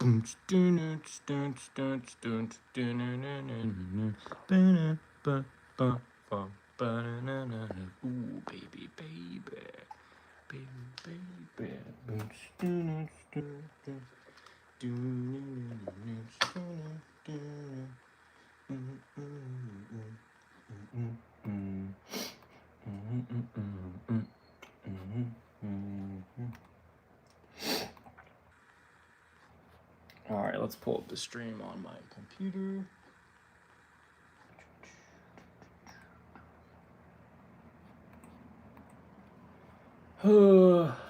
Ooh, baby, baby. Baby, baby. All right, let's pull up the stream on my computer.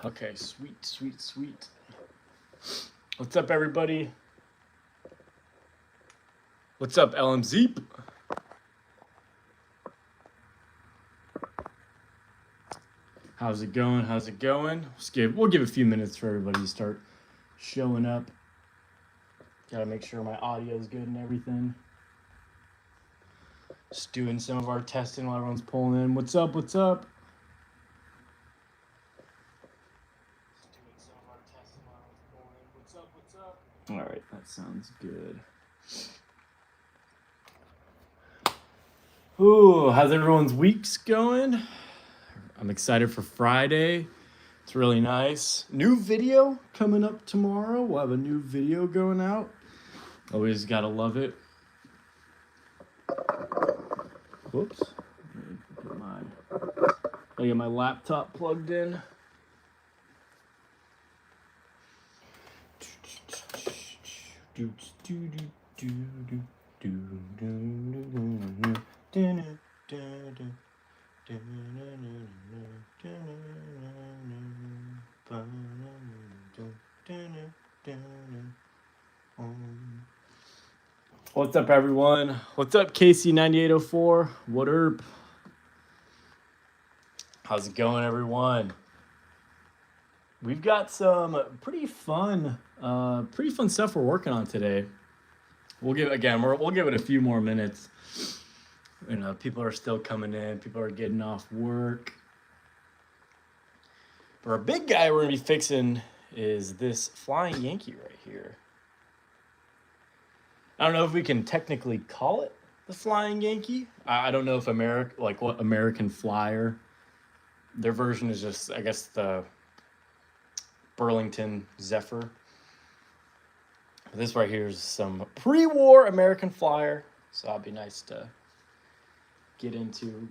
Okay, sweet. What's up, everybody? What's up, LMZ? How's it going? We'll give a few minutes for everybody to start showing up. Gotta make sure my audio is good and everything. Just doing some of our testing while everyone's pulling in. What's up? All right, that sounds good. Ooh, how's everyone's weeks going? I'm excited for Friday. It's really nice. New video coming up tomorrow. We'll have a new video going out. Always gotta love it. Whoops. I get my laptop plugged in. What's up, everyone? What's up, KC9804? What up? How's it going, everyone? We've got some pretty fun stuff we're working on today. We'll give it a few more minutes. You know, people are still coming in. People are getting off work. But our big guy we're gonna be fixing is this Flying Yankee right here. I don't know if we can technically call it the Flying Yankee. I don't know if what American Flyer. Their version is just, I guess, the Burlington Zephyr. This right here is some pre-war American Flyer, so that'd be nice to get into.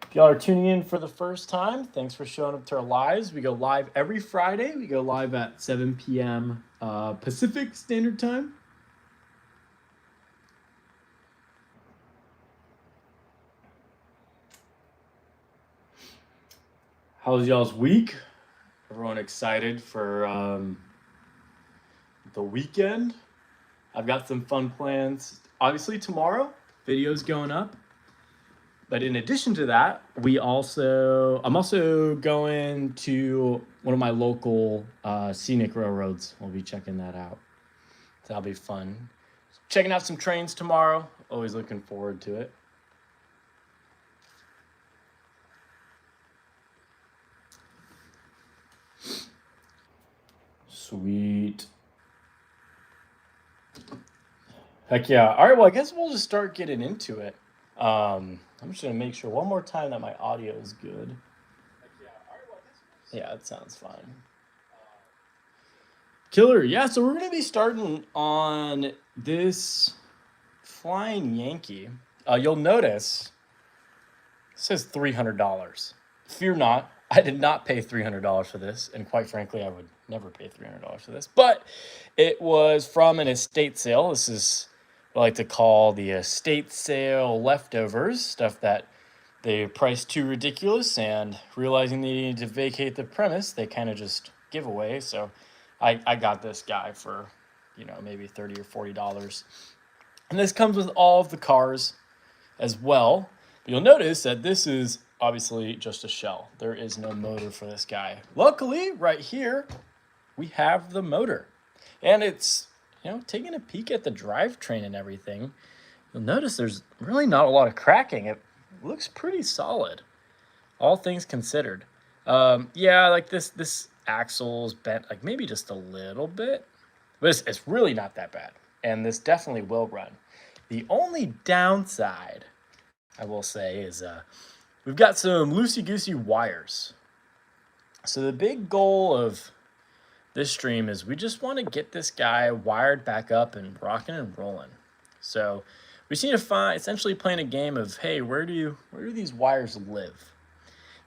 If y'all are tuning in for the first time, thanks for showing up to our lives. We go live every Friday. We go live at 7 p.m. Pacific Standard Time. How was y'all's week? Everyone excited for the weekend? I've got some fun plans. Obviously tomorrow, video's going up. But in addition to that, I'm also going to one of my local scenic railroads. We'll be checking that out. So that'll be fun. Checking out some trains tomorrow. Always looking forward to it. Sweet. Heck yeah. All right, well, I guess we'll just start getting into it. I'm just going to make sure one more time that my audio is good. Yeah, it sounds fine. Killer. Yeah, so we're going to be starting on this Flying Yankee. You'll notice it says $300. Fear not. I did not pay $300 for this, and quite frankly, I would never pay $300 for this. But it was from an estate sale. This is what I like to call the estate sale leftovers, stuff that they priced too ridiculous, and realizing they needed to vacate the premise, they kind of just give away. So I got this guy for, maybe $30 or $40. And this comes with all of the cars as well. But you'll notice that this is obviously just a shell. There is no motor for this guy. Luckily, right here, we have the motor. And it's, taking a peek at the drivetrain and everything, you'll notice there's really not a lot of cracking. It looks pretty solid, all things considered. Yeah, like this axles bent, like maybe just a little bit, but it's really not that bad. And this definitely will run. The only downside, I will say, is we've got some loosey-goosey wires. So the big goal of this stream is we just want to get this guy wired back up and rocking and rolling. So we just need to find, essentially playing a game of, hey, where do these wires live?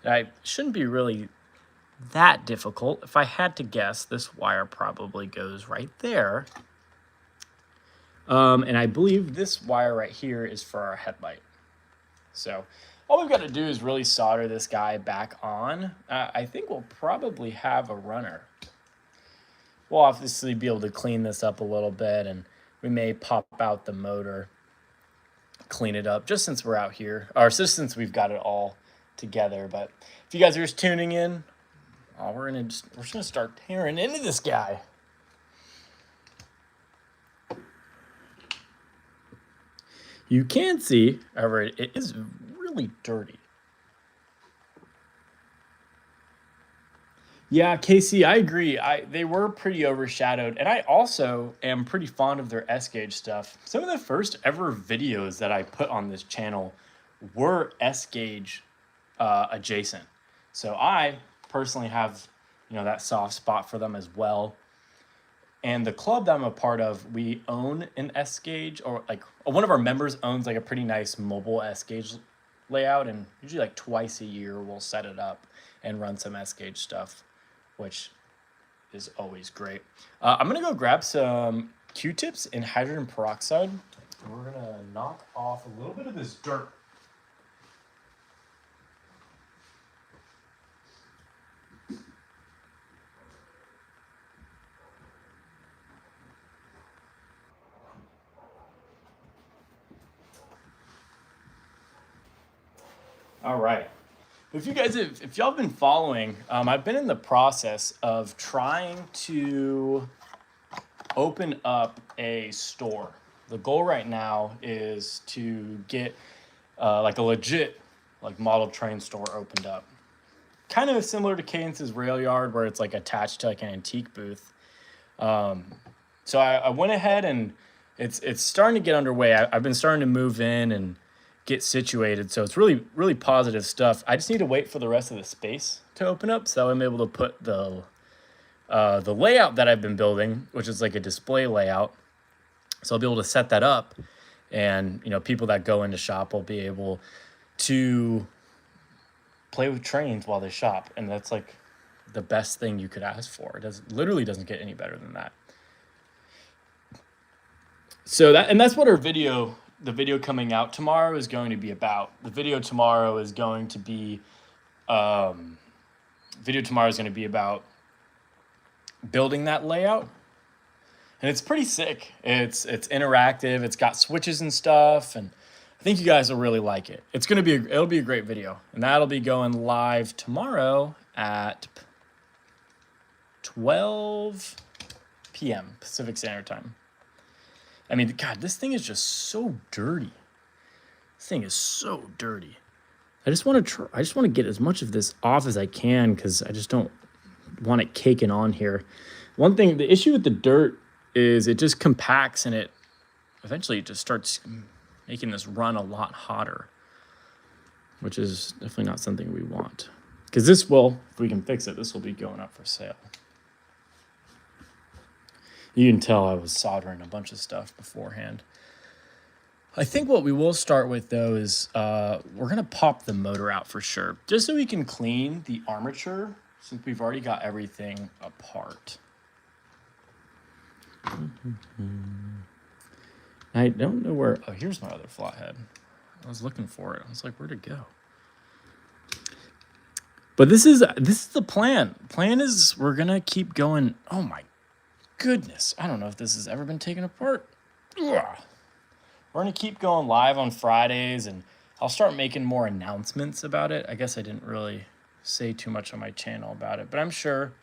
And I shouldn't be really that difficult. If I had to guess, this wire probably goes right there. And I believe this wire right here is for our headlight. So all we've got to do is really solder this guy back on. I think we'll probably have a runner. We'll obviously be able to clean this up a little bit, and we may pop out the motor, clean it up, just since we're out here, or just since we've got it all together. But if you guys are just tuning in, we're just gonna start tearing into this guy. You can see, however, it is really dirty. Yeah, Casey, I agree. They were pretty overshadowed, and I also am pretty fond of their S-Gauge stuff. Some of the first ever videos that I put on this channel were S-Gauge adjacent. So I personally have, that soft spot for them as well. And the club that I'm a part of, we own an S-Gauge, or like one of our members owns like a pretty nice mobile S-Gauge layout, and usually like twice a year we'll set it up and run some S-Gauge stuff, which is always great. I'm gonna go grab some Q-tips and hydrogen peroxide. And we're gonna knock off a little bit of this dirt. All right. If y'all have been following, I've been in the process of trying to open up a store. The goal right now is to get like a legit model train store opened up. Kind of similar to Cadence's Rail Yard, where it's like attached to like an antique booth. So I went ahead and it's starting to get underway. I've been starting to move in and get situated, so it's really, really positive stuff. I just need to wait for the rest of the space to open up, so I'm able to put the layout that I've been building, which is like a display layout. So I'll be able to set that up, and people that go into shop will be able to play with trains while they shop, and that's like the best thing you could ask for. Literally doesn't get any better than that. So that's what the video coming out tomorrow is going to be about. The video tomorrow is going to be about building that layout. And it's pretty sick. It's interactive. It's got switches and stuff, and I think you guys will really like it. It'll be a great video, and that'll be going live tomorrow at 12 p.m. Pacific Standard Time. I mean, God, this thing is just so dirty. This thing is so dirty. I just want to get as much of this off as I can, because I just don't want it caking on here. One thing, the issue with the dirt is it just compacts, and it eventually just starts making this run a lot hotter, which is definitely not something we want. Because if we can fix it, this will be going up for sale. You can tell I was soldering a bunch of stuff beforehand. I think what we will start with, though, is we're going to pop the motor out for sure, just so we can clean the armature, since we've already got everything apart. I don't know where... Oh, here's my other flathead. I was looking for it. I was like, where'd it go? But this is the plan. Plan is we're going to keep going. Oh, my goodness. I don't know if this has ever been taken apart. Ugh. We're going to keep going live on Fridays, and I'll start making more announcements about it. I guess I didn't really say too much on my channel about it, but I'm sure,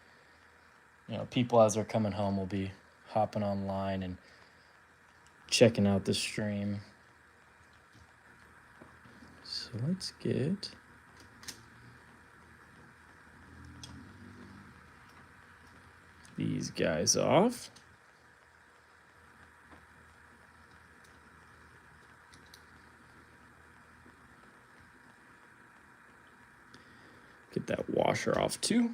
people as they're coming home will be hopping online and checking out the stream. So let's get... these guys off. Get that washer off too.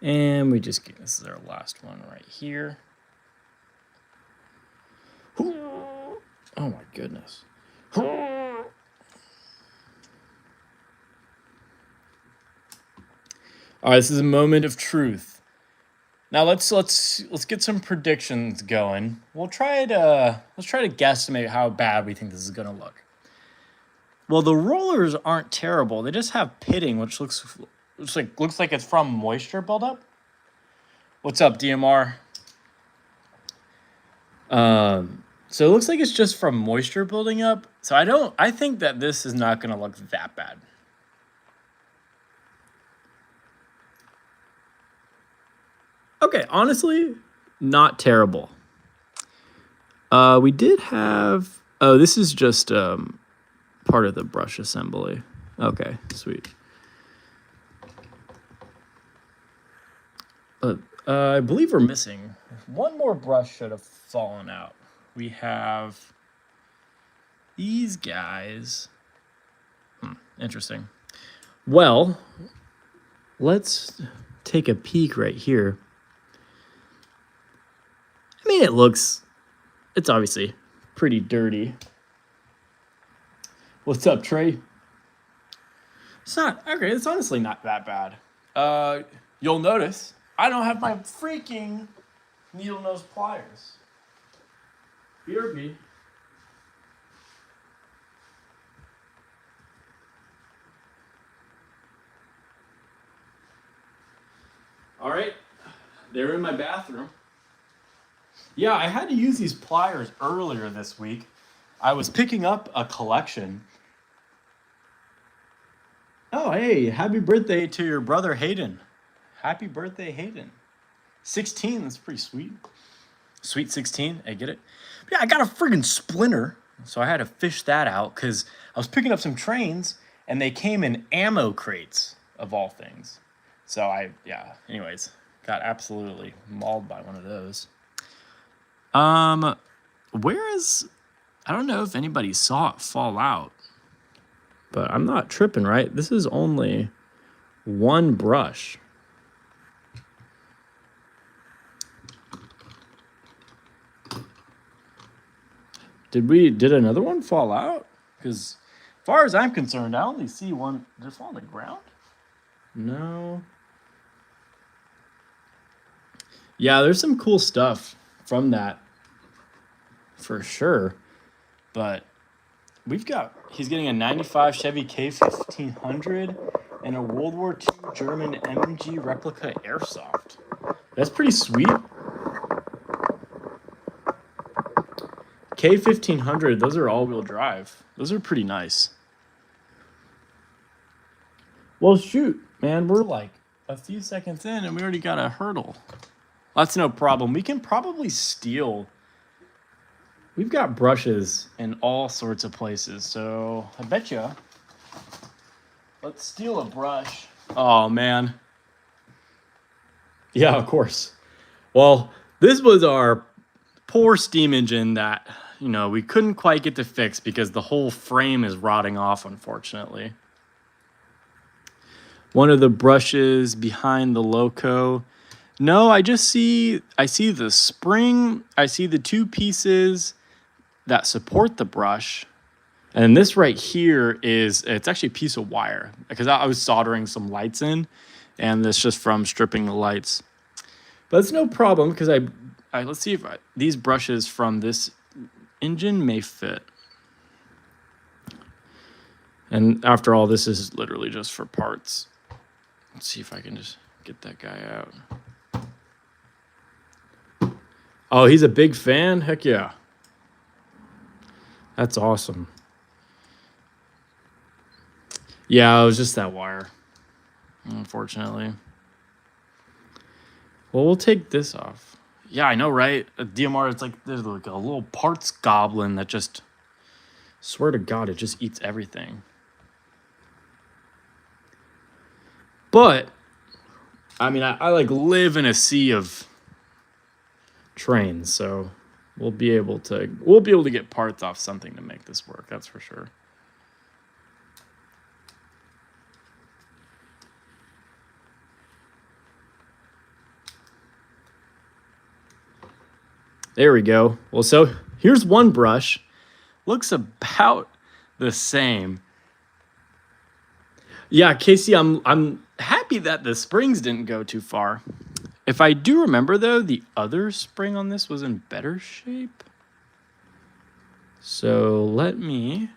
And we just get, this is our last one right here. Oh my goodness. All right, this is a moment of truth. Now let's get some predictions going. Let's try to guesstimate how bad we think this is gonna look. Well, the rollers aren't terrible. They just have pitting, which looks like it's from moisture buildup. What's up, DMR? So it looks like it's just from moisture building up. So I think that this is not gonna look that bad. Okay, honestly, not terrible. We did have, oh, this is just part of the brush assembly. Okay, sweet. I believe we're missing one more brush should have fallen out. We have these guys. Interesting. Well, let's take a peek right here. I mean, it's obviously pretty dirty. What's up, Trey? It's honestly not that bad. You'll notice I don't have my freaking needle nose pliers. BRB. All right, they're in my bathroom. Yeah, I had to use these pliers earlier this week. I was picking up a collection. Oh, hey, happy birthday to your brother Hayden. Happy birthday, Hayden. 16, that's pretty sweet. Sweet 16, I get it. But yeah, I got a friggin' splinter, so I had to fish that out because I was picking up some trains and they came in ammo crates, of all things. So anyways, got absolutely mauled by one of those. I don't know if anybody saw it fall out, but I'm not tripping, right? This is only one brush. Did another one fall out? Because as far as I'm concerned, I only see one. Did it fall on the ground? No. Yeah, there's some cool stuff from that for sure. But he's getting a 95 Chevy K1500 and a World War II German MG replica airsoft. That's pretty sweet. K1500, those are all-wheel drive. Those are pretty nice. Well, shoot, man, we're like a few seconds in and we already got a hurdle. That's no problem. We can probably steal. We've got brushes in all sorts of places, so I bet you. Let's steal a brush. Oh, man. Yeah, of course. Well, this was our poor steam engine that, we couldn't quite get to fix because the whole frame is rotting off, unfortunately. One of the brushes behind the loco. No, I see the spring. I see the two pieces that support the brush. And this right here it's actually a piece of wire because I was soldering some lights in and this just from stripping the lights. But it's no problem because let's see if these brushes from this engine may fit. And after all, this is literally just for parts. Let's see if I can just get that guy out. Oh, he's a big fan? Heck yeah. That's awesome. Yeah, it was just that wire, unfortunately. Well, we'll take this off. Yeah, I know, right? A DMR, it's like there's like a little parts goblin that just, swear to God, it just eats everything. But I mean, I like live in a sea of trains, so we'll be able to get parts off something to make this work. That's for sure. There we go. Well, so here's one brush. Looks about the same. Yeah, Casey, I'm happy that the springs didn't go too far. If I do remember though, the other spring on this was in better shape. So let me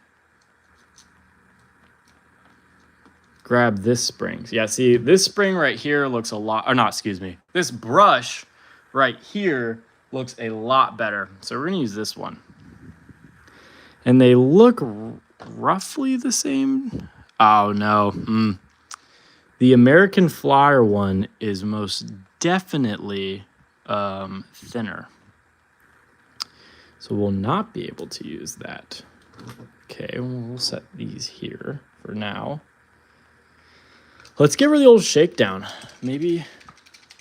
grab this spring. Yeah, see, this spring right here looks a lot, or not, excuse me. This brush right here looks a lot better. So we're gonna use this one. And they look roughly the same. Oh no. The American Flyer one is most definitely thinner. So we'll not be able to use that. Okay, we'll set these here for now. Let's give her the old shakedown. Maybe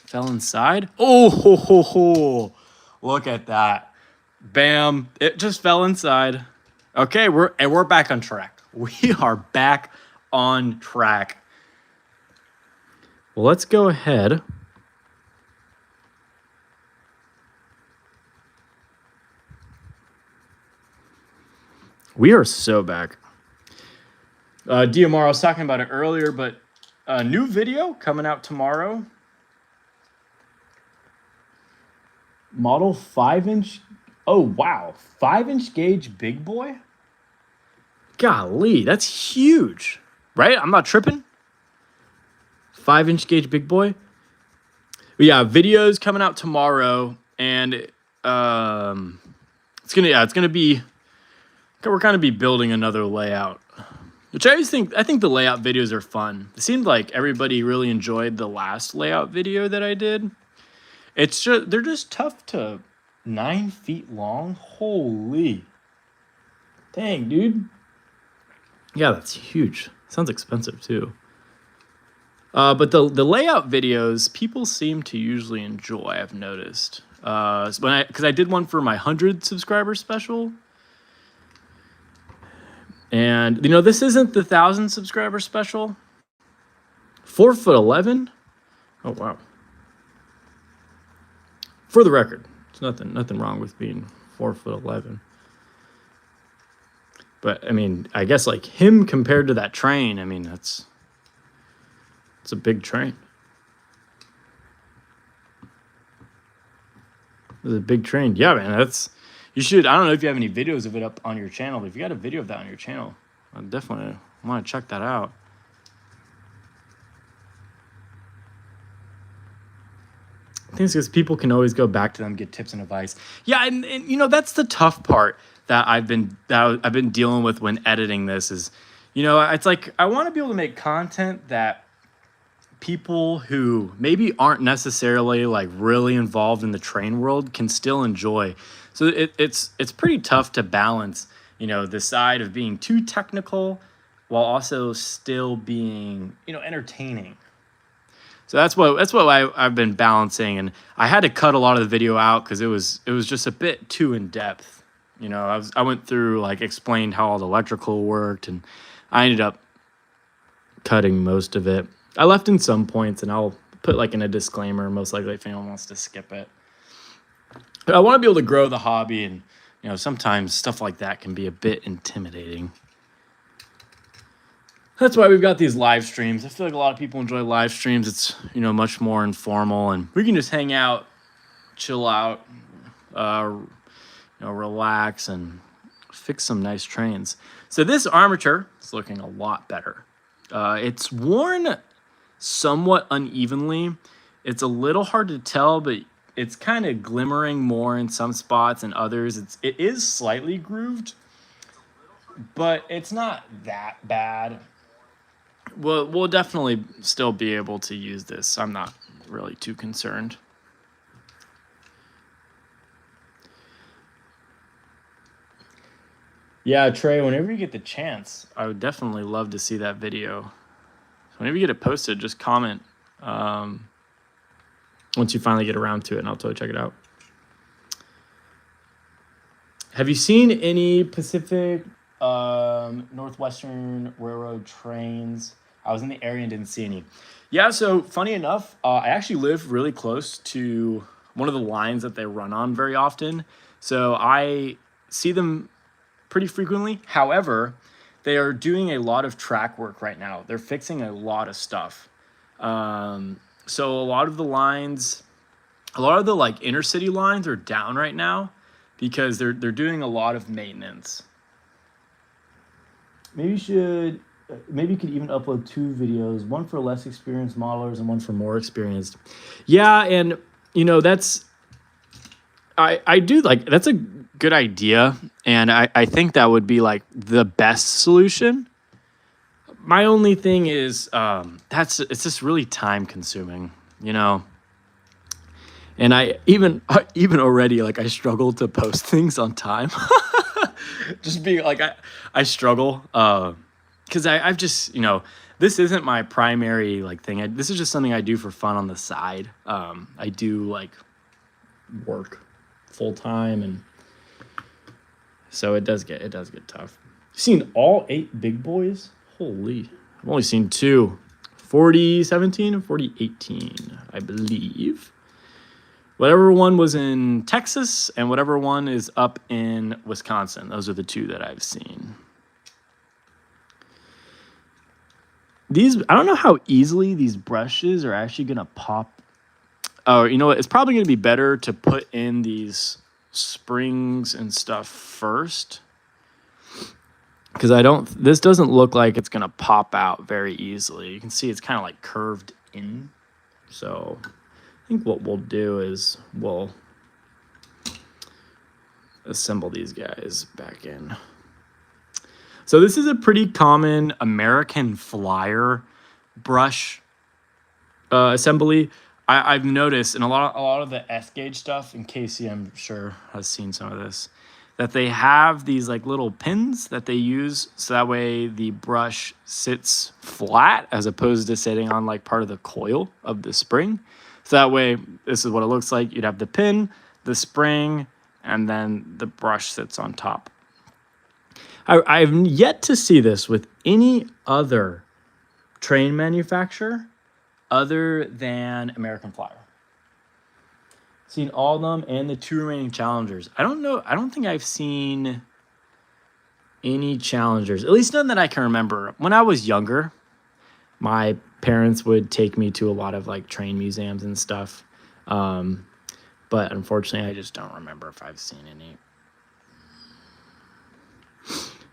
fell inside. Oh, ho, ho, ho. Look at that. Bam. It just fell inside. Okay, we're back on track. We are back on track. Well, let's go ahead. We are so back. DMR, I was talking about it earlier, but a new video coming out tomorrow. Model 5-inch. Oh, wow. 5-inch gauge big boy? Golly, that's huge. Right? I'm not tripping. 5-inch gauge big boy. But yeah, videos coming out tomorrow, and it's gonna be. We're gonna be building another layout, which I think the layout videos are fun. It seemed like everybody really enjoyed the last layout video that I did. It's just they're just tough to 9 feet long. Holy, dang, dude. Yeah, that's huge. Sounds expensive too. But the layout videos people seem to usually enjoy. I've noticed. Because I did one for my 100 subscriber special, and this isn't the 1,000 subscriber special. 4'11". Oh wow. For the record, there's nothing wrong with being 4'11". But I mean, I guess like him compared to that train, I mean it's a big train. It's a big train. Yeah, man, you should. I don't know if you have any videos of it up on your channel, but if you got a video of that on your channel, I definitely want to check that out. I think it's because people can always go back to them, get tips and advice. Yeah, and that's the tough part that I've been dealing with when editing this is, it's like I want to be able to make content that people who maybe aren't necessarily like really involved in the train world can still enjoy. So it's pretty tough to balance, the side of being too technical while also still being, entertaining. So that's what I've been balancing, and I had to cut a lot of the video out because it was just a bit too in depth. I went through like explained how all the electrical worked, and I ended up cutting most of it. I left in some points, and I'll put like in a disclaimer, most likely if anyone wants to skip it. But I want to be able to grow the hobby, and sometimes stuff like that can be a bit intimidating. That's why we've got these live streams. I feel like a lot of people enjoy live streams. It's much more informal, and we can just hang out, chill out, relax, and fix some nice trains. So this armature is looking a lot better. It's worn somewhat unevenly. It's a little hard to tell, but it's kind of glimmering more in some spots and others. It is slightly grooved, but it's not that bad. We'll definitely still be able to use this. I'm not really too concerned. Yeah, Trey, whenever you get the chance, I would definitely love to see that video. So whenever you get it posted, just comment once you finally get around to it, and I'll totally check it out. Have you seen any Pacific Northwestern Railroad trains? I was in the area and didn't see any. Yeah, so funny enough, I actually live really close to one of the lines that they run on very often. So I see them pretty frequently. However, they are doing a lot of track work right now. They're fixing a lot of stuff. So a lot of the lines, a lot of the like inner city lines are down right now because they're doing a lot of maintenance. Maybe you could even upload 2 videos, one for less experienced modelers and one for more experienced. Yeah, and that's I do like that's a good idea, and I think that would be like the best solution. My only thing is it's just really time consuming, and I even already like I struggle to post things on time. Just being like I struggle because I've just this isn't my primary like thing. This is just something I do for fun on the side. I do like work full time, and so it does get tough. You've seen all 8 big boys? Holy, I've only seen 2, 4017 and 4018, I believe. Whatever one was in Texas and whatever one is up in Wisconsin. Those are the 2 that I've seen. I don't know how easily these brushes are actually going to pop. Oh, you know what? It's probably going to be better to put in these springs and stuff first. Because this doesn't look like it's going to pop out very easily. You can see it's kind of like curved in. So I think what we'll do is we'll assemble these guys back in. So this is a pretty common American Flyer brush assembly. I've noticed in a lot of the S-gauge stuff, and Casey I'm sure has seen some of this, that they have these like little pins that they use so that way the brush sits flat as opposed to sitting on like part of the coil of the spring. So that way, this is what it looks like. You'd have the pin, the spring, and then the brush sits on top. I've yet to see this with any other train manufacturer other than American Flyer. Seen all of them and the 2 remaining Challengers. I don't think I've seen any Challengers, at least none that I can remember. When I was younger, my parents would take me to a lot of like train museums and stuff. But unfortunately, I just don't remember if I've seen any.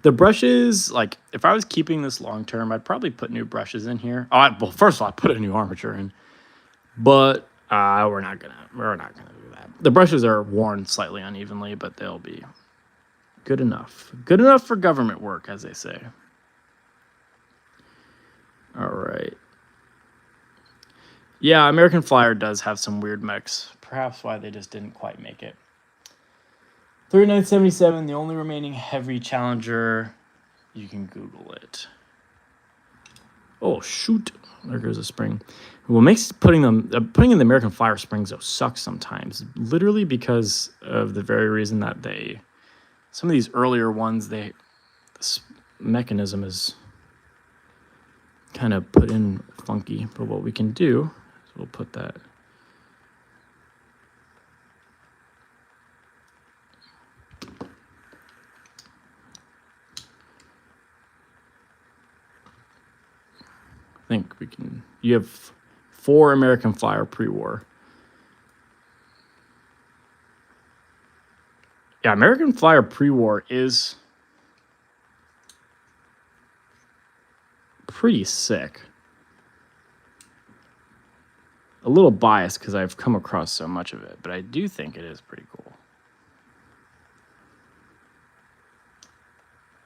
The brushes, like if I was keeping this long term, I'd probably put new brushes in here. Well, first of all, I'd put a new armature in, but we're not gonna do that. The brushes are worn slightly unevenly, but they'll be good enough. Good enough for government work, as they say. All right. Yeah, American Flyer does have some weird mechs. Perhaps why they just didn't quite make it. 3977, the only remaining heavy Challenger. You can Google it. Oh, shoot. There goes a spring. What makes putting in the American Flyer springs, though, sucks sometimes. Literally because of the very reason that some of these earlier ones, this mechanism is kind of put in funky. But what we can do is we'll put that. I think we can. You have 4 American Flyer pre-war. Yeah, American Flyer pre-war is pretty sick. A little biased because I've come across so much of it, but I do think it is pretty cool.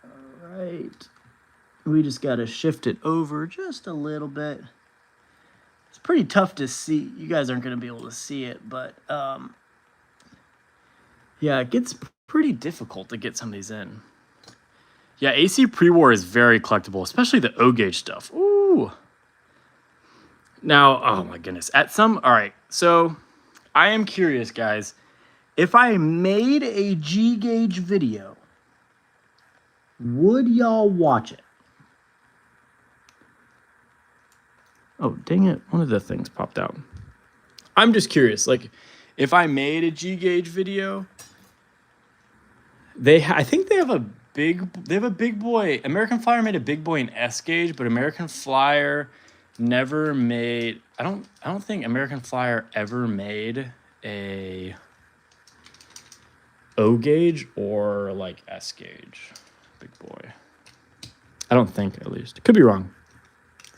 All right. We just got to shift it over just a little bit. It's pretty tough to see. You guys aren't going to be able to see it, but yeah, it gets pretty difficult to get some of these in. Yeah, AC pre-war is very collectible, especially the O-gauge stuff. Ooh. Now, oh my goodness. All right. So I am curious, guys. If I made a G gauge video, would y'all watch it? Oh, dang it. One of the things popped out. I'm just curious. Like, if I made a G gauge video, I think they have a big boy. American Flyer made a big boy in S gauge, but American Flyer never made. I don't think American Flyer ever made a O gauge or like S gauge. Big boy. I don't think, at least. Could be wrong.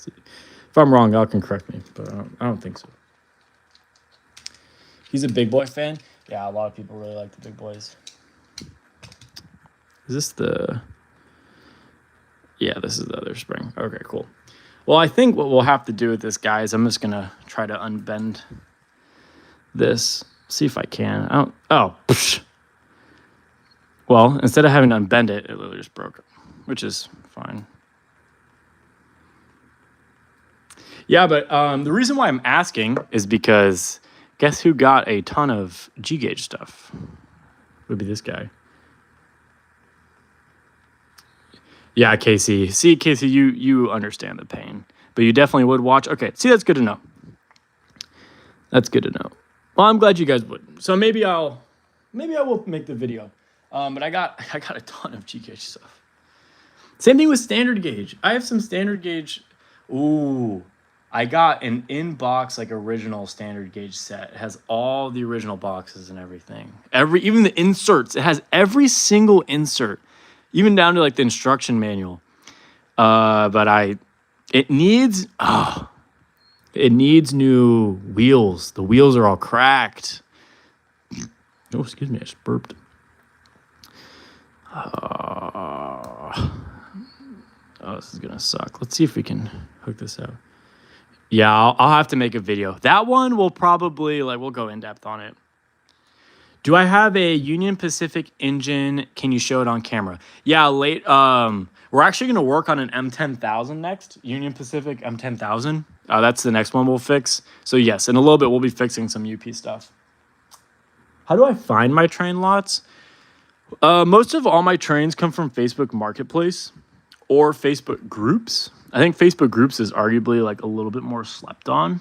If I'm wrong, y'all can correct me, but I don't think so. He's a big boy fan. Yeah, a lot of people really like the big boys. Is this the... Yeah, this is the other spring. Okay, cool. Well, I think what we'll have to do with this, guys, I'm just going to try to unbend this. See if I can. Psh. Well, instead of having to unbend it, it literally just broke, which is fine. Yeah, but the reason why I'm asking is because guess who got a ton of G-gauge stuff? Would be this guy. Yeah, Casey. See, Casey, you understand the pain, but you definitely would watch. Okay, see, that's good to know. That's good to know. Well, I'm glad you guys would. So maybe I will make the video. But I got a ton of G-gauge stuff. Same thing with standard gauge. I have some standard gauge. Ooh, I got an in-box like original standard gauge set. It has all the original boxes and everything. Even the inserts. It has every single insert, even down to like the instruction manual. But it needs new wheels. The wheels are all cracked. Oh, excuse me, I just burped. Oh, this is gonna suck. Let's see if we can hook this out. Yeah, I'll have to make a video. That one will probably, we'll go in depth on it. Do I have a Union Pacific engine? Can you show it on camera? Yeah, we're actually gonna work on an M10000 next. Union Pacific M10000. That's the next one we'll fix. So yes, in a little bit we'll be fixing some UP stuff. How do I find my train lots? Most of all my trains come from Facebook Marketplace or Facebook groups. I think Facebook groups is arguably like a little bit more slept on.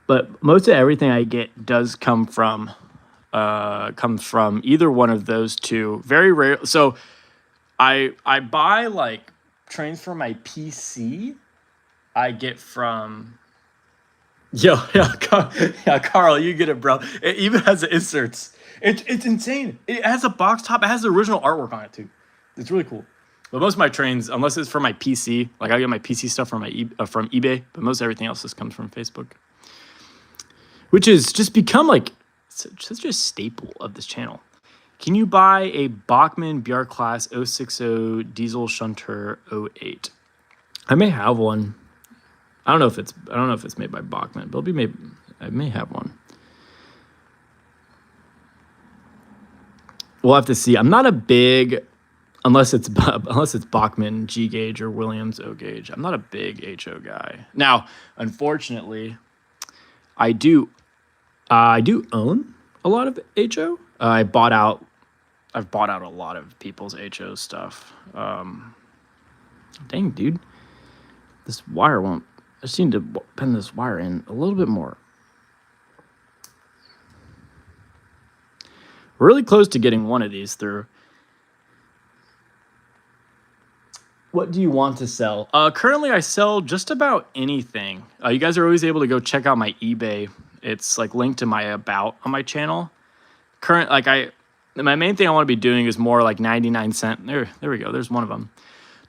But most of everything I get does come from either one of those two. Very rare. So I buy like trains for my PC. I get from Carl, you get it, bro. It even has the inserts. It's insane. It has a box top. It has the original artwork on it too. It's really cool. But most of my trains, unless it's for my PC, like I get my PC stuff from from eBay, but most everything else just comes from Facebook, which is just become like such a staple of this channel. Can you buy a Bachmann BR Class 060 diesel shunter 08? I may have one. I don't know if it's made by Bachmann, but I may have one. We'll have to see. I'm not a big, unless it's Bachmann G gauge or Williams O gauge. I'm not a big HO guy. Now, unfortunately, I do own a lot of HO. I've bought out a lot of people's HO stuff. Dang, dude, this wire won't. I just need to pen this wire in a little bit more. We're really close to getting one of these through. What do you want to sell? Currently, I sell just about anything. You guys are always able to go check out my eBay. It's like linked to my about on my channel. My main thing I want to be doing is more like 99-cent. There we go. There's one of them.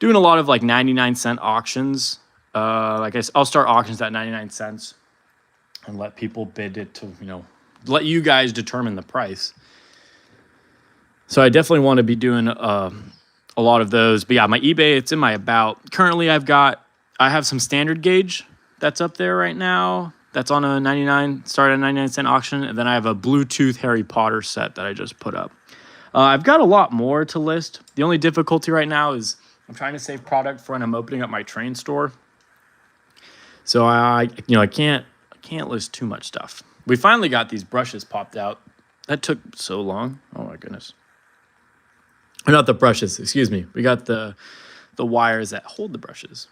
Doing a lot of like 99-cent auctions. I'll start auctions at 99 cents and let people bid it to, let you guys determine the price. So I definitely want to be doing a lot of those. But yeah, my eBay, it's in my about. Currently, I have some standard gauge that's up there right now. That's on a 99-cent auction. And then I have a Bluetooth Harry Potter set that I just put up. I've got a lot more to list. The only difficulty right now is I'm trying to save product for when I'm opening up my train store. So I can't list too much stuff. We finally got these brushes popped out. That took so long. Oh my goodness. Or not the brushes, excuse me. We got the wires that hold the brushes.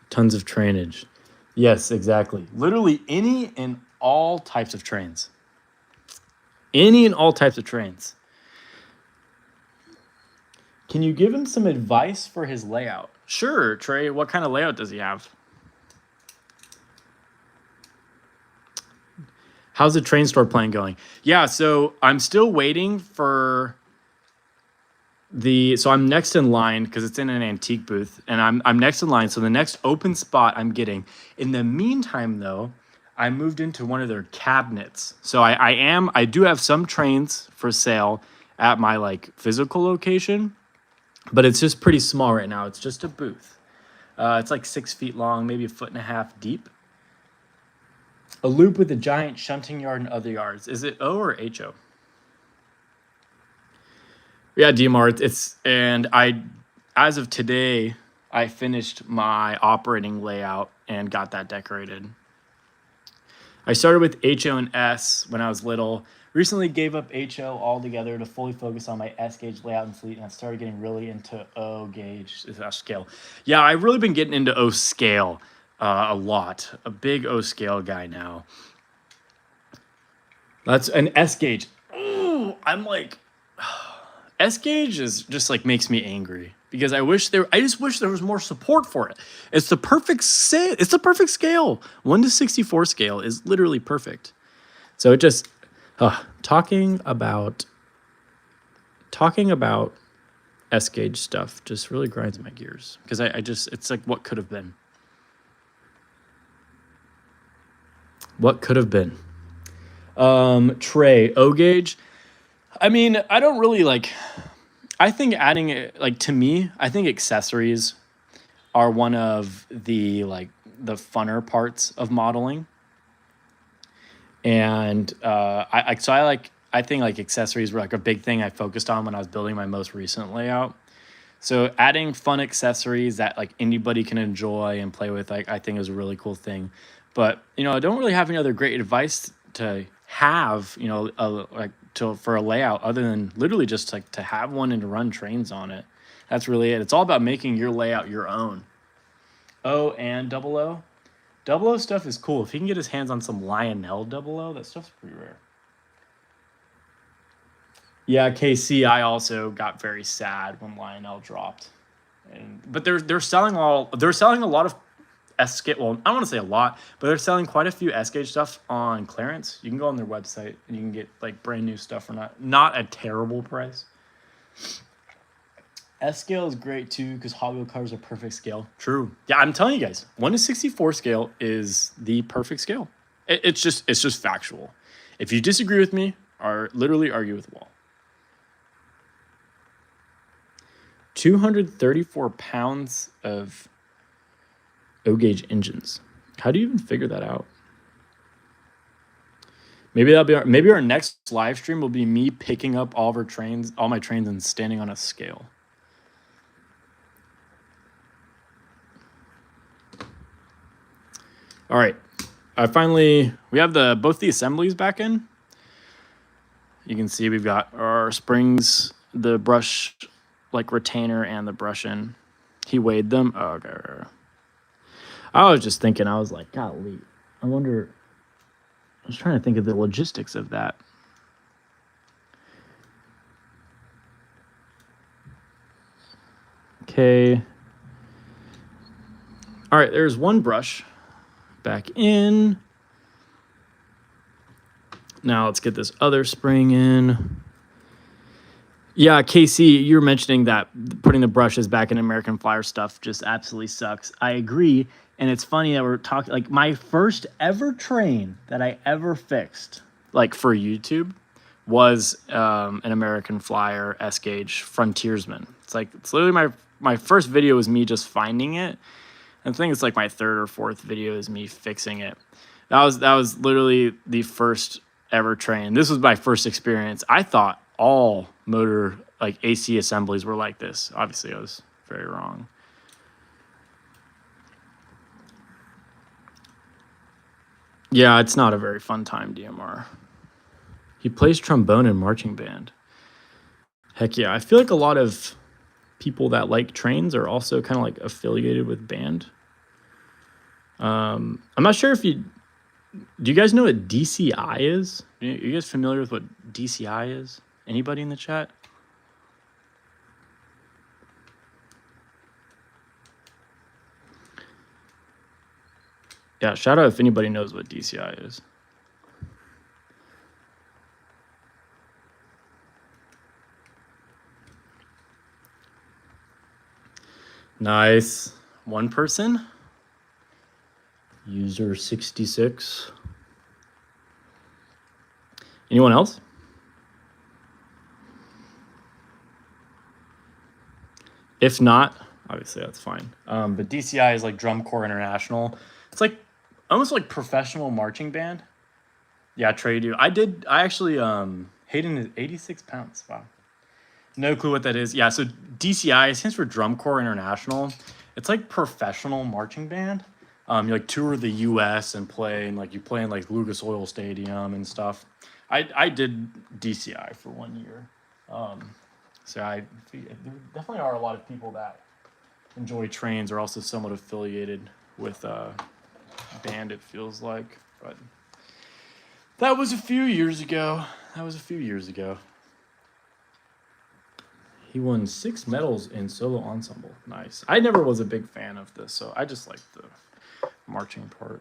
Tons of trainage. Yes, exactly. Literally any and all types of trains. Any and all types of trains. Can you give him some advice for his layout? Sure, Trey. What kind of layout does he have? How's the train store plan going? Yeah, so I'm still waiting for so I'm next in line because it's in an antique booth, and I'm next in line. So the next open spot I'm getting. In the meantime, though, I moved into one of their cabinets. So I do have some trains for sale at my like physical location, but it's just pretty small right now. It's just a booth. It's like 6 feet long, maybe a foot and a half deep. A loop with a giant shunting yard and other yards. Is it O or HO? Yeah, DMAR. As of today, I finished my operating layout and got that decorated. I started with HO and S when I was little. Recently gave up HO altogether to fully focus on my S gauge layout and fleet, and I've started getting really into O gauge scale. Yeah, I've really been getting into O scale a lot. A big O scale guy now. That's an S gauge. Oh, I'm like, S gauge is just like makes me angry because I just wish there was more support for it. It's the perfect It's the perfect scale. 1 to 64 scale is literally perfect. So it just talking about S gauge stuff just really grinds my gears because it's like what could have been. What could have been. Trey, O gauge. I mean, I don't really like. I think adding it, like, to me, I think accessories are one of the funner parts of modeling. And I think like accessories were like a big thing I focused on when I was building my most recent layout. So adding fun accessories that like anybody can enjoy and play with, I think is a really cool thing. But I don't really have any other great advice to have, for a layout other than literally just like to have one and to run trains on it. That's really it. It's all about making your layout your own. O and double O. Double O stuff is cool. If he can get his hands on some Lionel double O, that stuff's pretty rare. Yeah, KC, I also got very sad when Lionel dropped. But they're selling a lot of S scale. Well, I don't want to say a lot, but they're selling quite a few S gauge stuff on clearance. You can go on their website and you can get like brand new stuff for not a terrible price. S scale is great too because Hot Wheel cars are perfect scale. True. Yeah, I'm telling you guys, 1 to 64 scale is the perfect scale. It's just factual. If you disagree with me, literally argue with the wall. 234 pounds of O gauge engines. How do you even figure that out? Maybe our next live stream will be me picking up all my trains, and standing on a scale. All right. We have both the assemblies back in. You can see we've got our springs, the brush like retainer, and the brush in. He weighed them. Oh, okay. I was just thinking, I was like, golly, I wonder, I was trying to think of the logistics of that. Okay. All right, there's one brush back in. Now let's get this other spring in. Yeah, KC, you were mentioning that putting the brushes back in American Flyer stuff just absolutely sucks. I agree. And it's funny that we're talking, like, my first ever train that I ever fixed, like, for YouTube was an American Flyer S gauge Frontiersman. It's literally my first video was me just finding it. I think it's like my third or fourth video is me fixing it. That was literally the first ever train. This was my first experience. I thought all motor like AC assemblies were like this. Obviously, I was very wrong. Yeah, it's not a very fun time, DMR. He plays trombone in marching band. Heck yeah. I feel like a lot of people that like trains are also kind of like affiliated with band. I'm not sure if you... Do you guys know what DCI is? Are you guys familiar with what DCI is? Anybody in the chat? Yeah, shout out if anybody knows what DCI is. Nice. One person. User 66. Anyone else? If not, obviously that's fine. But DCI is like Drum Corps International. It's like almost like professional marching band. Yeah, Trey, dude. I actually, Hayden is 86 pounds. Wow. No clue what that is. Yeah, so DCI stands for Drum Corps International. It's like professional marching band. You like tour the U.S. and play, and like you play in like Lucas Oil Stadium and stuff. I did DCI for 1 year. So there definitely are a lot of people that enjoy trains are also somewhat affiliated with band, it feels like. But that was a few years ago. He won 6 medals in solo ensemble. Nice. I never was a big fan of this, so I just liked the marching part.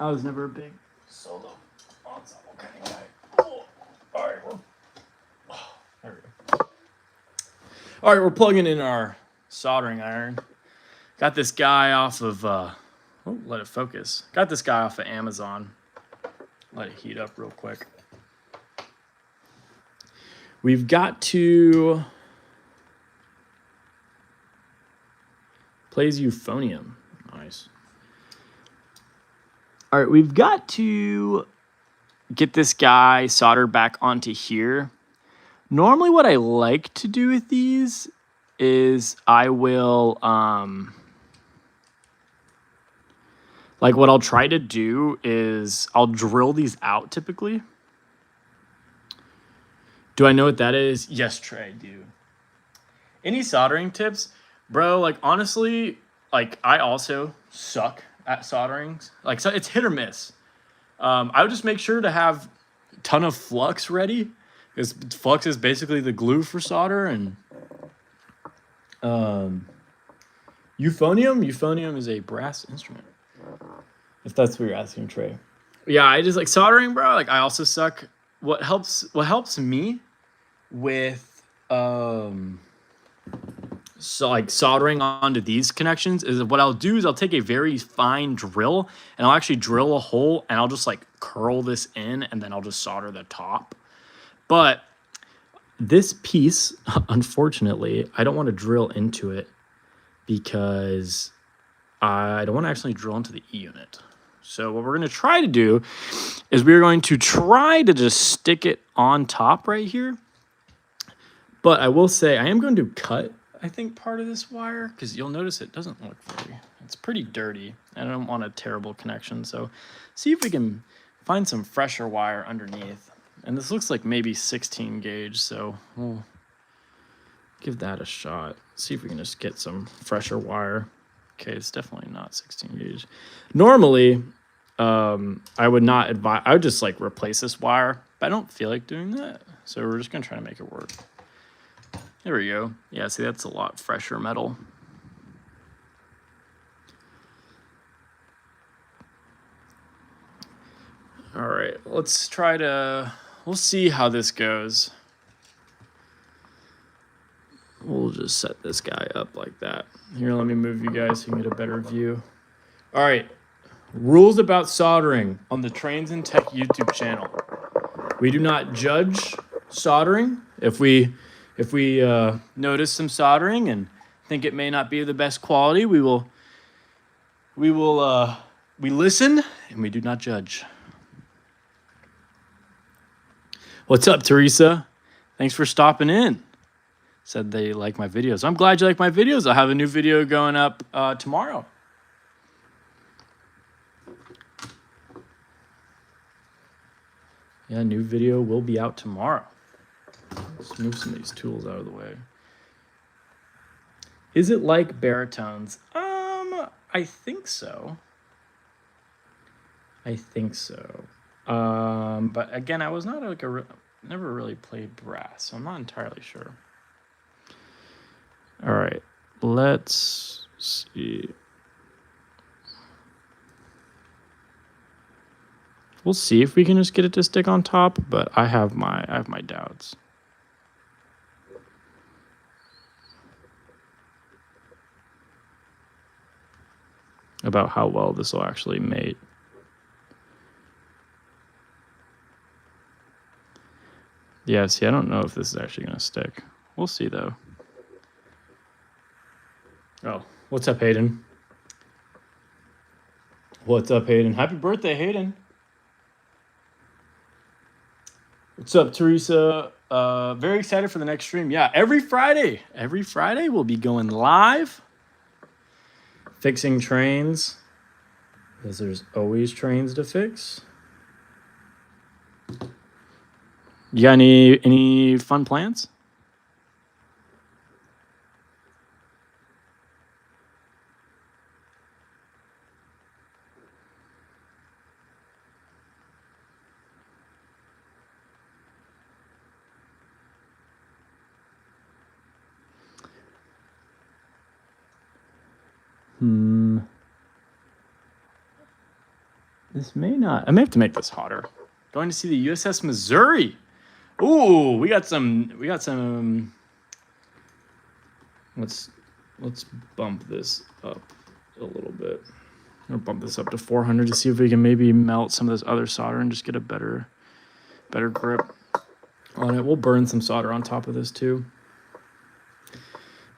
I was never a big solo ensemble kind of guy. Oh, all right, there we go. All right, we're plugging in our soldering iron. Got this guy off of, let it focus. Got this guy off of Amazon. Let it heat up real quick. We've got to... Plays euphonium. Nice. All right, we've got to get this guy soldered back onto here. Normally what I like to do with these is I will, like what I'll try to do is I'll drill these out typically. Do I know what that is? Yes, Trey, dude. Any soldering tips? Bro, like honestly, like I also suck at soldering. Like so it's hit or miss. I would just make sure to have a ton of flux ready, because flux is basically the glue for solder. And euphonium is a brass instrument, if that's what you're asking, Trey. Yeah, I just like soldering, bro. Like I also suck. What helps me with so like soldering onto these connections is what I'll do is I'll take a very fine drill and I'll actually drill a hole and I'll just like curl this in and then I'll just solder the top. But this piece, unfortunately, I don't want to drill into it because I don't want to actually drill into the E unit. So what we're going to try to do is we're going to try to just stick it on top right here. But I will say I am going to cut, I think, part of this wire because you'll notice it doesn't look it's pretty dirty. I don't want a terrible connection. So see if we can find some fresher wire underneath. And this looks like maybe 16 gauge. So we'll give that a shot. See if we can just get some fresher wire. Okay, it's definitely not 16 gauge. Normally, I would not advise, I would just like replace this wire, but I don't feel like doing that. So we're just gonna try to make it work. There we go. Yeah, see, that's a lot fresher metal. All right, let's try to, we'll see how this goes. We'll just set this guy up like that. Here, let me move you guys so you can get a better view. All right, rules about soldering on the Trains and Tech YouTube channel. We do not judge soldering. If we notice some soldering and think it may not be the best quality, we listen and we do not judge. What's up, Teresa? Thanks for stopping in. Said they like my videos. I'm glad you like my videos. I'll have a new video going up tomorrow. Yeah, new video will be out tomorrow. Let's move some of these tools out of the way. Is it like baritones? I think so. I think so. But again, I was not like never really played brass, so I'm not entirely sure. All right, let's see. We'll see if we can just get it to stick on top, but I have my doubts. About how well this will actually mate. Yeah, see, I don't know if this is actually going to stick. We'll see, though. Oh, what's up, Hayden? What's up, Hayden? Happy birthday, Hayden. What's up, Teresa? Very excited for the next stream. Yeah, every Friday. Every Friday we'll be going live. Fixing trains. Because there's always trains to fix. You got any fun plans? This may not. I may have to make this hotter. Going to see the USS Missouri. Ooh, we got some. Let's bump this up a little bit. Or bump this up to 400 to see if we can maybe melt some of this other solder and just get a better grip on it. We'll burn some solder on top of this too.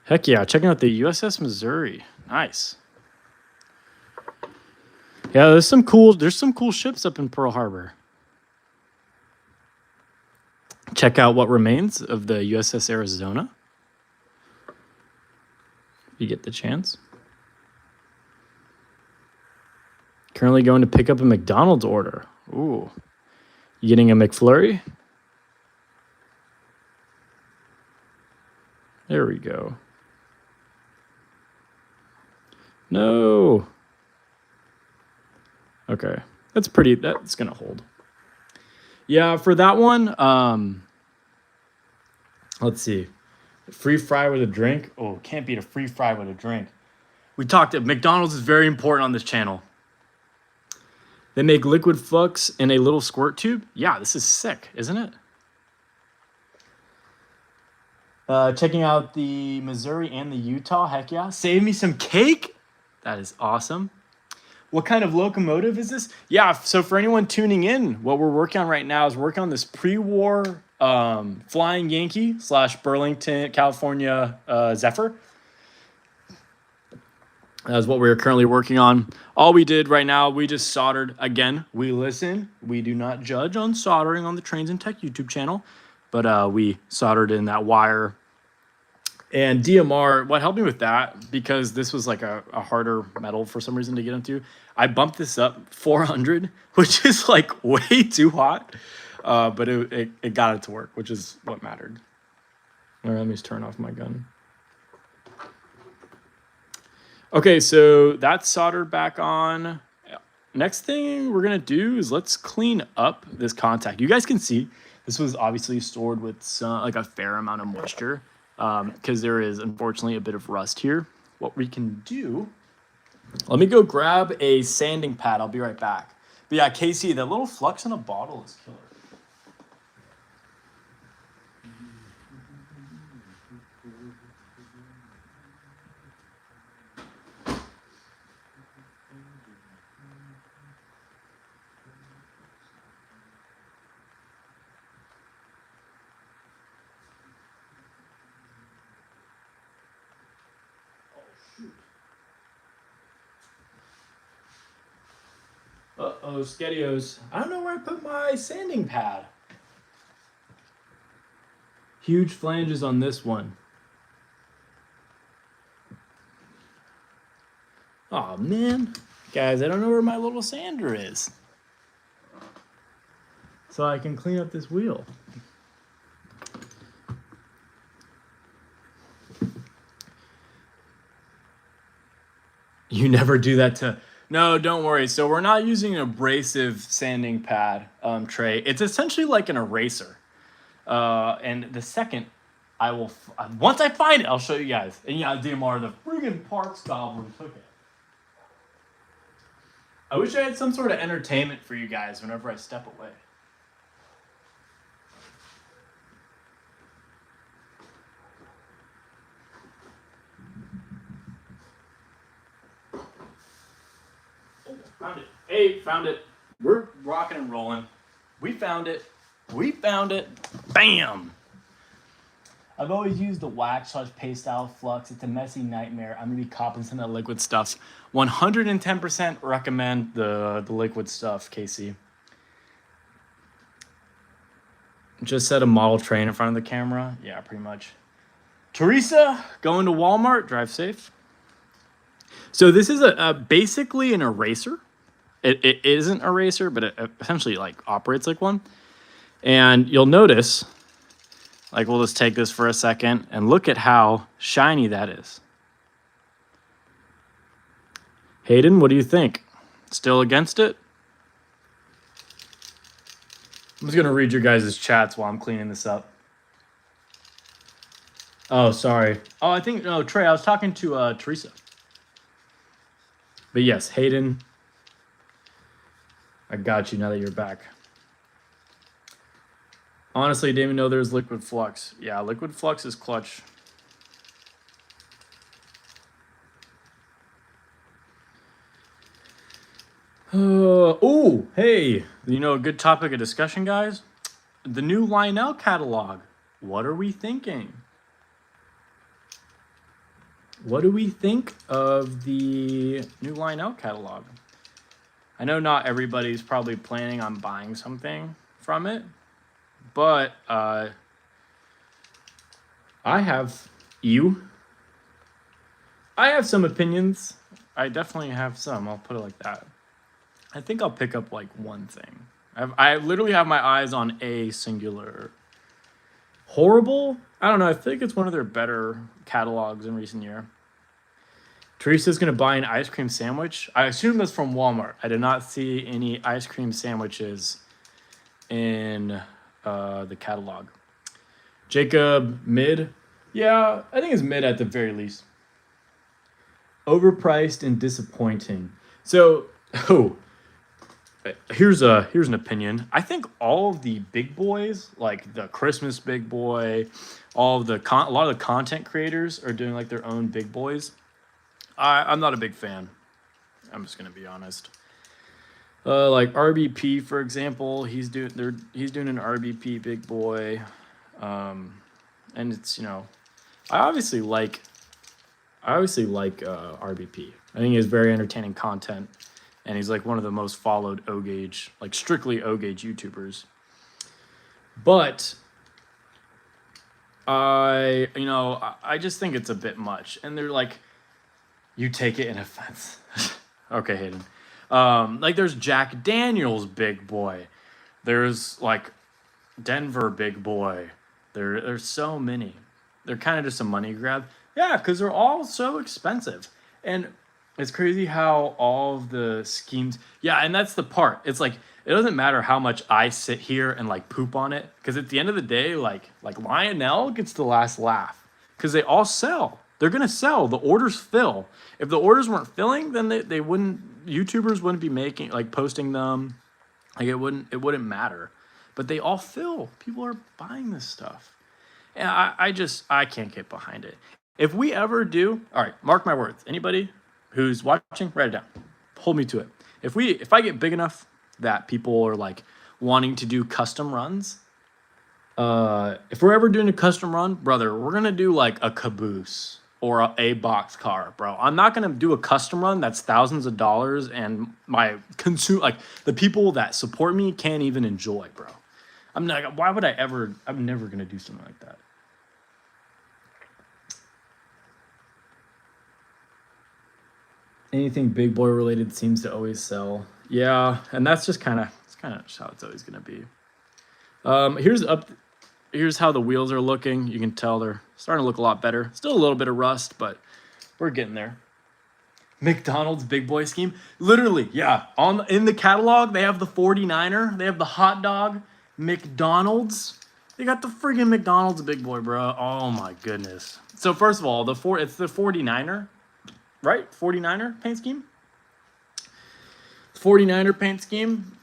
Heck yeah, checking out the USS Missouri. Nice. Yeah, there's some cool ships up in Pearl Harbor. Check out what remains of the USS Arizona. If you get the chance. Currently going to pick up a McDonald's order. Ooh. You getting a McFlurry? There we go. No. Okay. That's going to hold. Yeah, for that one, let's see. Free fry with a drink. Oh, can't beat a free fry with a drink. We talked at McDonald's is very important on this channel. They make liquid flux in a little squirt tube. Yeah, this is sick, isn't it? Checking out the Missouri and the Utah. Heck yeah. Save me some cake. That is awesome. What kind of locomotive is this? Yeah, so for anyone tuning in, what we're working on right now is working on this pre-war Flying Yankee / Burlington, California Zephyr. That's what we're currently working on. All we did right now, we just soldered. Again, we listen. We do not judge on soldering on the Trains and Tech YouTube channel. But we soldered in that wire. And DMR, what helped me with that, because this was like a harder metal for some reason to get into, I bumped this up 400, which is like way too hot. But it got it to work, which is what mattered. All right, let me just turn off my gun. Okay, so that's soldered back on. Next thing we're going to do is let's clean up this contact. You guys can see this was obviously stored with a fair amount of moisture. Because there is, unfortunately, a bit of rust here. What we can do, let me go grab a sanding pad. I'll be right back. But yeah, Casey, that little flux in a bottle is killer. Uh-oh, Skedios. I don't know where I put my sanding pad. Huge flanges on this one. Oh man. Guys, I don't know where my little sander is. so I can clean up this wheel. You never do that to... No, don't worry. So we're not using an abrasive sanding pad tray. It's essentially like an eraser. And the second I will... once I find it, I'll show you guys. And yeah, DMR, the friggin' parts goblin took it. I wish I had some sort of entertainment for you guys whenever I step away. Oh, found it. Hey, found it. We're rocking and rolling. We found it. We found it. Bam! I've always used the wax / paste style flux. It's a messy nightmare. I'm gonna be copping some of that liquid stuff. 110% recommend the liquid stuff, Casey. Just set a model train in front of the camera. Yeah, pretty much. Teresa, going to Walmart. Drive safe. So this is basically an eraser. It isn't an eraser, but it essentially like operates like one. And you'll notice, like, we'll just take this for a second and look at how shiny that is. Hayden, what do you think? Still against it? I'm just going to read your guys' chats while I'm cleaning this up. Oh, sorry. Oh, I think, no, Trey, I was talking to Teresa. But yes, Hayden, I got you now that you're back. Honestly, didn't even know there's liquid flux. Yeah, liquid flux is clutch. Oh, hey, you know, a good topic of discussion, guys? The new Lionel catalog. What are we thinking? What do we think of the new Lionel catalog? I know not everybody's probably planning on buying something from it, but I have some opinions. I definitely have some. I'll put it like that. I think I'll pick up like one thing. I literally have my eyes on a singular. Horrible? I don't know. I think it's one of their better catalogs in recent year. Teresa's going to buy an ice cream sandwich. I assume that's from Walmart. I did not see any ice cream sandwiches in the catalog. Jacob, mid? Yeah, I think it's mid at the very least. Overpriced and disappointing. So, here's an opinion. I think all of the big boys, like the Christmas big boy, all of the a lot of the content creators are doing like their own big boys. I'm not a big fan. I'm just gonna be honest. Like RBP, for example, he's doing an RBP big boy, and it's, you know, I obviously like RBP. I think he has very entertaining content, and he's like one of the most followed O-Gauge, like strictly O-Gauge YouTubers. But I just think it's a bit much, and they're like, you take it in offense. Okay, Hayden. Like there's Jack Daniels big boy. There's like Denver big boy. There's so many. They're kind of just a money grab. Yeah, because they're all so expensive. And it's crazy how all of the schemes... Yeah, and that's the part. It's like, it doesn't matter how much I sit here and like poop on it. Because at the end of the day, like Lionel gets the last laugh. Because they all sell. They're going to sell. The orders fill. If the orders weren't filling, then they wouldn't... YouTubers wouldn't be posting them. Like it wouldn't matter. But they all fill. People are buying this stuff. And I can't get behind it. If we ever do, all right, mark my words. Anybody who's watching, write it down. Hold me to it. If I get big enough that people are like wanting to do custom runs, if we're ever doing a custom run, brother, we're gonna do like a caboose or a box car, bro. I'm not gonna do a custom run that's thousands of dollars and the people that support me can't even enjoy, bro. I'm never gonna do something like that. Anything big boy related seems to always sell. Yeah, and that's just kind of how it's always gonna be. Here's how the wheels are looking. You can tell they're starting to look a lot better. Still a little bit of rust, but we're getting there. McDonald's big boy scheme. Literally, yeah. In the catalog, they have the 49er. They have the hot dog. McDonald's. They got the friggin' McDonald's big boy, bro. Oh my goodness. So first of all, it's the 49er, right? 49er paint scheme. 49er paint scheme.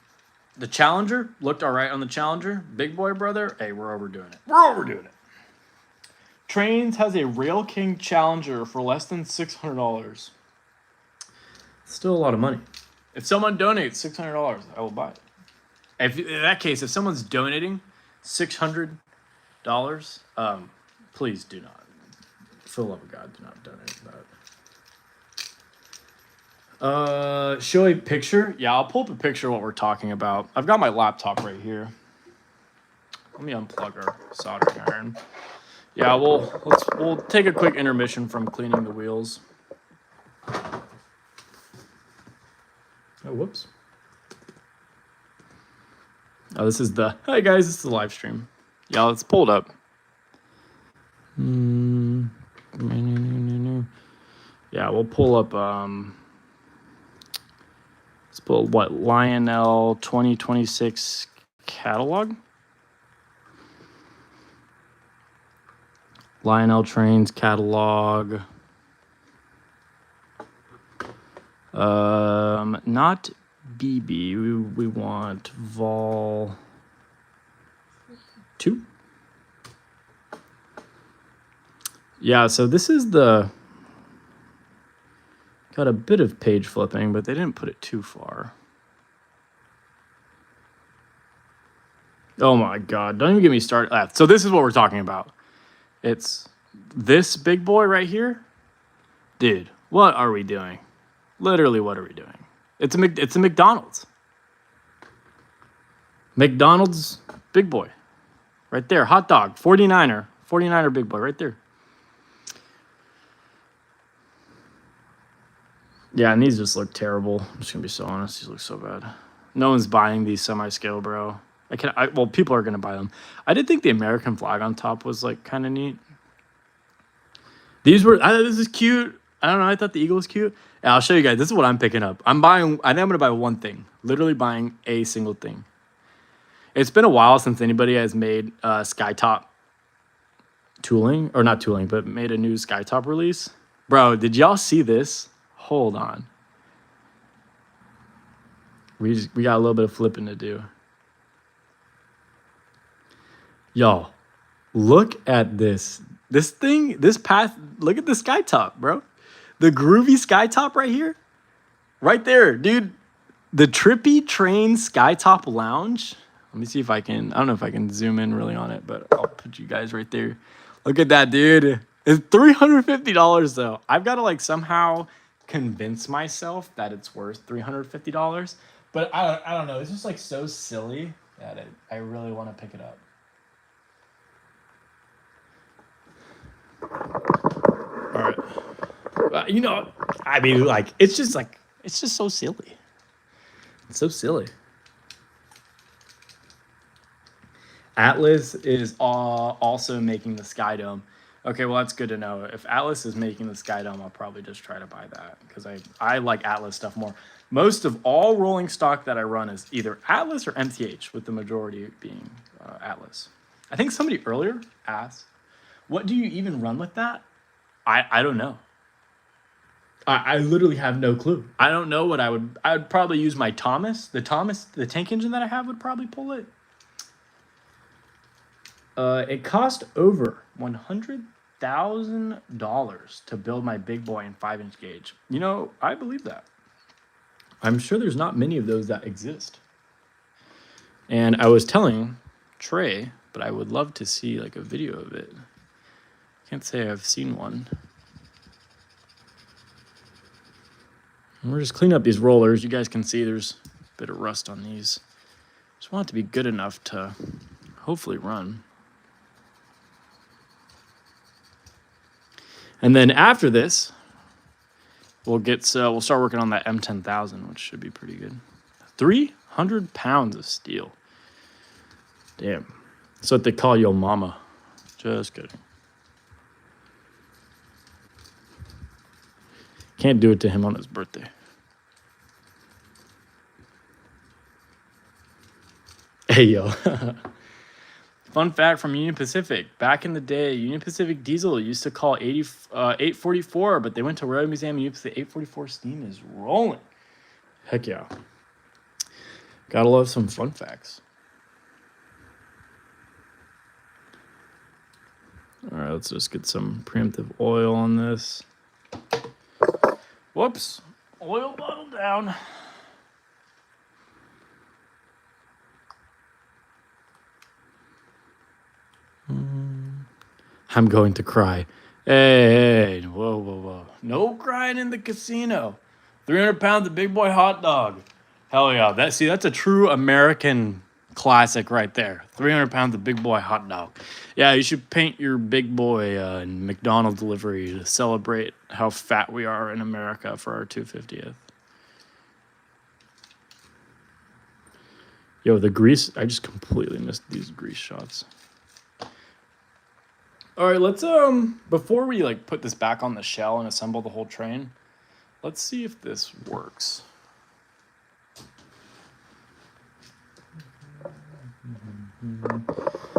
The Challenger looked all right on the Challenger. Big boy, brother. Hey, we're overdoing it. We're overdoing it. Trains has a Rail King Challenger for less than $600. Still a lot of money. If someone donates $600, I will buy it. In that case, if someone's donating $600, please do not. For the love of God, do not donate that. Show a picture. Yeah, I'll pull up a picture of what we're talking about. I've got my laptop right here. Let me unplug our soldering iron. Yeah, we'll take a quick intermission from cleaning the wheels. Oh, whoops. Oh, this is the... Hi, guys. This is the live stream. Yeah, let's pull it up. Yeah, we'll pull up... let's pull what? Lionel 2026 catalog? Lionel Trains catalog... not BB. We want Vol 2. Yeah, so this is the... Got a bit of page flipping, but they didn't put it too far. Oh my God, don't even get me started. So this is what we're talking about. It's this big boy right here. Dude, what are we doing? Literally, what are we doing? It's a McDonald's. McDonald's big boy. Right there. Hot dog. 49er. 49er big boy right there. Yeah, and these just look terrible. I'm just going to be so honest. These look so bad. No one's buying these semi-scale, bro. Well, people are going to buy them. I did think the American flag on top was, like, kind of neat. This is cute. I don't know. I thought the eagle was cute. Yeah, I'll show you guys. This is what I'm picking up. I think I'm going to buy one thing. Literally buying a single thing. It's been a while since anybody has made Skytop tooling. Or not tooling, but made a new Skytop release. Bro, did y'all see this? Hold on. We got a little bit of flipping to do. Y'all, look at this. This thing, this path, look at the Skytop, bro. The groovy Skytop right here. Right there, dude. The Trippy Train Skytop Lounge. Let me see if I can, I don't know if I can zoom in really on it, but I'll put you guys right there. Look at that, dude. It's $350 though. I've got to like somehow convince myself that it's worth $350. But I don't know. It's just like so silly that I really want to pick it up. All right. You know, I mean, like, it's just so silly. It's so silly. Atlas is also making the Sky Dome. Okay, well, that's good to know. If Atlas is making the Sky Dome, I'll probably just try to buy that because I like Atlas stuff more. Most of all rolling stock that I run is either Atlas or MTH, with the majority being Atlas. I think somebody earlier asked, what do you even run with that? I don't know. I literally have no clue. I don't know what I would probably use my Thomas. The tank engine that I have would probably pull it. It cost over $100,000 to build my big boy in 5-inch gauge. You know, I believe that. I'm sure there's not many of those that exist. And I was telling Trey, but I would love to see like a video of it. Can't say I've seen one. And we're just cleaning up these rollers. You guys can see there's a bit of rust on these. Just want it to be good enough to hopefully run. And then after this, we'll start working on that M10,000, which should be pretty good. 300 pounds of steel. Damn. That's what they call your mama. Just kidding. Can't do it to him on his birthday. Hey, yo. Fun fact from Union Pacific. Back in the day, Union Pacific Diesel used to call 844, but they went to Railway Museum and Union Pacific 844 steam is rolling. Heck yeah. Gotta love some fun facts. All right, let's just get some preemptive oil on this. Whoops. Oil bottle down. I'm going to cry. Hey, whoa. No crying in the casino. 300 pounds of big boy hot dog. Hell yeah. That's a true American classic right there. 300 pounds of big boy hot dog. Yeah, you should paint your big boy in McDonald's delivery to celebrate how fat we are in America for our 250th. Yo, the grease, I just completely missed these grease shots. All right, let's before we like put this back on the shell and assemble the whole train, let's see if this works.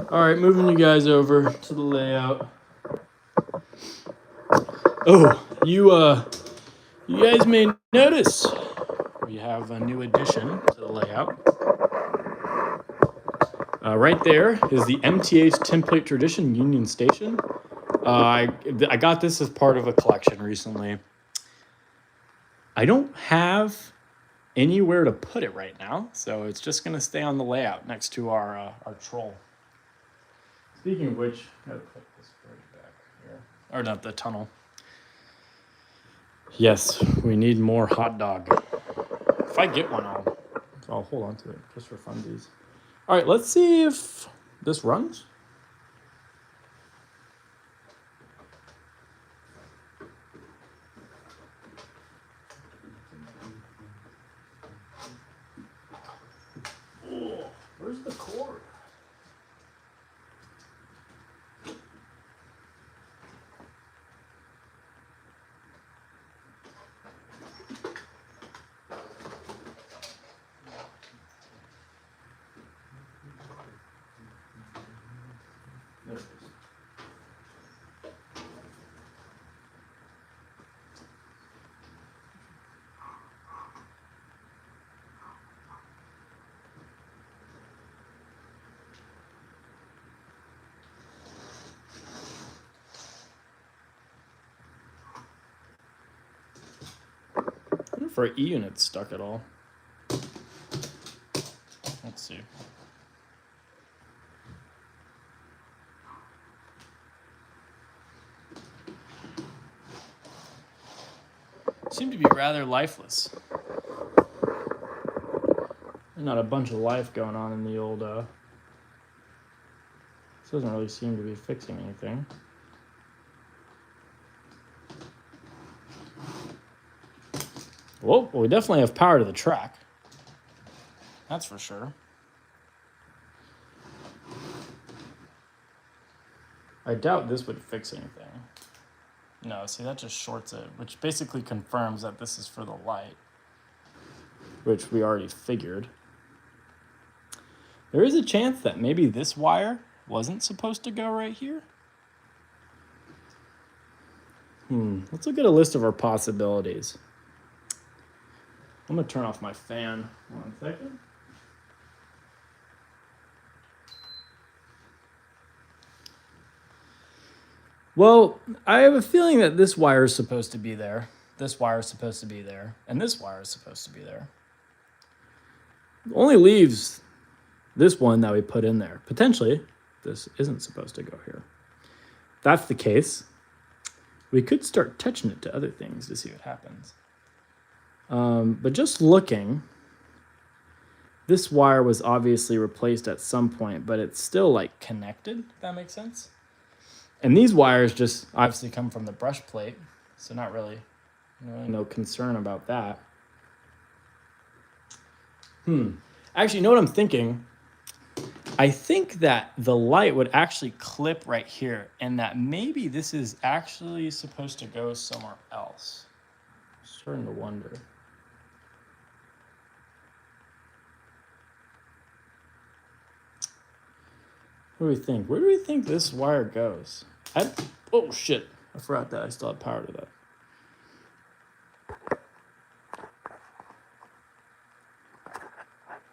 All right, moving you guys over to the layout. Oh, you guys may notice we have a new addition to the layout. Right there is the MTH Template Tradition Union Station. I got this as part of a collection recently. I don't have anywhere to put it right now, so it's just going to stay on the layout next to our troll. Speaking of which, I gotta put this bridge back here. Or not the tunnel. Yes, we need more hot dog. If I get one, I'll hold on to it just for funsies. All right, let's see if this runs. Oh, where's the cord? There it is. I wonder if our E-unit's stuck at all. Let's see. Seem to be rather lifeless. There's not a bunch of life going on in the old, this doesn't really seem to be fixing anything. Well, we definitely have power to the track. That's for sure. I doubt this would fix anything. No, see, that just shorts it, which basically confirms that this is for the light, which we already figured. There is a chance that maybe this wire wasn't supposed to go right here. Let's look at a list of our possibilities. I'm going to turn off my fan 1 second. Well, I have a feeling that this wire is supposed to be there, this wire is supposed to be there, and this wire is supposed to be there. It only leaves this one that we put in there. Potentially, this isn't supposed to go here. If that's the case, we could start touching it to other things to see what happens. But just looking, this wire was obviously replaced at some point, but it's still like connected, if that makes sense. And these wires just obviously come from the brush plate, so not really, no concern about that. Actually, you know what I'm thinking? I think that the light would actually clip right here, and that maybe this is actually supposed to go somewhere else. I'm starting to wonder. What do we think? Where do we think this wire goes? Oh shit, I forgot that I still have power to that.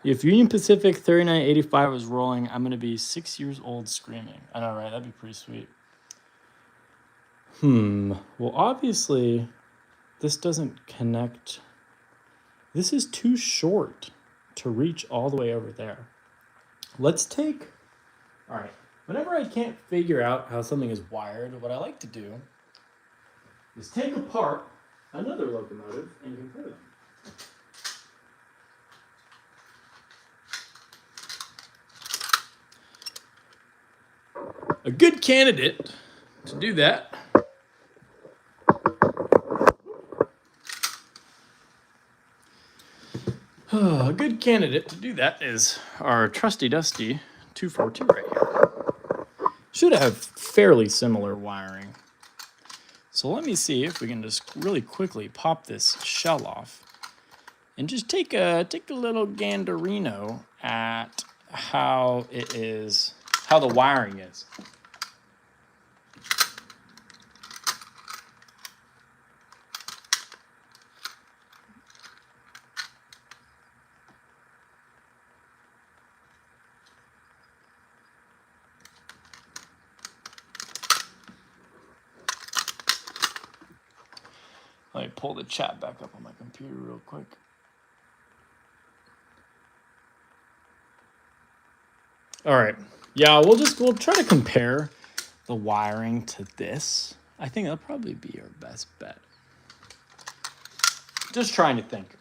If Union Pacific 3985 was rolling, I'm going to be 6 years old screaming. I know, right? That'd be pretty sweet. Well, obviously, this doesn't connect. This is too short to reach all the way over there. Let's take... All right. Whenever I can't figure out how something is wired, what I like to do is take apart another locomotive and compare them. A good candidate to do that is our trusty dusty 242 right here. Should have fairly similar wiring. So let me see if we can just really quickly pop this shell off and just take a little ganderino at how the wiring is. Let me pull the chat back up on my computer real quick. All right. Yeah, we'll try to compare the wiring to this. I think that'll probably be our best bet. Just trying to think.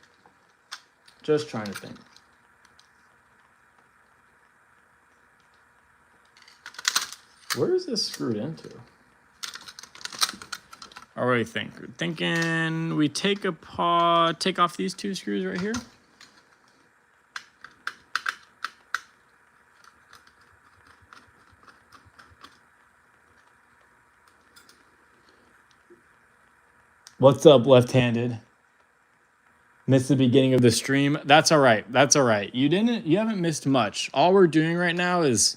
Where is this screwed into? What do you think? We're thinking we take off these two screws right here. What's up, left-handed? Missed the beginning of the stream. That's all right. You haven't missed much. All we're doing right now is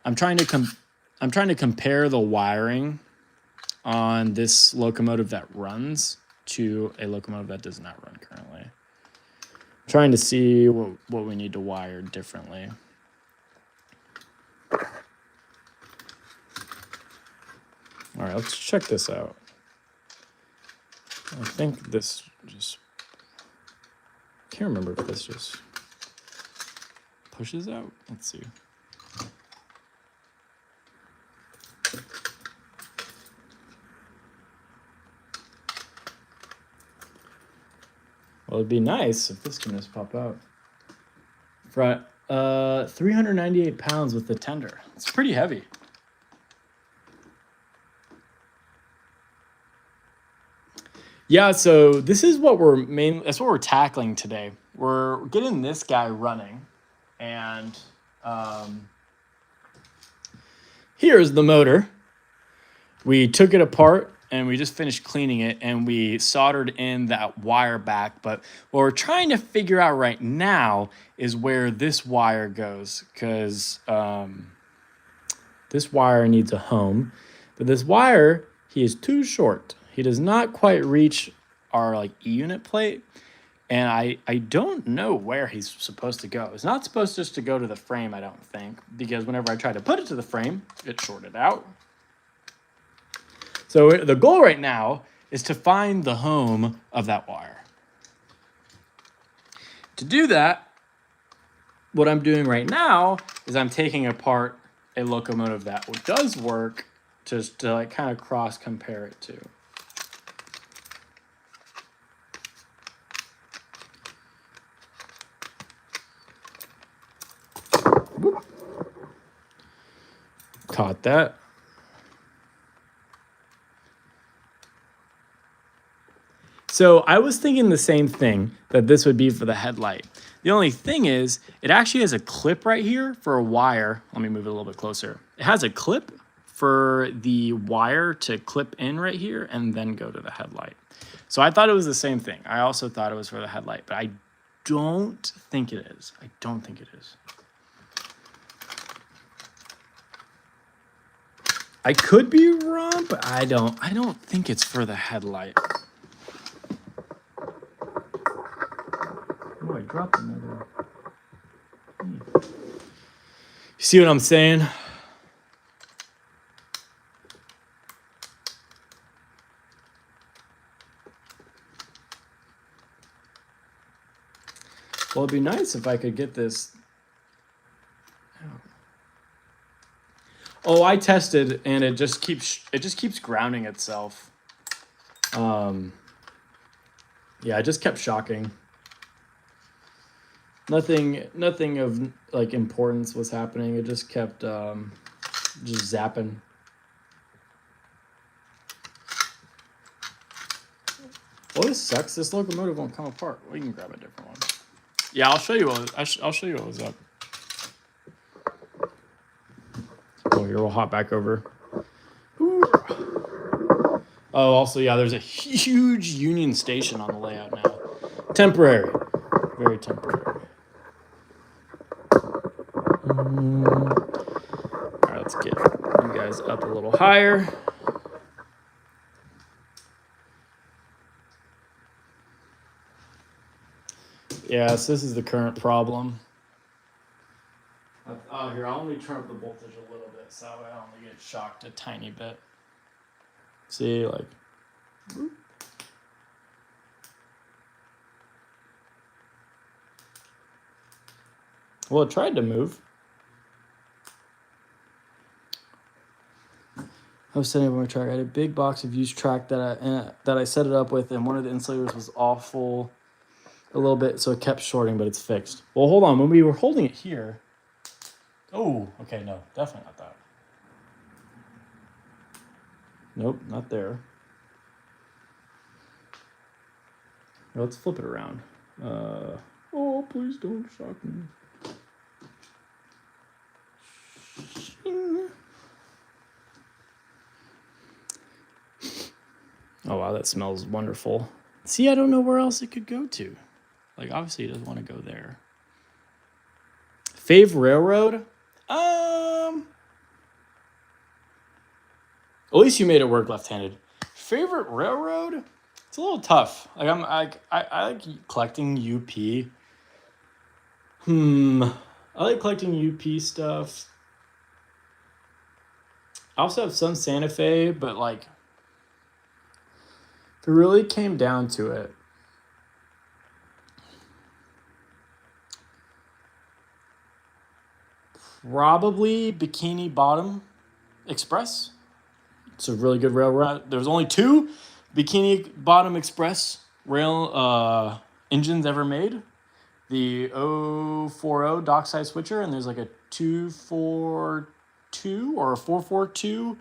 I'm trying to compare the wiring on this locomotive that runs to a locomotive that does not run currently. I'm trying to see what we need to wire differently. All right, let's check this out. I think this just... Can't remember if this just pushes out. Let's see. Well, it'd be nice if this can just pop out. For 398 pounds with the tender. It's pretty heavy. Yeah, so this is what that's what we're tackling today. We're getting this guy running, and here's the motor. We took it apart and we just finished cleaning it, and we soldered in that wire back. But what we're trying to figure out right now is where this wire goes, because this wire needs a home, but this wire, he is too short. He does not quite reach our E-unit plate, and I don't know where he's supposed to go. It's not supposed just to go to the frame, I don't think, because whenever I try to put it to the frame, it shorted out. So the goal right now is to find the home of that wire. To do that, what I'm doing right now is I'm taking apart a locomotive that does work just to kind of cross compare it to. Caught that. So I was thinking the same thing, that this would be for the headlight. The only thing is, it actually has a clip right here for a wire. Let me move it a little bit closer. It has a clip for the wire to clip in right here and then go to the headlight. So I thought it was the same thing. I also thought it was for the headlight, but I don't think it is. I don't think it is. I could be wrong, but I don't think it's for the headlight. Oh, I dropped another. You see what I'm saying? Well, it'd be nice if I could get this. Oh, I tested and it just keeps grounding itself. Yeah, it just kept shocking. Nothing of like importance was happening. It just kept just zapping. Well, this sucks. This locomotive won't come apart. We can grab a different one. Yeah, I'll show you I'll show you what was up. Oh, here we'll hop back over. Ooh. Oh, also, yeah, there's a huge Union Station on the layout now. Temporary, very temporary. All right, let's get you guys up a little higher. Yeah, so this is the current problem. Oh, here, I'll only turn up the voltage a little bit so I only get shocked a tiny bit. See, like. Well, it tried to move. I was setting up my track. I had a big box of used track that I set it up with, and one of the insulators was awful a little bit, so it kept shorting, but it's fixed. Well, hold on. When we were holding it here. Oh, okay, no, definitely not that. Nope, not there. Let's flip it around. Oh, please don't shock me. Oh, wow, that smells wonderful. See, I don't know where else it could go to. Like, obviously, it doesn't want to go there. Fave Railroad? At least you made it work left-handed. Favorite railroad? It's a little tough. Like I like collecting UP. I like collecting UP stuff. I also have some Santa Fe, but like if it really came down to it, probably Bikini Bottom Express. It's a really good railroad. There's only 2 Bikini Bottom Express rail engines ever made. The 040 dockside switcher, and there's like a 242 or a 442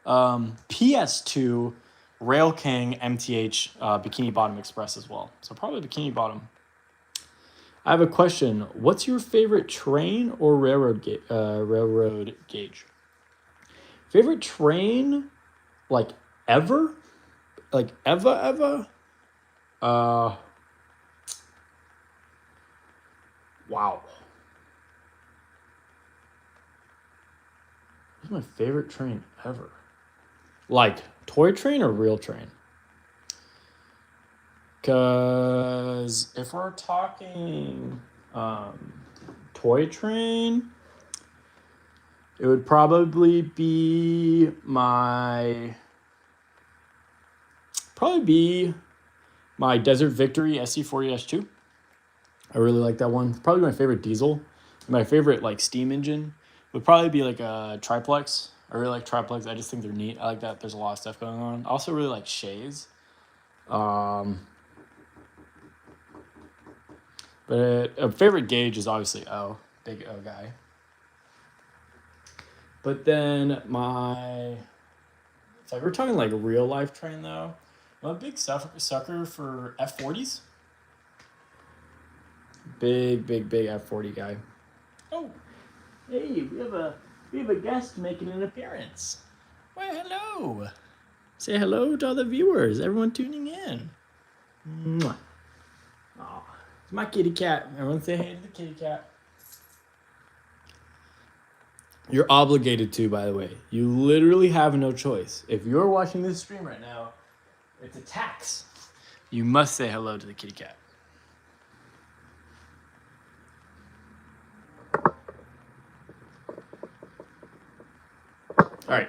PS2 Rail King MTH Bikini Bottom Express as well. So probably Bikini Bottom. I have a question. What's your favorite train or railroad gauge? Favorite train, like ever? Like ever? Wow. What's my favorite train ever? Like toy train or real train? Because if we're talking toy train, it would probably be my Desert Victory SC40-2. I really like that one. It's probably my favorite diesel. My favorite like steam engine would probably be like a triplex. I really like triplex. I just think they're neat. I like that there's a lot of stuff going on. I also really like Shays. But a favorite gauge is obviously O. Big O guy. But then if we're talking like a real life train though, I'm a big sucker for F40s. Big F40 guy. Oh, hey, we have a guest making an appearance. Why, hello. Say hello to all the viewers, everyone tuning in. Mwah. Oh, it's my kitty cat. Everyone say hey to the kitty cat. You're obligated to, by the way. You literally have no choice. If you're watching this stream right now, it's a tax. You must say hello to the kitty cat. All right.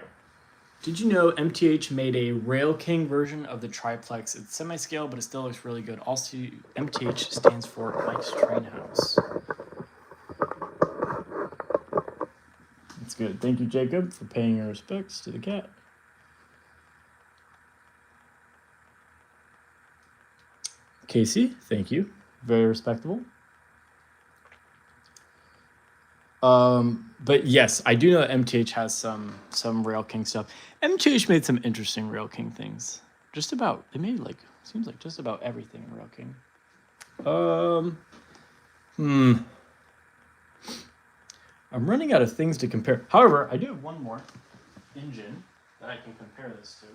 Did you know MTH made a Rail King version of the triplex? It's semi-scale, but it still looks really good. Also, MTH stands for Mike's Train House. That's good. Thank you, Jacob, for paying your respects to the cat. Casey, thank you. Very respectable. But yes, I do know that MTH has some Rail King stuff. MTH made some interesting Rail King things. Just about, they made like, seems like just about everything in Rail King. I'm running out of things to compare. However, I do have one more engine that I can compare this to.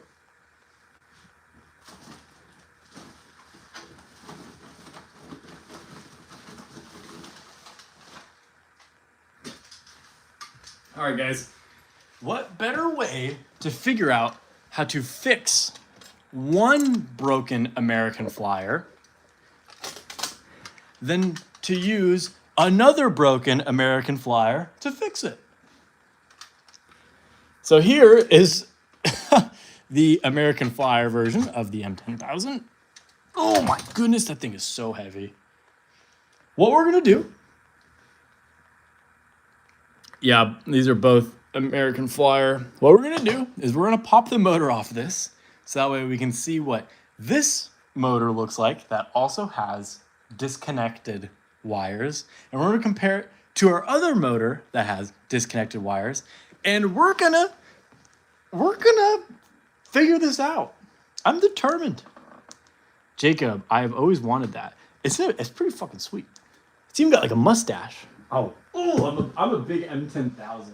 All right, guys. What better way to figure out how to fix one broken American Flyer than to use another broken American Flyer to fix it? So here is the American Flyer version of the M10000. Oh my goodness, that thing is so heavy. What we're gonna do, yeah, these are both American Flyer. What we're gonna do is we're gonna pop the motor off this, so that way we can see what this motor looks like that also has disconnected wires. And we're gonna compare it to our other motor that has disconnected wires. And we're gonna figure this out. I'm determined. Jacob, I have always wanted that. It's pretty fucking sweet. It's even got like a mustache. Oh, I'm a big M10000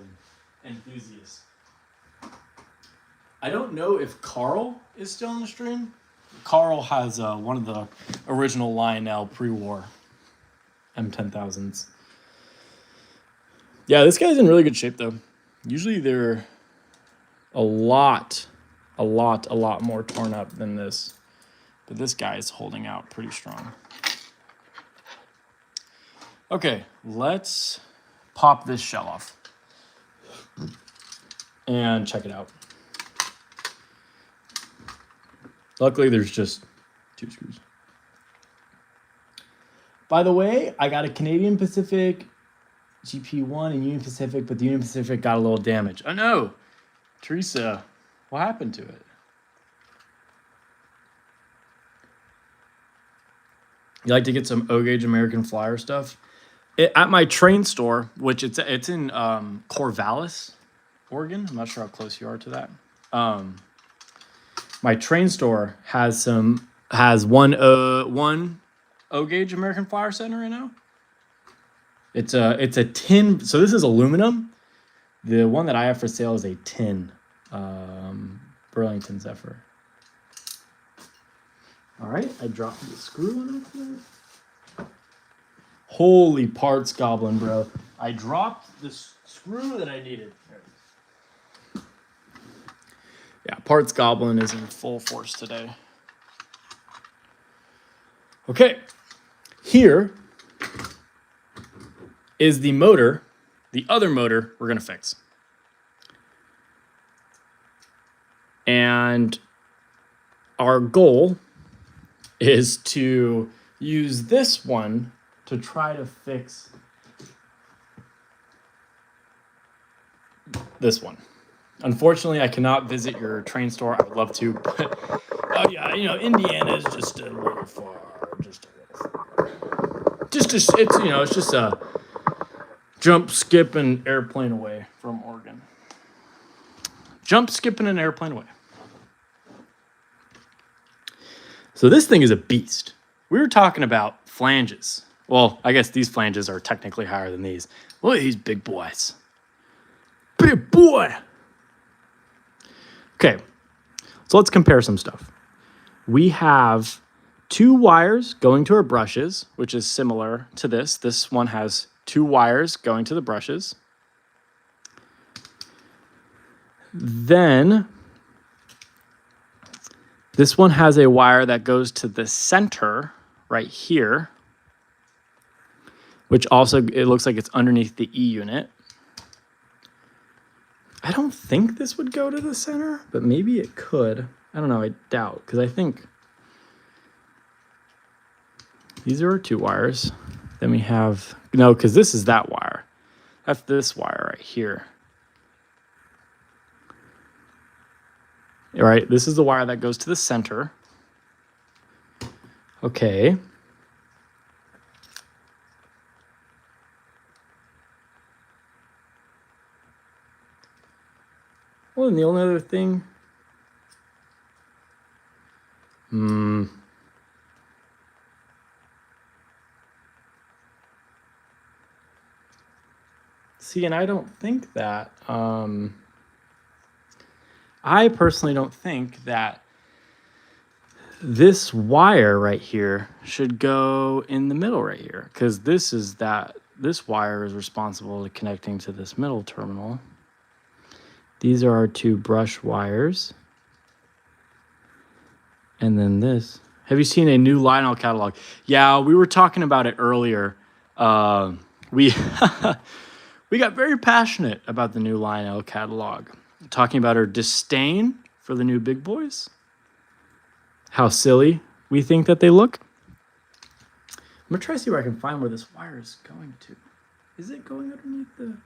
enthusiast. I don't know if Carl is still on the stream. Carl has one of the original Lionel pre-war M10000s. Yeah, this guy's in really good shape though. Usually they're a lot more torn up than this. But this guy is holding out pretty strong. Okay, let's pop this shell off and check it out. Luckily, there's just 2 screws. By the way, I got a Canadian Pacific GP1 and Union Pacific, but the Union Pacific got a little damage. Oh no, Teresa, what happened to it? You like to get some O-Gauge American Flyer stuff? At my train store, which it's in Corvallis, Oregon. I'm not sure how close you are to that. My train store has one O-Gauge American Flyer center right now. It's a tin. So this is aluminum. The one that I have for sale is a tin Burlington Zephyr. All right, I dropped the screw on it there. Holy parts goblin, bro. I dropped the screw that I needed. Yeah, parts goblin is in full force today. Okay, here is the motor, the other motor we're gonna fix. And our goal is to use this one to try to fix this one. Unfortunately, I cannot visit your train store. I would love to, but oh yeah, you know, Indiana is just a little far. It's just a jump, skip, and airplane away from Oregon. Jump, skipping, an airplane away. So this thing is a beast. We were talking about flanges. Well, I guess these flanges are technically higher than these. Look at these big boys. Big boy. Okay, so let's compare some stuff. We have 2 wires going to our brushes, which is similar to this. This one has 2 wires going to the brushes. Then this one has a wire that goes to the center right here, which also, it looks like it's underneath the E unit. I don't think this would go to the center, but maybe it could. I don't know, I doubt, because I think these are our 2 wires. Then we have, no, because this is that wire. That's this wire right here. All right, this is the wire that goes to the center. Okay. Well, and the only other thing, see, and I don't think that, I personally don't think that this wire right here should go in the middle right here, because this wire is responsible to connecting to this middle terminal. These are our 2 brush wires. And then this. Have you seen a new Lionel catalog? Yeah, we were talking about it earlier. We we got very passionate about the new Lionel catalog, talking about our disdain for the new big boys, how silly we think that they look. I'm gonna try to see where I can find where this wire is going to. Is it going underneath the...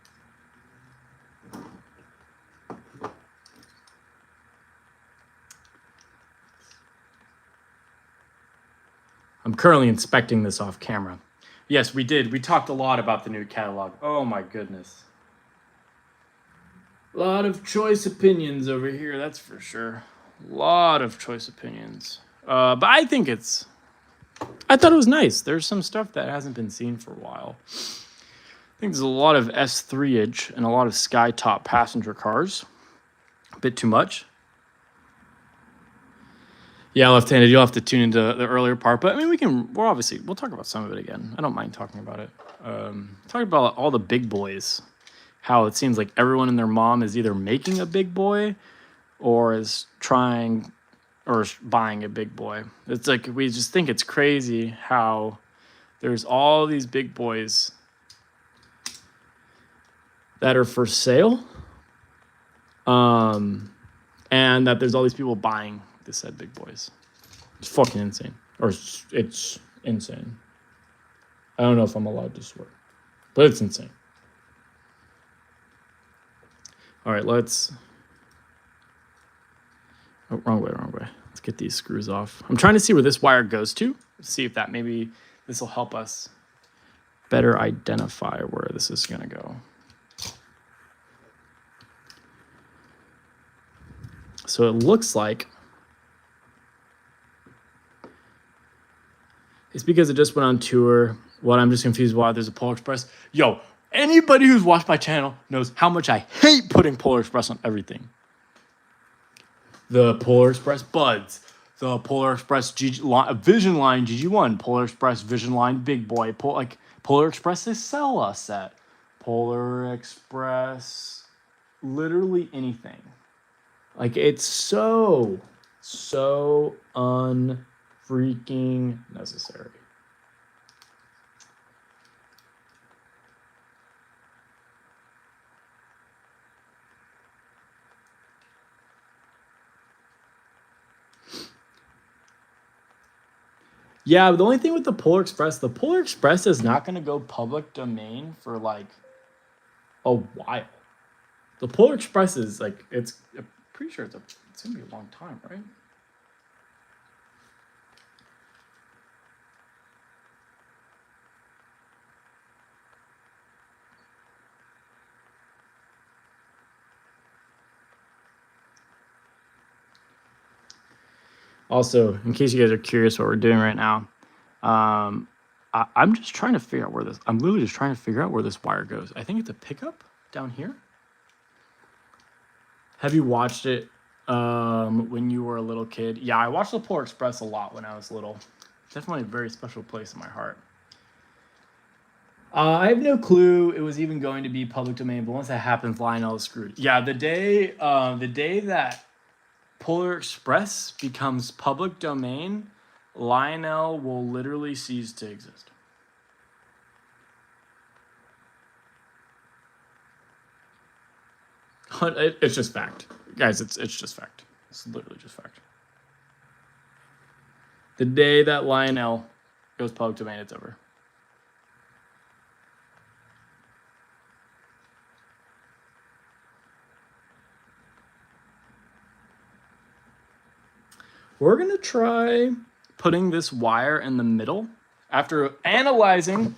I'm currently inspecting this off camera. Yes, we did. We talked a lot about the new catalog. Oh my goodness. A lot of choice opinions over here, that's for sure. A lot of choice opinions. But I think I thought it was nice. There's some stuff that hasn't been seen for a while. I think there's a lot of S3-age and a lot of sky-top passenger cars. A bit too much. Yeah, left-handed, you'll have to tune into the earlier part. But, I mean, we'll talk about some of it again. I don't mind talking about it. Talk about all the big boys. How it seems like everyone and their mom is either making a big boy or is trying or buying a big boy. It's like we just think it's crazy how there's all these big boys that are for sale, and that there's all these people buying the said big boys. It's fucking insane. Or it's insane. I don't know if I'm allowed to swear, but it's insane. All right, let's... Oh, wrong way. Let's get these screws off. I'm trying to see where this wire goes to. See if that maybe this will help us better identify where this is going to go. So it looks like it's because it just went on tour. What I'm just confused why there's a Polar Express. Yo, anybody who's watched my channel knows how much I hate putting Polar Express on everything. The Polar Express Buds, the Polar Express Vision Line GG1, Polar Express Vision Line Big Boy, Polar Express Acela set, Polar Express, literally anything. Like, it's so unfreaking necessary. Yeah, but the only thing with the Polar Express is not going to go public domain for like a while. The Polar Express is like, I'm pretty sure it's going to be a long time, right? Also, in case you guys are curious what we're doing right now, I'm just trying to figure out where this, I'm literally just trying to figure out where this wire goes. I think it's a pickup down here. Have you watched it when you were a little kid? Yeah, I watched the Polar Express a lot when I was little. Definitely a very special place in my heart. I have no clue it was even going to be public domain, but once that happens, Lionel is screwed. Yeah, the day that Polar Express becomes public domain, Lionel will literally cease to exist. It's just fact, guys. It's just fact. It's literally just fact. The day that Lionel goes public domain, it's over. We're gonna try putting this wire in the middle. After analyzing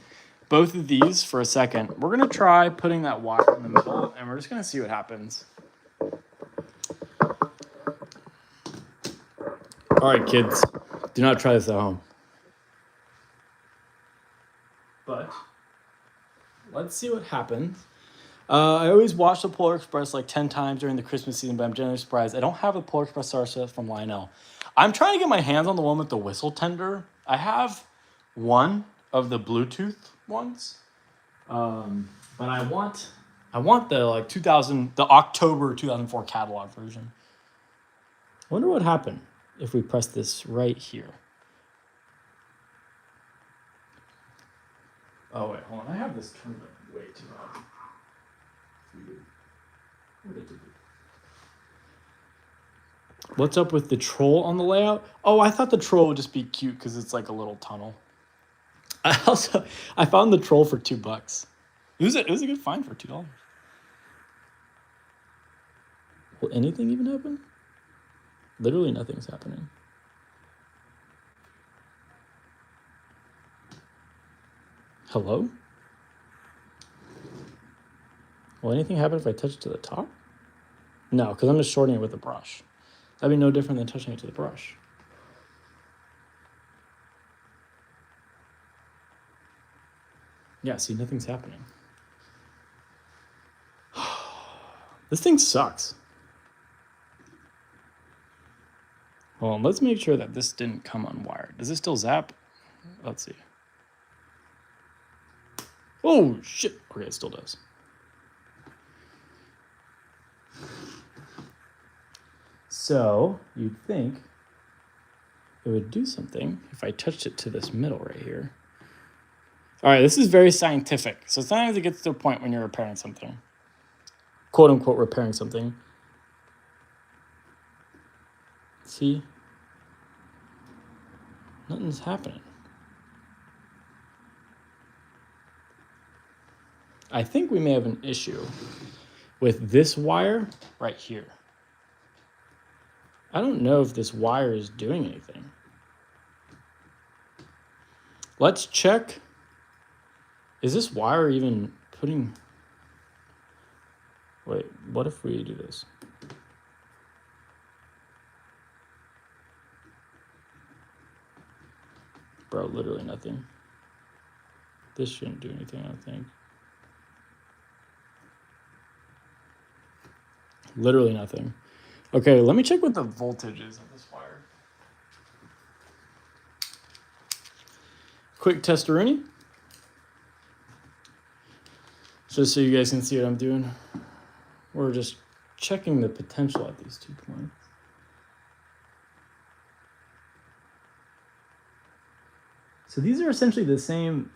both of these for a second, we're gonna try putting that wire in the middle, and we're just gonna see what happens. All right, kids, do not try this at home. But let's see what happens. I always watch the Polar Express like 10 times during the Christmas season, but I'm generally surprised. I don't have a Polar Express star set from Lionel. I'm trying to get my hands on the one with the whistle tender. I have one of the Bluetooth ones, but I want the like the October 2004 catalog version. I wonder what happened if we press this right here. Oh wait, hold on. I have this turned up way too high. What's up with the troll on the layout? Oh, I thought the troll would just be cute because it's like a little tunnel. I found the troll for $2. It was a good find for $2. Will anything even happen? Literally nothing's happening. Hello? Will anything happen if I touch it to the top? No, because I'm just shortening it with a brush. That'd be no different than touching it to the brush. Yeah, see, nothing's happening. This thing sucks. Hold on, let's make sure that this didn't come unwired. Does it still zap? Let's see. Oh, shit. Okay, it still does. So you'd think it would do something if I touched it to this middle right here. All right, this is very scientific. So sometimes it gets to a point when you're repairing something. Quote unquote repairing something. See? Nothing's happening. I think we may have an issue with this wire right here. I don't know if this wire is doing anything. Let's check. Is this wire even putting... Wait, what if we do this? Bro, literally nothing. This shouldn't do anything, I don't think. Literally nothing. Okay, let me check what the voltage is of this wire. Quick testaroonie. Just so you guys can see what I'm doing. We're just checking the potential at these 2 points. So these are essentially the same.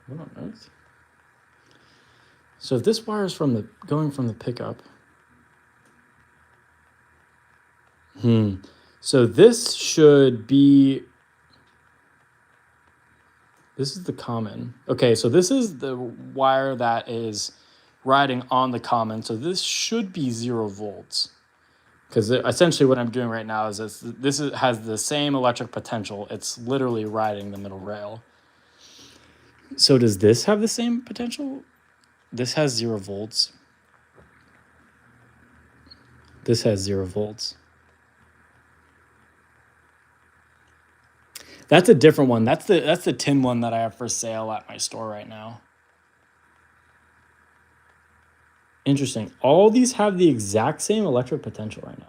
What on earth? So if this wire is going from the pickup. So this should be. This is the common. Okay, so this is the wire that is riding on the common. So this should be 0 volts. Because essentially what I'm doing right now is this has the same electric potential. It's literally riding the middle rail. So does this have the same potential? This has 0 volts. This has 0 volts. That's a different one. That's the tin one that I have for sale at my store right now. Interesting. All these have the exact same electric potential right now.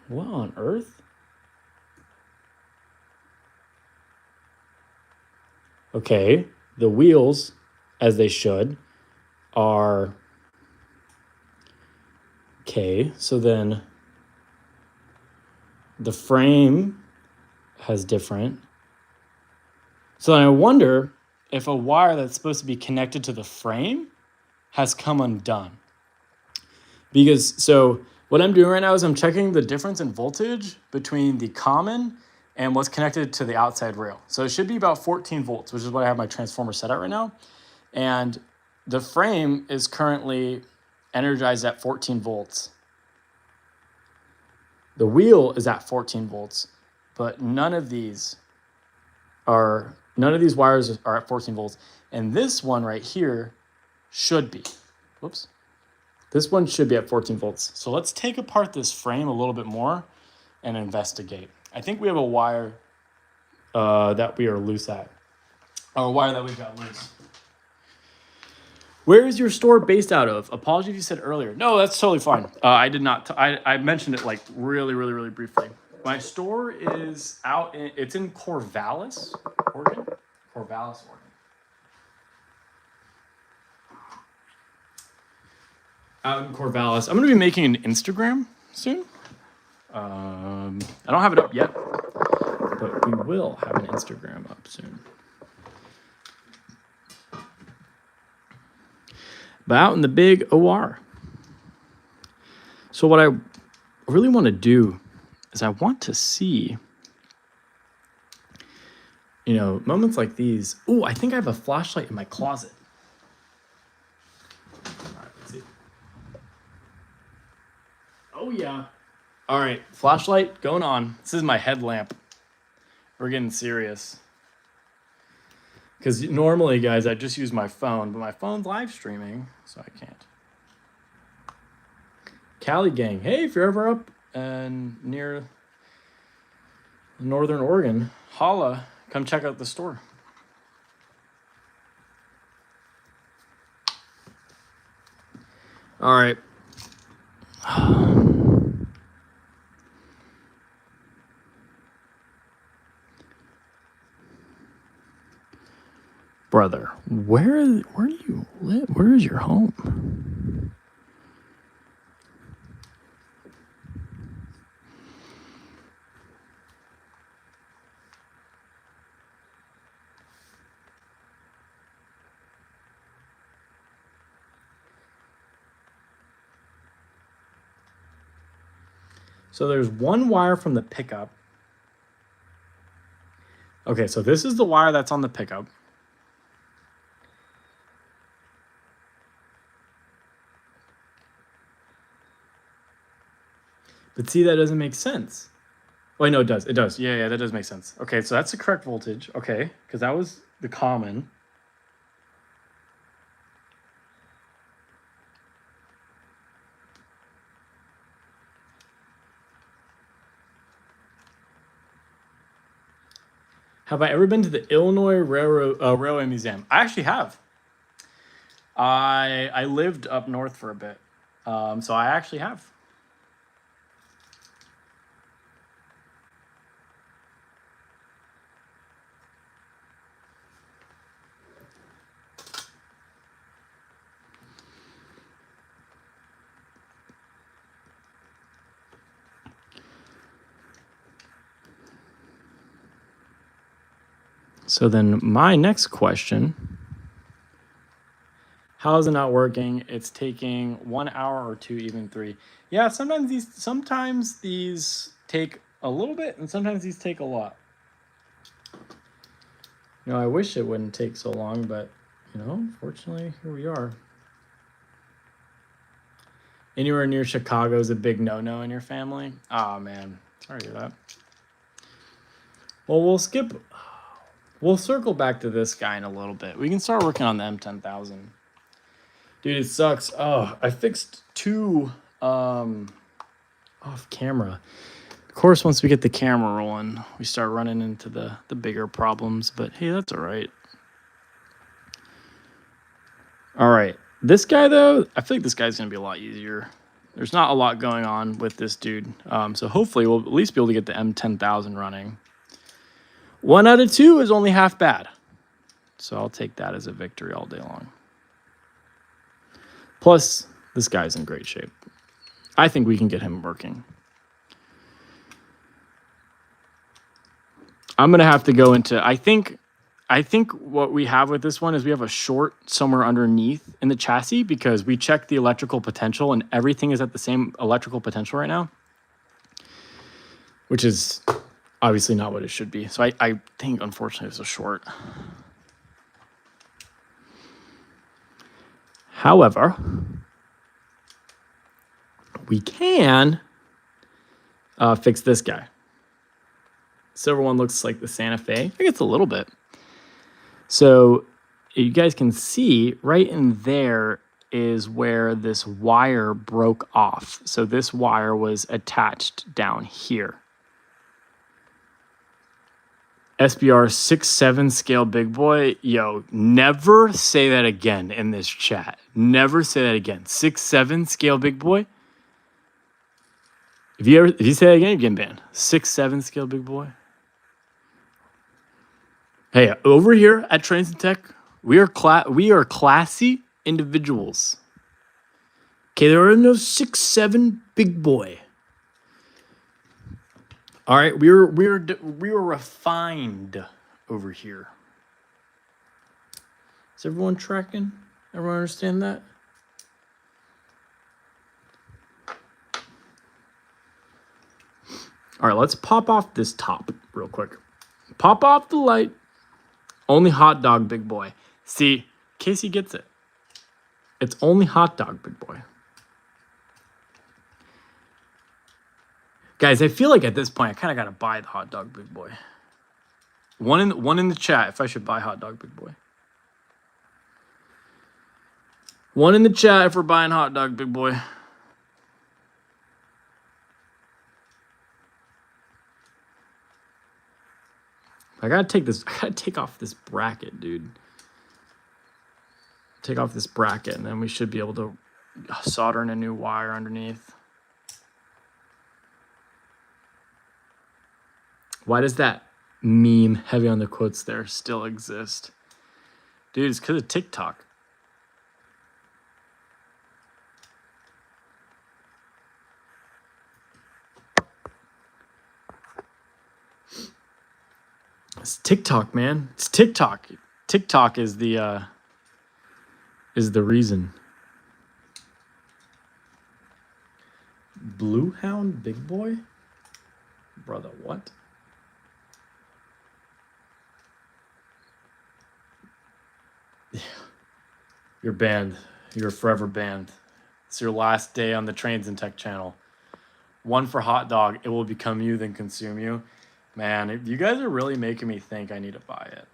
What on earth? Okay, the wheels, as they should, are okay. So then the frame has different. So then I wonder if a wire that's supposed to be connected to the frame has come undone. Because so what I'm doing right now is I'm checking the difference in voltage between the common and what's connected to the outside rail. So it should be about 14 volts, which is what I have my transformer set at right now. And the frame is currently energized at 14 volts. The wheel is at 14 volts, but none of these wires are at 14 volts. And this one right here should be. Whoops. This one should be at 14 volts. So let's take apart this frame a little bit more and investigate. I think we have a wire that we are loose at. Or a wire that we've got loose. Where is your store based out of? Apologies if you said earlier. No, that's totally fine. I did not. I mentioned it like really briefly. My store is it's in Corvallis, Oregon. Corvallis, Oregon. Out in Corvallis. I'm going to be making an Instagram soon. I don't have it up yet, but we will have an Instagram up soon. But out in the big OR. So what I really want to do is I want to see, moments like these. Oh, I think I have a flashlight in my closet. All right, let's see. Oh, yeah. All right, flashlight going on. This is my headlamp. We're getting serious. Because normally, guys, I just use my phone, but my phone's live streaming, so I can't. Cali gang. Hey, if you're ever up near Northern Oregon, holla, come check out the store. All right. Brother, where do you live? Where is your home? So there's one wire from the pickup. Okay, so this is the wire that's on the pickup. But see, that doesn't make sense. Wait, no, it does. It does. Yeah, that does make sense. Okay, so that's the correct voltage. Okay, because that was the common. Have I ever been to the Illinois Railway Museum? I actually have. I lived up north for a bit, so I actually have. So then my next question, how is it not working? It's taking 1 hour or 2, even 3. Yeah, sometimes these take a little bit and sometimes these take a lot. I wish it wouldn't take so long, but fortunately, here we are. Anywhere near Chicago is a big no-no in your family? Oh, man. Sorry to hear that. Well, we'll circle back to this guy in a little bit. We can start working on the M10,000. Dude, it sucks. Oh, I fixed 2 off camera. Of course, once we get the camera rolling, we start running into the bigger problems, but hey, that's all right. All right. This guy, though, I feel like this guy's going to be a lot easier. There's not a lot going on with this dude. So hopefully we'll at least be able to get the M10,000 running. 1 out of 2 is only half bad. So I'll take that as a victory all day long. Plus, this guy's in great shape. I think we can get him working. I'm going to have to go into, I think what we have with this one is we have a short somewhere underneath in the chassis because we checked the electrical potential and everything is at the same electrical potential right now, which is obviously not what it should be. So I think, unfortunately, it's a short. However, we can fix this guy. Silver one looks like the Santa Fe. I think it's a little bit. So you guys can see right in there is where this wire broke off. So this wire was attached down here. SBR 6'7" scale big boy. Yo, never say that again in this chat. Never say that again. 6'7" scale big boy. If you say that again, you're getting banned. 6'7" scale big boy. Hey, over here at Trains and Tech, we are classy individuals. Okay, there are no 6'7" big boy. All right, we were refined over here. Is everyone tracking? Everyone understand that? All right, let's pop off this top real quick. Pop off the light. Only hot dog, big boy. See, Casey gets it. It's only hot dog, big boy. Guys, I feel like at this point, I kind of got to buy the hot dog, big boy. One in the chat if I should buy hot dog, big boy. One in the chat if we're buying hot dog, big boy. I gotta take off this bracket, dude. Take off this bracket, and then we should be able to solder in a new wire underneath. Why does that meme, heavy on the quotes there, still exist? Dude, it's because of TikTok. It's TikTok, man. It's TikTok. TikTok is the reason. Blue Hound big boy? Brother, what? You're banned. You're forever banned. It's your last day on the Trains and Tech channel. 1 for hot dog. It will become you, then consume you. Man, you guys are really making me think I need to buy it.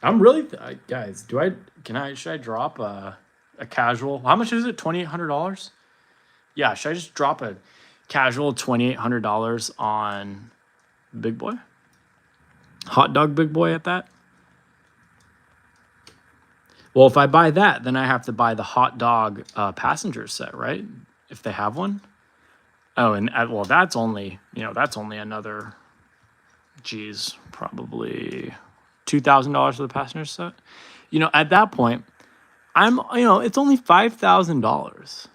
I'm really... guys, should I drop a casual... How much is it? $2,800? Yeah, should I just drop a casual $2,800 on Big Boy? Hot dog Big Boy at that? Well, if I buy that, then I have to buy the hot dog passenger set, right? If they have one. Oh, and well, that's only another, geez, probably $2,000 for the passenger set. At that point, it's only $5,000.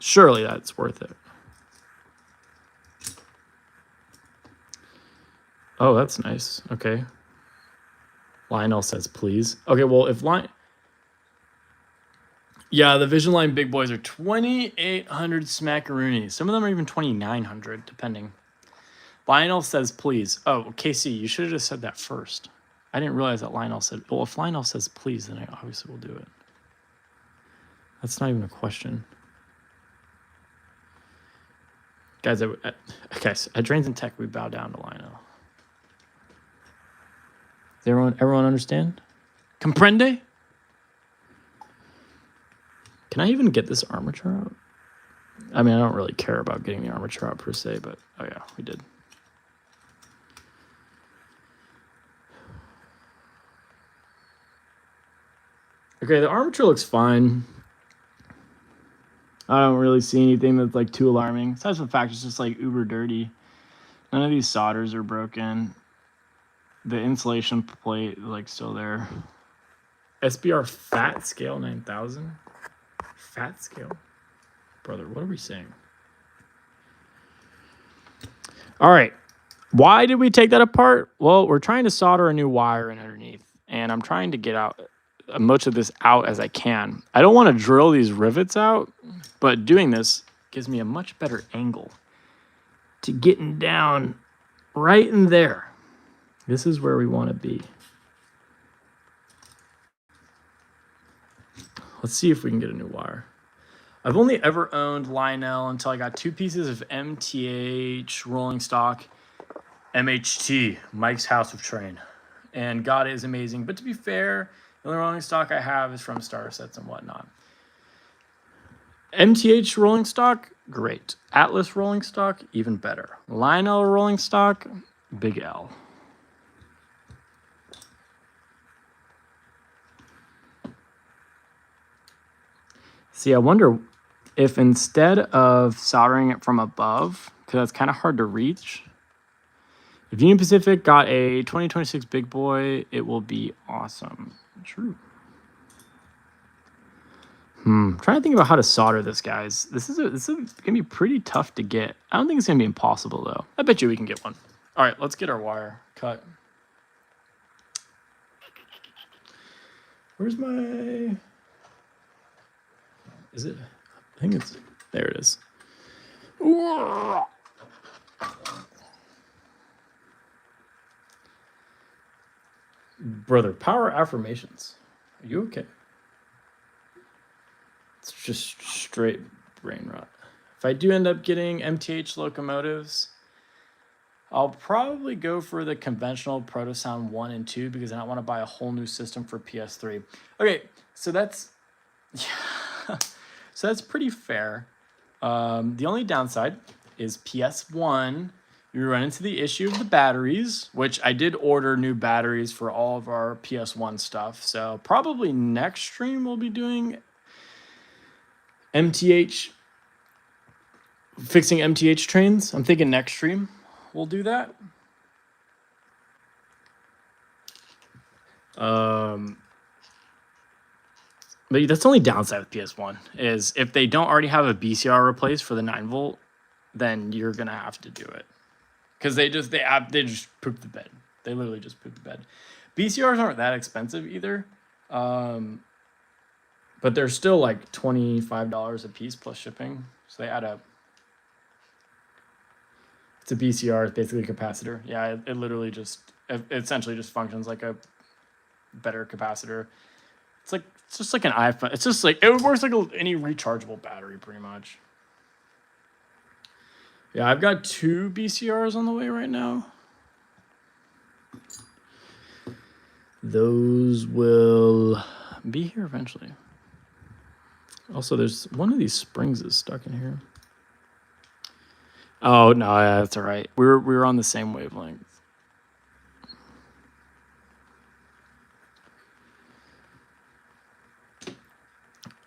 Surely that's worth it. Oh, that's nice. Okay. Lionel says, please. Okay, well, if yeah, the Vision Line big boys are 2,800 smackaroonies. Some of them are even 2,900, depending. Lionel says, please. Oh, KC, you should have just said that first. I didn't realize that Lionel said, well, if Lionel says please, then I obviously will do it. That's not even a question. Guys, at Trains and Tech, we bow down to Lionel. Does everyone understand? Comprende? Can I even get this armature out? I mean, I don't really care about getting the armature out per se, but oh yeah, we did. Okay, the armature looks fine. I don't really see anything that's like too alarming. Besides the fact it's just like uber dirty. None of these solders are broken. The insulation plate like still there. SBR fat scale 9000. Fat scale, brother. What are we saying? All right. Why did we take that apart? Well, we're trying to solder a new wire in underneath, and I'm trying to get out as much of this out as I can. I don't want to drill these rivets out, but doing this gives me a much better angle to getting down right in there. This is where we want to be. Let's see if we can get a new wire. I've only ever owned Lionel until I got 2 pieces of MTH rolling stock. MHT, Mike's House of Train. And God is amazing. But to be fair, the only rolling stock I have is from starter sets and whatnot. MTH rolling stock, great. Atlas rolling stock, even better. Lionel rolling stock, big L. See, I wonder if instead of soldering it from above, because that's kind of hard to reach, if Union Pacific got a 2026 big boy, it will be awesome. True. Trying to think about how to solder this, guys. This is gonna be pretty tough to get. I don't think it's gonna be impossible though. I bet you we can get one. All right, let's get our wire cut. Where's my? Is it? I think it's there. It is. Brother, power affirmations. Are you okay? It's just straight brain rot. If I do end up getting MTH locomotives, I'll probably go for the conventional Protosound 1 and 2 because I don't want to buy a whole new system for PS3. Okay, so that's so that's pretty fair. The only downside is PS1. You run into the issue of the batteries, which I did order new batteries for all of our PS1 stuff. So probably next stream we'll be doing MTH, fixing MTH trains. I'm thinking next stream we'll do that. But that's the only downside with PS1 is if they don't already have a BCR replaced for the 9-volt, then you're gonna have to do it because they just poop the bed. They literally just poop the bed. BCRs aren't that expensive either, but they're still like $25 a piece plus shipping, so they add up. It's a BCR, it's basically a capacitor. Yeah, it literally just it essentially just functions like a better capacitor. It's just like an iPhone. It's just like it works like any rechargeable battery, pretty much. Yeah, I've got 2 BCRs on the way right now. Those will be here eventually. Also, there's one of these springs is stuck in here. Oh no, yeah, that's all right. We're on the same wavelength.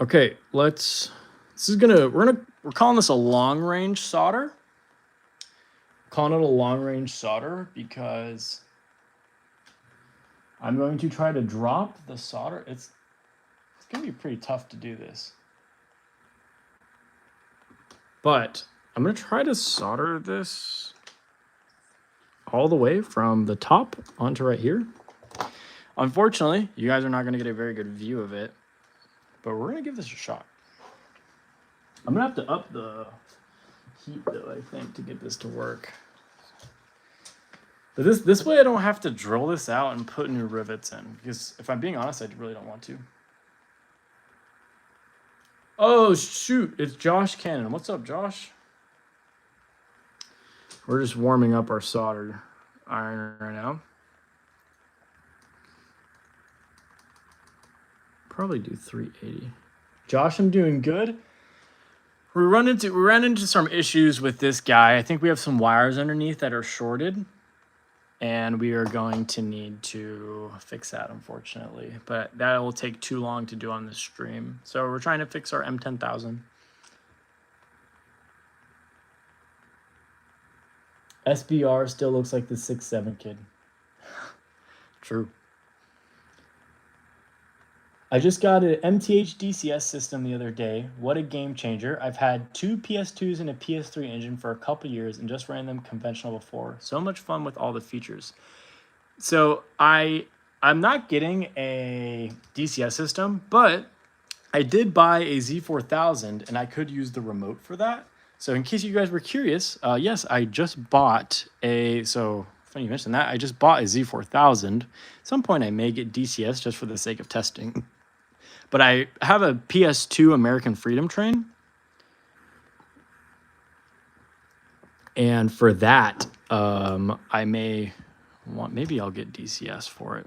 Okay, we're calling this a long range solder. Calling it a long range solder because I'm going to try to drop the solder. It's gonna be pretty tough to do this. But I'm gonna try to solder this all the way from the top onto right here. Unfortunately, you guys are not gonna get a very good view of it, but we're gonna give this a shot. I'm gonna have to up the heat though, I think, to get this to work. But this way I don't have to drill this out and put new rivets in, because if I'm being honest, I really don't want to. Oh shoot, it's Josh Cannon. What's up, Josh? We're just warming up our solder iron right now. Probably do 380. Josh, I'm doing good. We ran into some issues with this guy. I think we have some wires underneath that are shorted, and we are going to need to fix that, unfortunately. But that will take too long to do on this stream. So we're trying to fix our M10,000. SBR still looks like the 6'7" kid. True. I just got an MTH DCS system the other day. What a game changer. I've had 2 PS2s and a PS3 engine for a couple years and just ran them conventional before. So much fun with all the features. So I'm not getting a DCS system, but I did buy a Z4000 and I could use the remote for that. So in case you guys were curious, yes, I just bought so funny you mentioned that, I just bought a Z4000. At some point I may get DCS just for the sake of testing. But I have a PS2 American Freedom train. And for that, I may want, maybe I'll get DCS for it.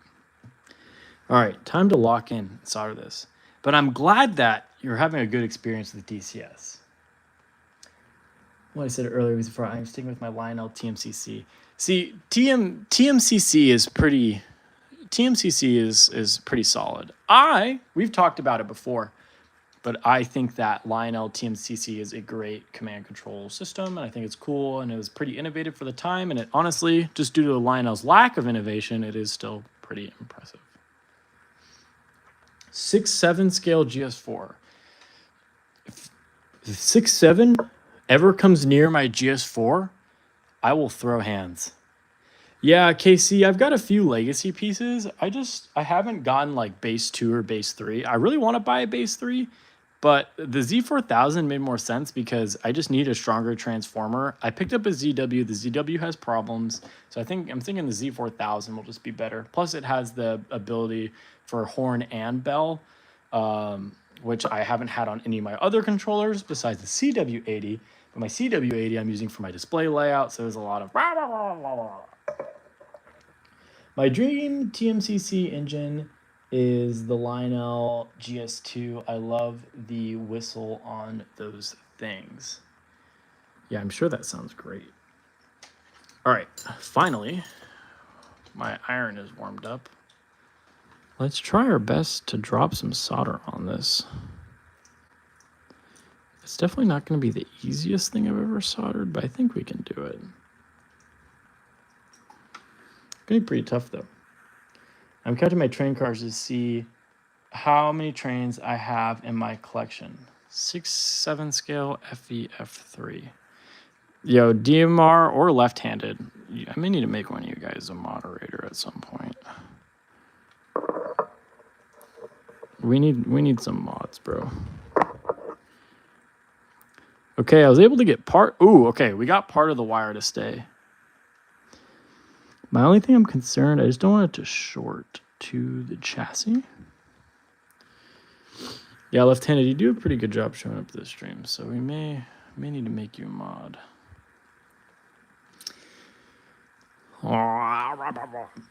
All right, time to lock in and solder this. But I'm glad that you're having a good experience with DCS. What I said earlier was before, I'm sticking with my Lionel TMCC. See, TMCC is pretty. TMCC is pretty solid. We've talked about it before, but I think that Lionel TMCC is a great command control system, and I think it's cool, and it was pretty innovative for the time, and it honestly, just due to Lionel's lack of innovation, it is still pretty impressive. 6'7" scale GS4. If 6'7" ever comes near my GS4, I will throw hands. Yeah, KC, I've got a few legacy pieces. I haven't gotten like base 2 or base 3. I really want to buy a base 3, but the Z4000 made more sense because I just need a stronger transformer. I picked up a ZW. The ZW has problems, so I'm thinking the Z4000 will just be better. Plus, it has the ability for horn and bell, which I haven't had on any of my other controllers besides the CW80. But my CW80 I'm using for my display layout, so there's a lot of My dream TMCC engine is the Lionel GS2. I love the whistle on those things. Yeah, I'm sure that sounds great. All right, finally, my iron is warmed up. Let's try our best to drop some solder on this. It's definitely not going to be the easiest thing I've ever soldered, but I think we can do it. Gonna be pretty tough though. I'm counting my train cars to see how many trains I have in my collection. 6'7" scale FEF3. Yo, DMR or left-handed. I may need to make one of you guys a moderator at some point. We need some mods, bro. Okay, I was able to get part. Ooh, okay, we got part of the wire to stay. My only thing I'm concerned, I just don't want it to short to the chassis. Yeah, left-handed, you do a pretty good job showing up this stream, so we may need to make you a mod.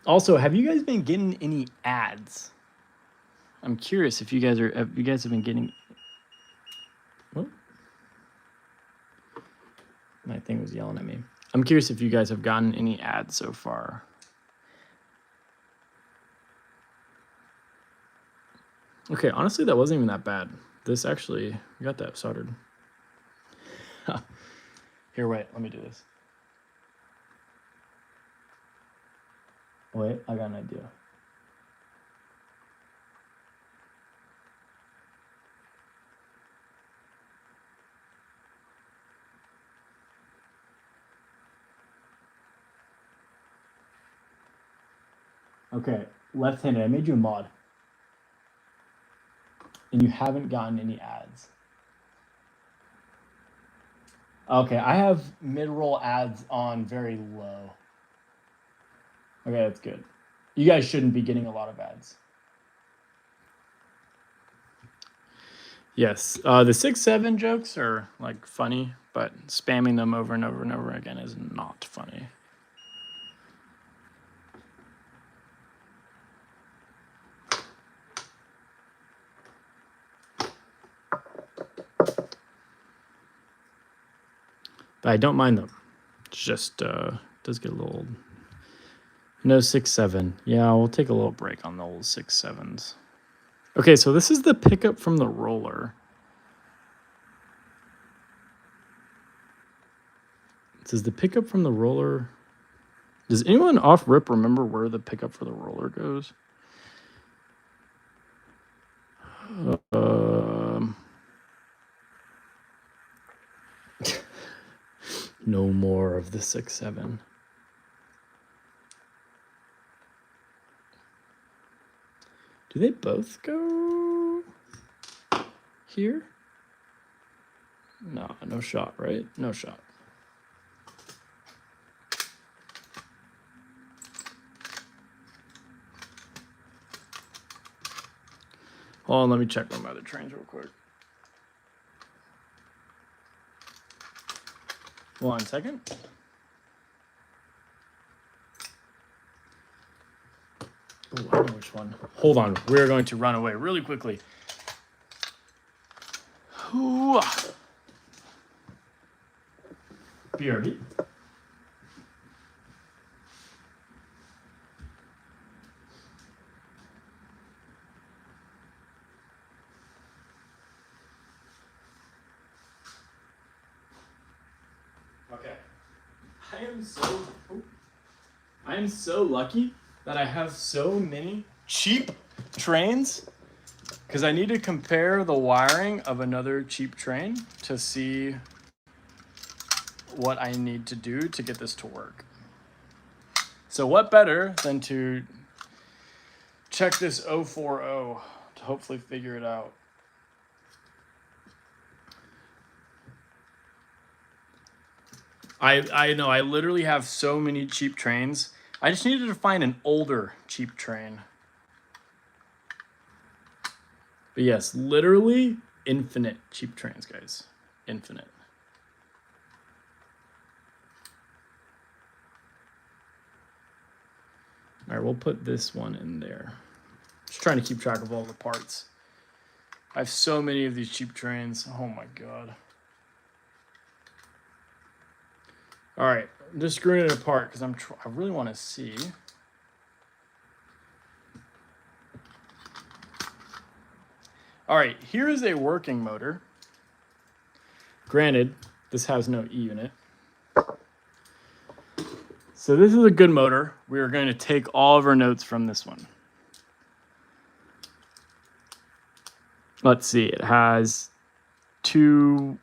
Also, have you guys been getting any ads? I'm curious if you guys have been getting. What? My thing was yelling at me. I'm curious if you guys have gotten any ads so far. Okay, honestly, that wasn't even that bad. This actually, we got that soldered. Here, wait, let me do this. Wait, I got an idea. Okay, left-handed, I made you a mod. And you haven't gotten any ads. Okay, I have mid-roll ads on very low. Okay, that's good. You guys shouldn't be getting a lot of ads. Yes, the 6'7" jokes are like funny, but spamming them over and over and over again is not funny. But I don't mind them. It's just does get a little old. No 6.7. Yeah, we'll take a little break on the old 6.7s. Okay, so this is the pickup from the roller. This is the pickup from the roller. Does anyone off rip remember where the pickup for the roller goes? No more of the 6.7. Do they both go here? No, no shot, right? No shot. Hold on, let me check on my other trains real quick. 1 second. Oh, I know which one. Hold on, we're going to run away really quickly. BRB. Okay. I am so lucky that I have so many cheap trains because I need to compare the wiring of another cheap train to see what I need to do to get this to work. So what better than to check this 040 to hopefully figure it out. I know, I literally have so many cheap trains. I just needed to find an older cheap train. But yes, literally infinite cheap trains, guys. Infinite. All right, we'll put this one in there. Just trying to keep track of all the parts. I have so many of these cheap trains. Oh my God. All right, I'm just screwing it apart because I really want to see. All right, here is a working motor. Granted, this has no E unit. So this is a good motor. We are going to take all of our notes from this one. Let's see, it has 2.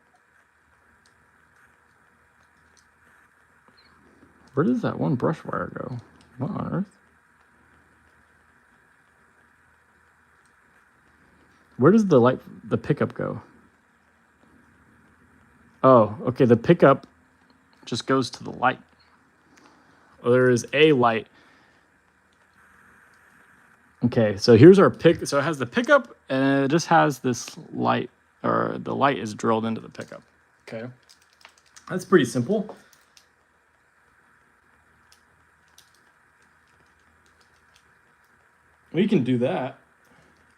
Where does that one brush wire go? What on earth? Where does the pickup go? Oh, okay, the pickup just goes to the light. Oh, there is a light. Okay, so here's our pick. So it has the pickup and it just has this light, or the light is drilled into the pickup. Okay, that's pretty simple. We can do that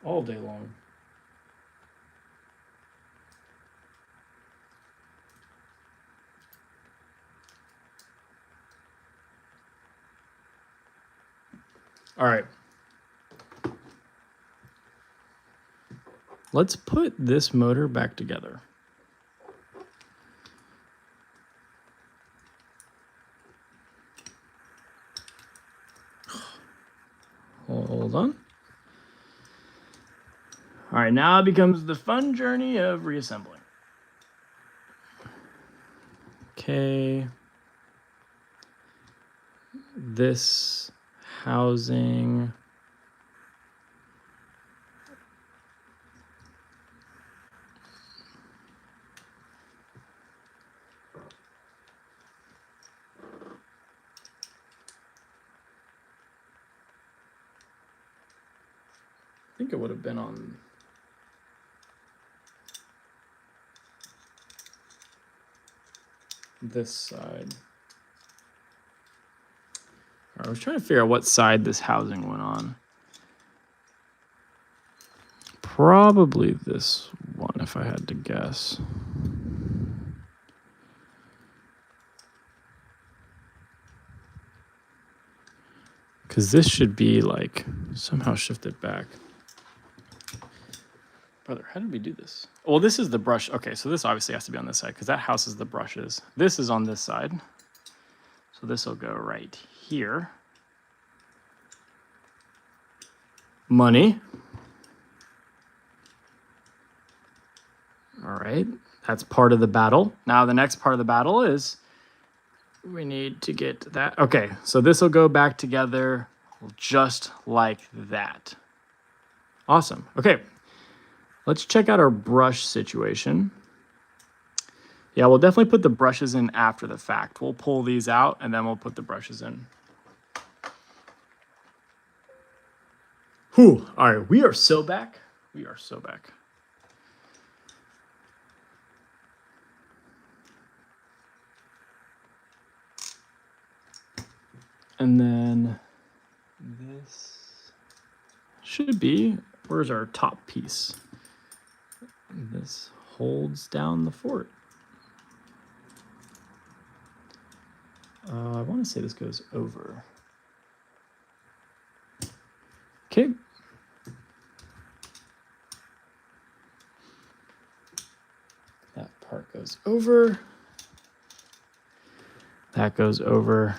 all day long. All right. Let's put this motor back together. Hold on. All right, now it becomes the fun journey of reassembling. Okay. This housing. I think it would have been on this side. I was trying to figure out what side this housing went on. Probably this one, if I had to guess. Because this should be like somehow shifted back. Brother, how did we do this? Well, this is the brush. Okay, so this obviously has to be on this side because that houses the brushes. This is on this side. So this will go right here. Money. All right, that's part of the battle. Now the next part of the battle is we need to get that. Okay, so this will go back together just like that. Awesome. Okay, let's check out our brush situation. Yeah, we'll definitely put the brushes in after the fact. We'll pull these out and then we'll put the brushes in. Whew. All right, we are so back. We are so back. And then this should be, where's our top piece? This holds down the fort. I want to say this goes over. Okay. That part goes over. That goes over.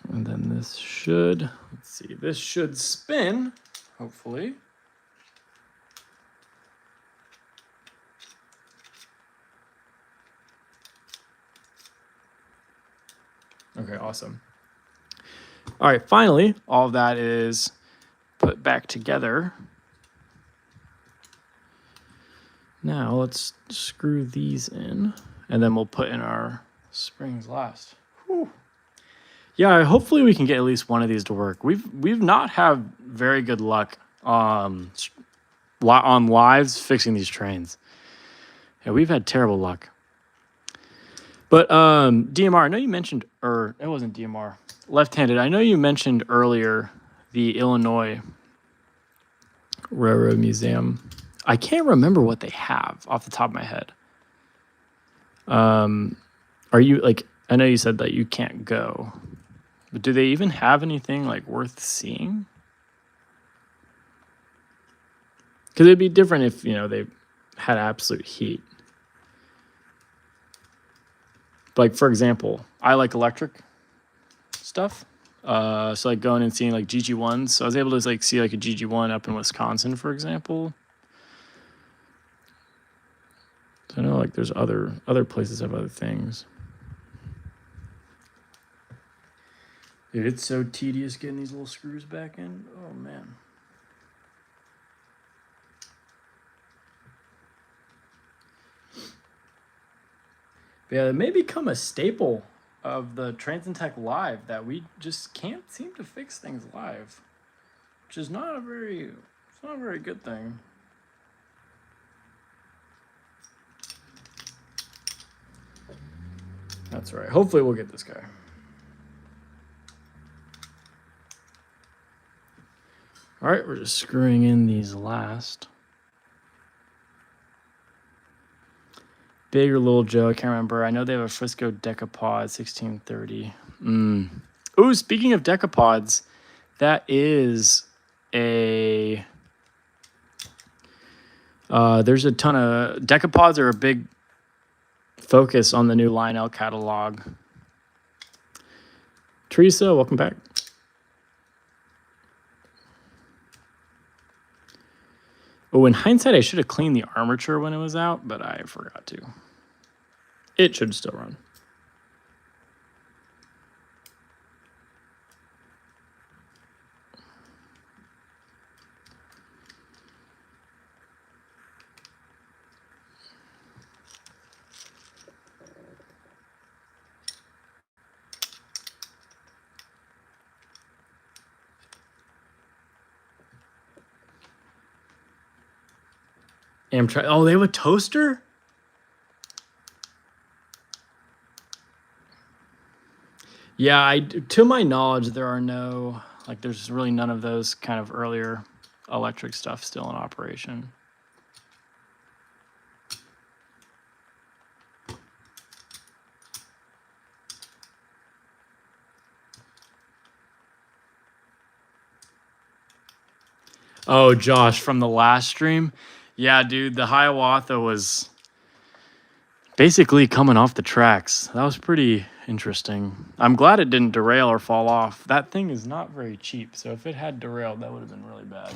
And then this should, let's see, this should spin, hopefully. Okay, awesome. All right, finally, all of that is put back together. Now let's screw these in, and then we'll put in our springs last. Whew. Yeah, hopefully we can get at least one of these to work. We've not had very good luck on lives fixing these trains. Yeah, we've had terrible luck. But DMR, I know you mentioned, or it wasn't DMR, left-handed. I know you mentioned earlier the Illinois Railroad Museum. I can't remember what they have off the top of my head. Are you like? I know you said that you can't go, but do they even have anything like worth seeing? Because it'd be different if they had absolute heat. Like, for example, I like electric stuff. So like going and seeing like GG1s. So I was able to like see like a GG1 up in Wisconsin, for example. So I know like there's other places have other things. Dude, it's so tedious getting these little screws back in. Oh man. But yeah, it may become a staple of the Trains and Tech Live that we just can't seem to fix things live, which is not a very good thing. That's right. Hopefully we'll get this guy. All right, we're just screwing in these last. Big or Little Joe, I can't remember. I know they have a Frisco Decapod 1630. Ooh, speaking of Decapods, that is a... there's a ton of... Decapods are a big focus on the new Lionel catalog. Teresa, welcome back. Oh, in hindsight, I should have cleaned the armature when it was out, but I forgot to. It should still run. Amtrak. Oh, they have a toaster? Yeah, to my knowledge, there are no, like, there's really none of those kind of earlier electric stuff still in operation. Oh, Josh, from the last stream? Yeah, dude, the Hiawatha was basically coming off the tracks. That was pretty interesting. I'm glad it didn't derail or fall off. That thing is not very cheap, so if it had derailed, that would have been really bad.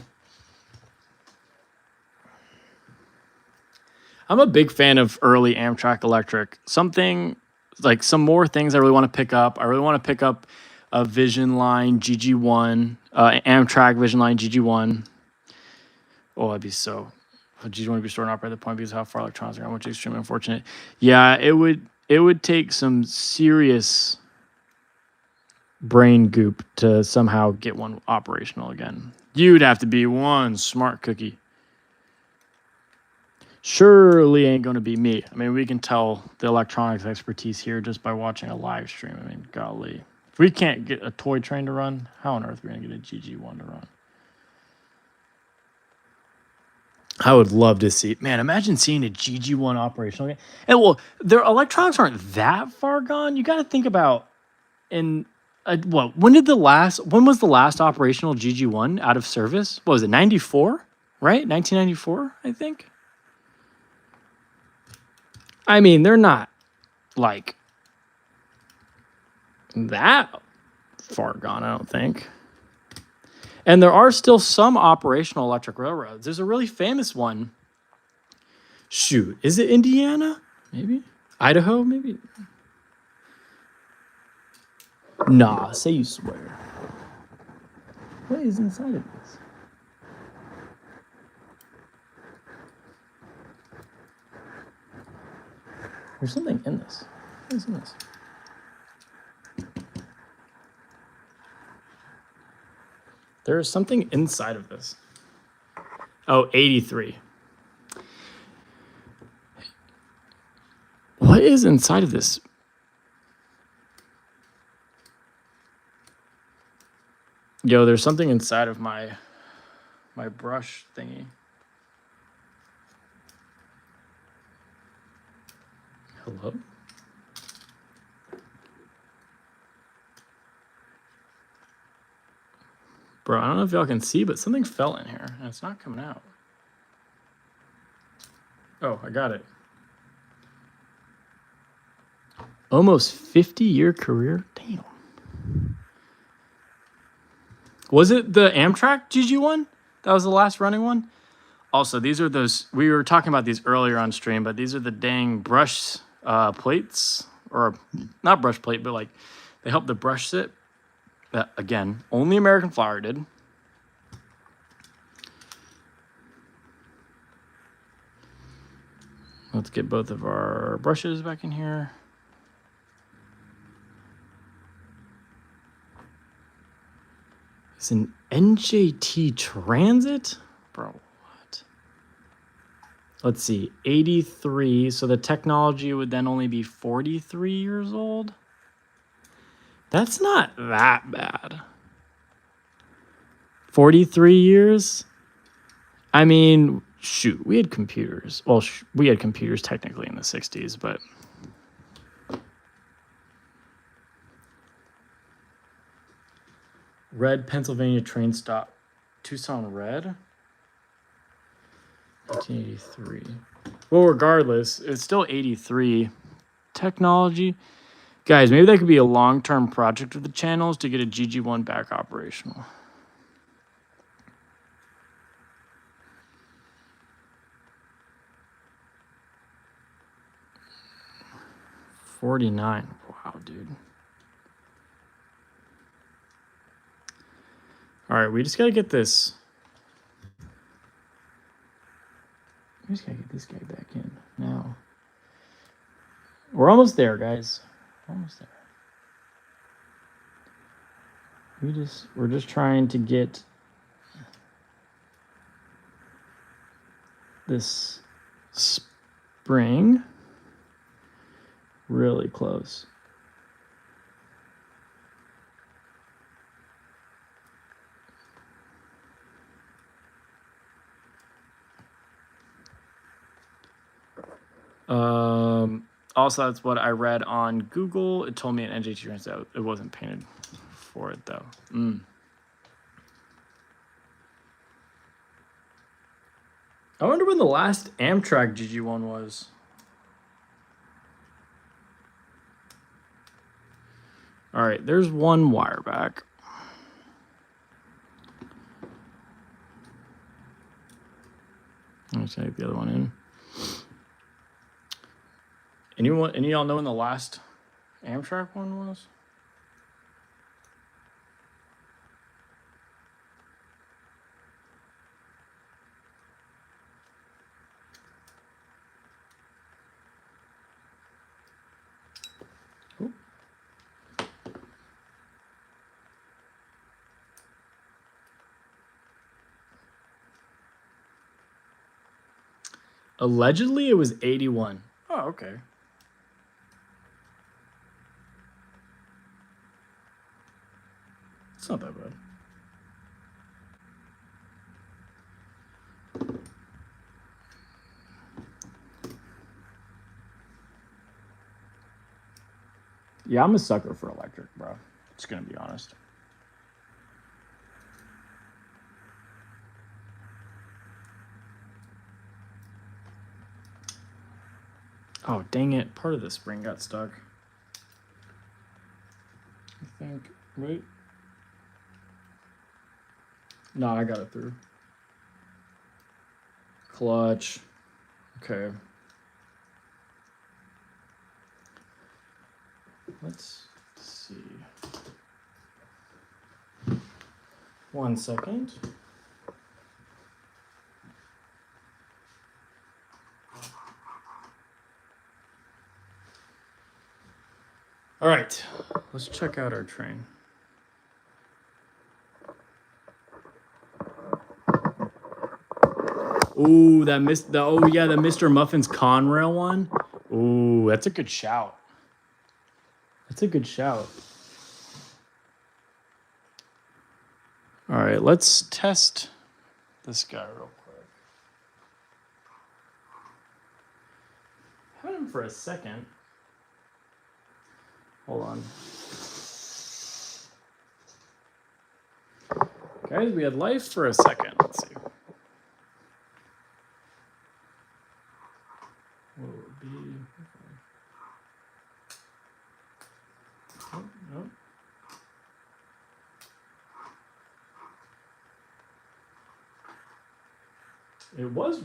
I'm a big fan of early Amtrak Electric. Something like some more things I really want to pick up. I really want to pick up a Vision Line GG1, Amtrak Vision Line GG1. Oh, that'd be so. GG1 would be stored and operated at the point because of how far electronics are going, which is extremely unfortunate. Yeah, it would take some serious brain goop to somehow get one operational again. You'd have to be one smart cookie. Surely ain't going to be me. I mean, we can tell the electronics expertise here just by watching a live stream. I mean, golly. If we can't get a toy train to run, how on earth are we going to get a GG1 to run? I would love to see. Man, imagine seeing a GG1 operational game. And well, their electronics aren't that far gone. You got to think about when was the last operational GG1 out of service? What was it? 94, right? 1994, I think. I mean, they're not like that far gone, I don't think. And there are still some operational electric railroads. There's a really famous one. Shoot, is it Indiana? Maybe? Idaho? Maybe? Nah, say you swear. What is inside of this? There's something in this. What is in this? There is something inside of this. Oh, 83. What is inside of this? Yo, there's something inside of my brush thingy. Hello? Bro, I don't know if y'all can see, but something fell in here, and it's not coming out. Oh, I got it. Almost 50-year career? Damn. Was it the Amtrak GG1? That was the last running one? Also, these are those, we were talking about these earlier on stream, but these are the dang brush plates, or not brush plate, but like they help the brush sit. Again, only American Flour did. Let's get both of our brushes back in here. It's an NJT Transit? Bro, what? Let's see, 83. So the technology would then only be 43 years old? That's not that bad. 43 years? I mean, shoot, we had computers. Well, we had computers technically in the 60s, but... Red Pennsylvania train stop. Tucson Red? 1983. Well, regardless, it's still 83. Technology. Guys, maybe that could be a long-term project of the channels to get a GG1 back operational. $49. Wow, dude. All right, we just got to get this. We just got to get this guy back in now. We're almost there, guys. Almost there. We're just trying to get this spring really close. Also, that's what I read on Google. It told me an NJT transit. It wasn't painted for it, though. I wonder when the last Amtrak GG one was. All right, there's one wire back. Let's take the other one in. Any of y'all know when the last Amtrak one was? Ooh. Allegedly, it was 81. Oh, okay. It's not that bad. Yeah, I'm a sucker for electric, bro. Just gonna be honest. Oh, dang it. Part of the spring got stuck. I think, right? No, I got it through. Clutch. Okay. Let's see. 1 second. All right, let's check out our train. Ooh, that missed the the Mr. Muffin's Conrail one. Ooh, that's a good shout. That's a good shout. All right, let's test this guy real quick. Had him for a second. Hold on. Guys, we had life for a second. Let's see. What would it be? Oh, no. It was.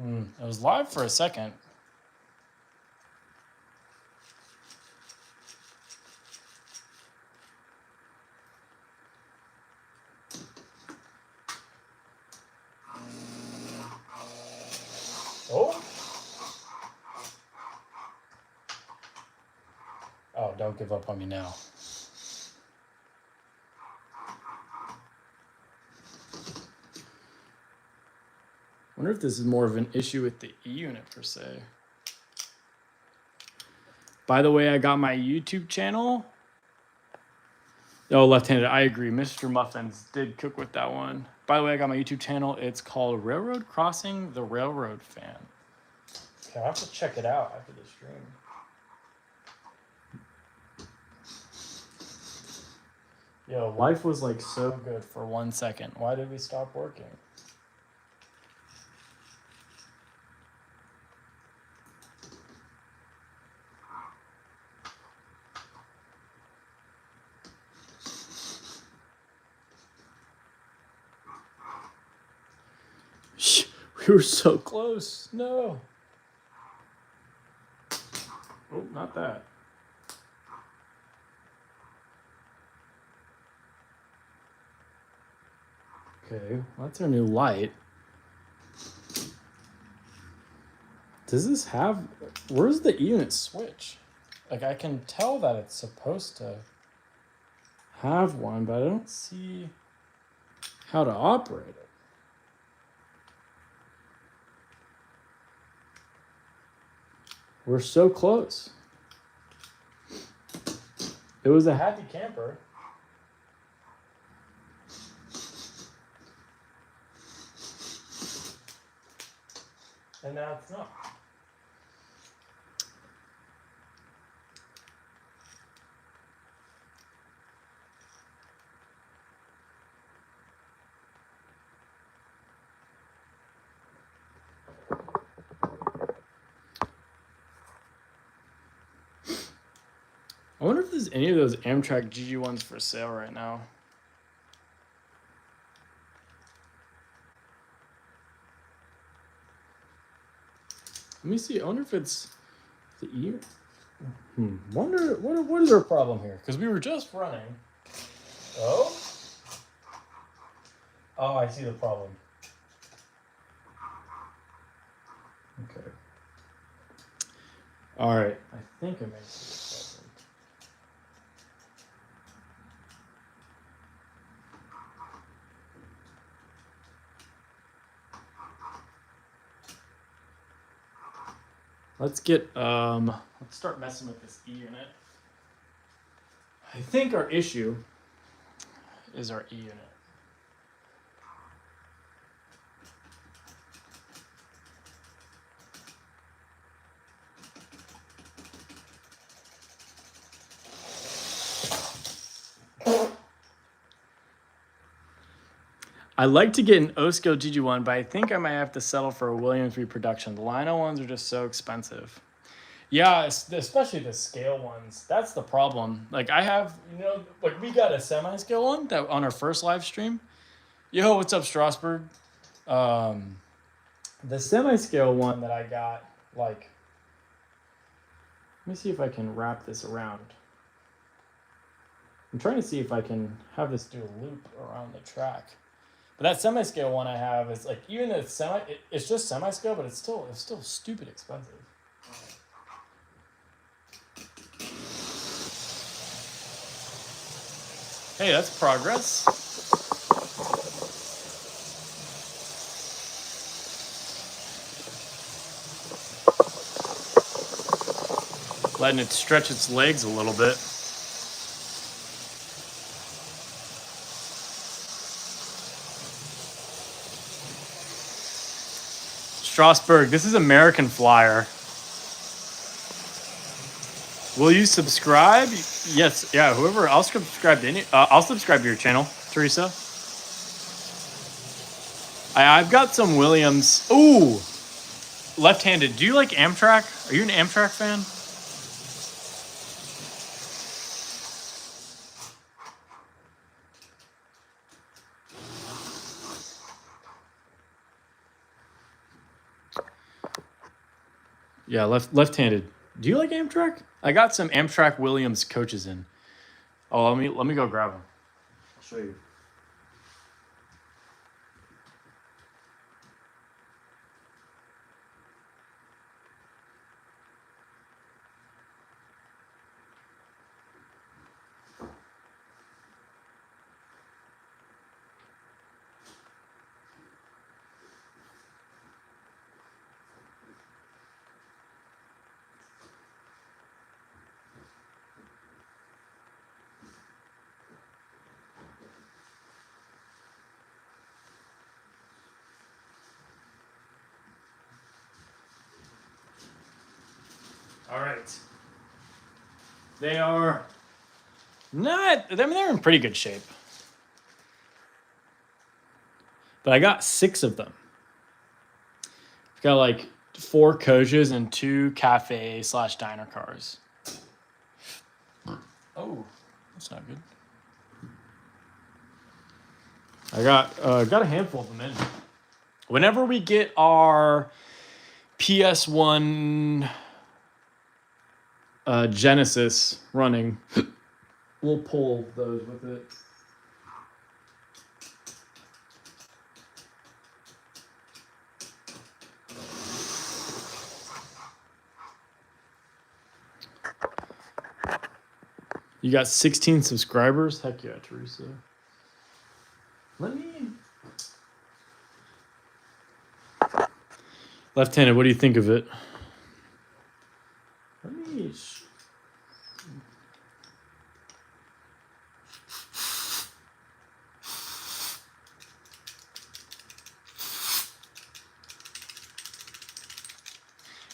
It was live for a second. Oh. Oh, don't give up on me now. I wonder if this is more of an issue with the E-unit per se. By the way, I got my YouTube channel. Oh, left-handed. I agree. Mr. Muffins did cook with that one. By the way, I got my YouTube channel. It's called Railroad Crossing the Railroad Fan. Okay, I'll have to check it out after the stream. Yo, life was like so good for 1 second. Why did we stop working? We were so close. No. Oh, not that. Okay, well, that's our new light. Does this have... Where's the E-unit switch? Like, I can tell that it's supposed to have one, but I don't see how to operate it. We're so close. It was a happy camper. And now it's not. I wonder if there's any of those Amtrak GG1s for sale right now. Let me see. I wonder if it's the E. Wonder what is our problem here? Because we were just running. Oh. Oh, I see the problem. Okay. All right. I think I made this problem. Let's start messing with this E unit. I think our issue is our E unit. I like to get an OSCO GG1, but I think I might have to settle for a Williams reproduction. The Lino ones are just so expensive. Yeah, especially the scale ones. That's the problem. Like I have, like we got a semi-scale one that on our first live stream. Yo, what's up, Strasburg? The semi-scale one that I got, like, let me see if I can wrap this around. I'm trying to see if I can have this do a loop around the track. But that semi-scale one I have is like, even though it's just semi-scale, but it's still stupid expensive. Hey, that's progress. Letting it stretch its legs a little bit. Strasburg, this is American Flyer. Will you subscribe? Yes, yeah. Whoever, I'll subscribe to I'll subscribe to your channel, Teresa. I've got some Williams. Ooh, left-handed. Do you like Amtrak? Are you an Amtrak fan? Yeah, left-handed. Do you like Amtrak? I got some Amtrak Williams coaches in. Oh, let me go grab them. I'll show you. All right. They are not, I mean, they're in pretty good shape. But I got 6 of them. I've got like 4 coaches and 2 cafe/diner cars. Oh, that's not good. I got a handful of them in. Whenever we get our PS1 Genesis running, we'll pull those with it. You got 16 subscribers? Heck yeah, Teresa. Let me... Left-handed, what do you think of it? Let me...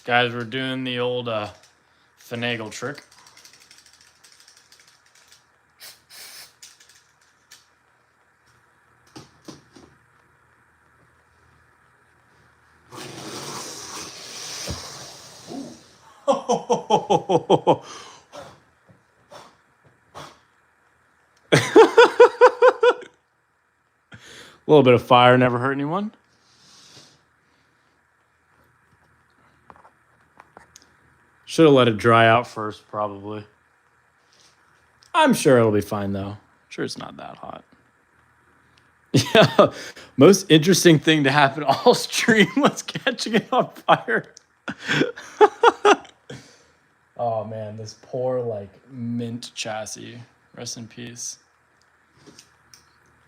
Guys, we're doing the old finagle trick. A little bit of fire never hurt anyone. Should have let it dry out first, probably. I'm sure it'll be fine, though. I'm sure it's not that hot. Yeah, most interesting thing to happen all stream was catching it on fire. Oh man, this poor like mint chassis. Rest in peace.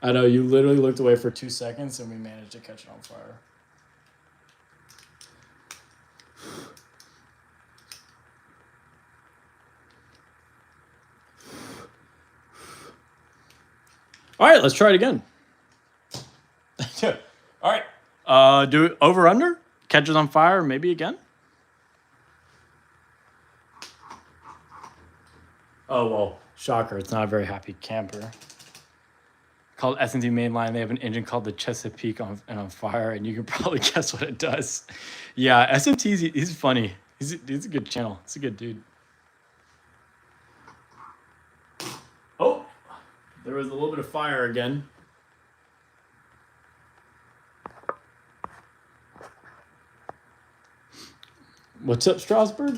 I know you literally looked away for 2 seconds and we managed to catch it on fire. All right, let's try it again. All right. Do it over under. Catches on fire, maybe again. Oh, well, shocker. It's not a very happy camper. Called S&T Mainline. They have an engine called the Chesapeake on fire, and you can probably guess what it does. Yeah, S&T's, he's funny. He's a good channel. He's a good dude. Oh, there was a little bit of fire again. What's up, Strasbourg?